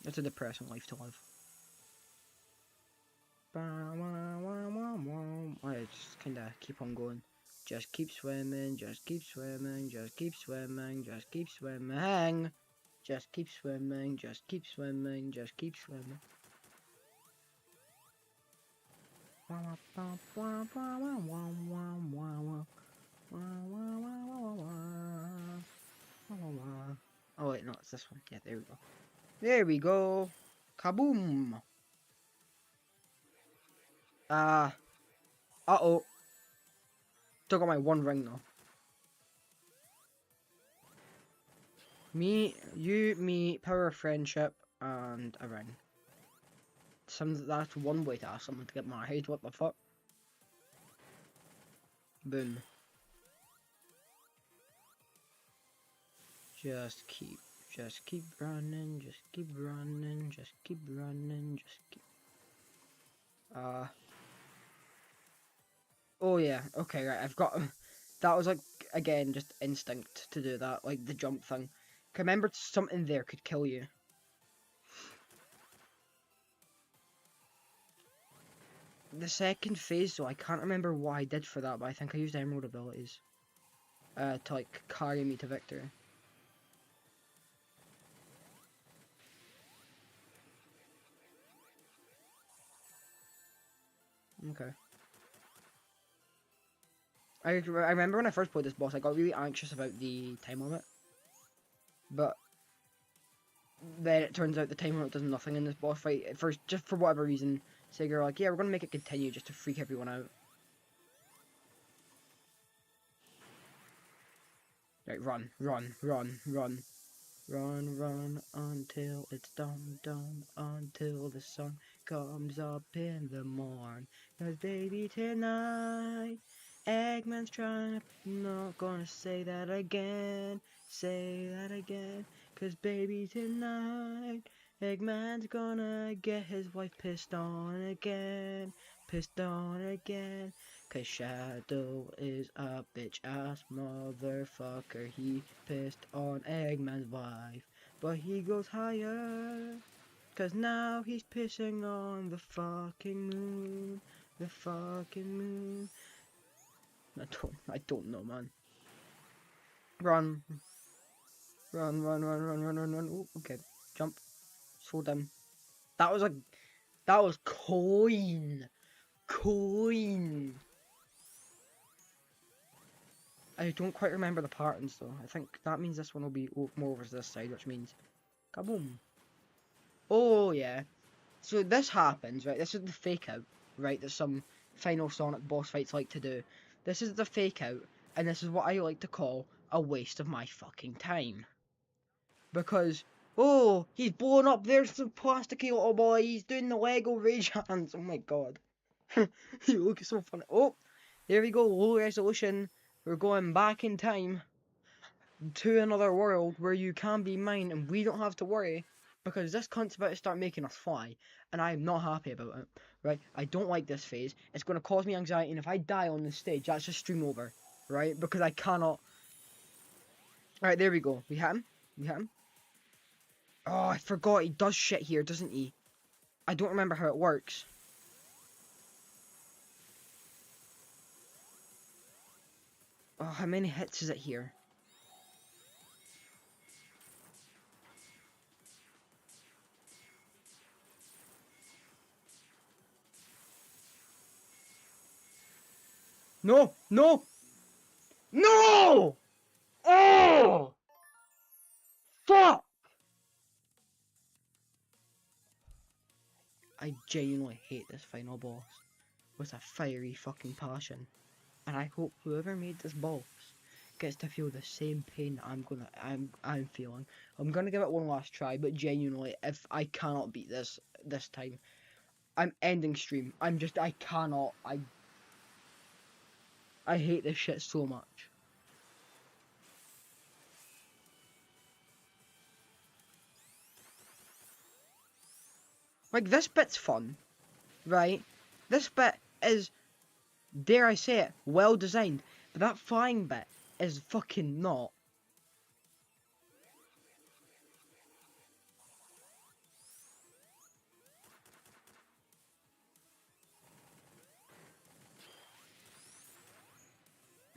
It's a depressing life to live. I just kind of keep on going. Just keep swimming, just keep swimming, just keep swimming, just keep swimming. Just keep swimming, just keep swimming, just keep swimming. Oh wait, no, it's this one. Yeah, there we go. There we go. Kaboom! Uh-oh. Still got my one ring though. Me, power of friendship, and a ring. That's one way to ask someone to get married, what the fuck? Boom. Just keep running, just keep running, just keep running, just keep... Oh yeah, okay, right, I've got... That was like, again, just instinct to do that, like the jump thing. Remember, something there could kill you. The second phase, though, I can't remember what I did for that, but I think I used emerald abilities. To, like, carry me to victory. Okay. I remember when I first played this boss, I got really anxious about the time limit. But then it turns out the time limit does nothing in this boss fight. Just for whatever reason, Sega are like, yeah, we're gonna make it continue just to freak everyone out. Right, run, run, run, run. Run, run until it's done, done, until the sun comes up in the morn. 'Cause baby tonight, Eggman's trying to, not gonna say that again, 'cause baby tonight, Eggman's gonna get his wife pissed on again, 'cause Shadow is a bitch ass motherfucker. He pissed on Eggman's wife, but he goes higher, 'cause now he's pissing on the fucking moon. The fucking moon. I don't know, man. Run. Run, run, run, run, run, run, run. Ooh, okay. Jump. Slow down. That was coin. Coin. I don't quite remember the patterns though. I think that means this one will be more over to this side, which means kaboom. Oh yeah. So this happens, right? This is the fake out, right? That some final Sonic boss fights like to do. This is the fake out, and this is what I like to call a waste of my fucking time. Because, oh, he's blowing up, there's the plasticky little boy, he's doing the Lego rage hands, oh my god. You look so funny. Oh, there we go, low resolution. We're going back in time to another world where you can be mine and we don't have to worry because this cunt's about to start making us fly and I'm not happy about it, right? I don't like this phase. It's going to cause me anxiety and if I die on this stage, that's just stream over, right? Because I cannot... Alright, there we go. We hit him. We hit him. Oh, I forgot he does shit here, doesn't he? I don't remember how it works. Oh, how many hits is it here? No! No! No! Oh! Fuck! I genuinely hate this final boss with a fiery fucking passion. And I hope whoever made this boss gets to feel the same pain I'm feeling. I'm gonna give it one last try, but genuinely, if I cannot beat this time, I'm ending stream. I cannot. I hate this shit so much. Like, this bit's fun, right? This bit is, dare I say it, well designed. But that flying bit is fucking not.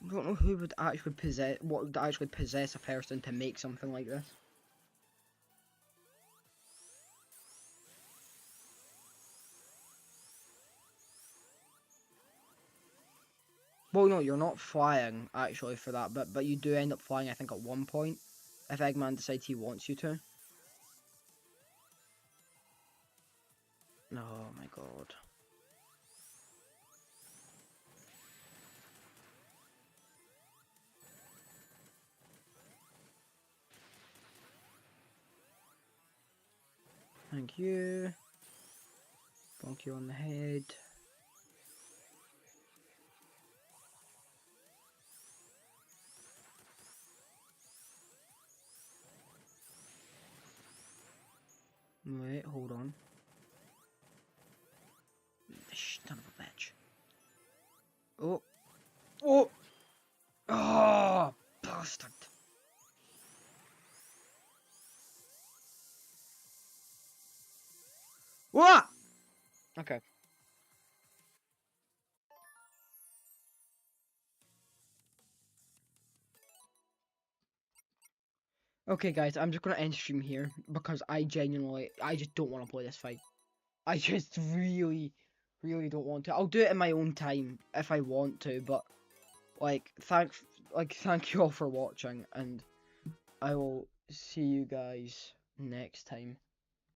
I don't know who would actually what would actually possess a person to make something like this. Well, no, you're not flying, actually, for that bit, but you do end up flying, I think, at one point, if Eggman decides he wants you to. Oh my god. Thank you. Bonk you on the head. Wait, hold on. Son of a bitch. Oh. Oh! Oh! Bastard. What? Okay. Okay, guys, I'm just gonna end stream here because I just don't want to play this fight. I just really don't want to. I'll do it in my own time if I want to, but like, thank you all for watching, and I will see you guys next time.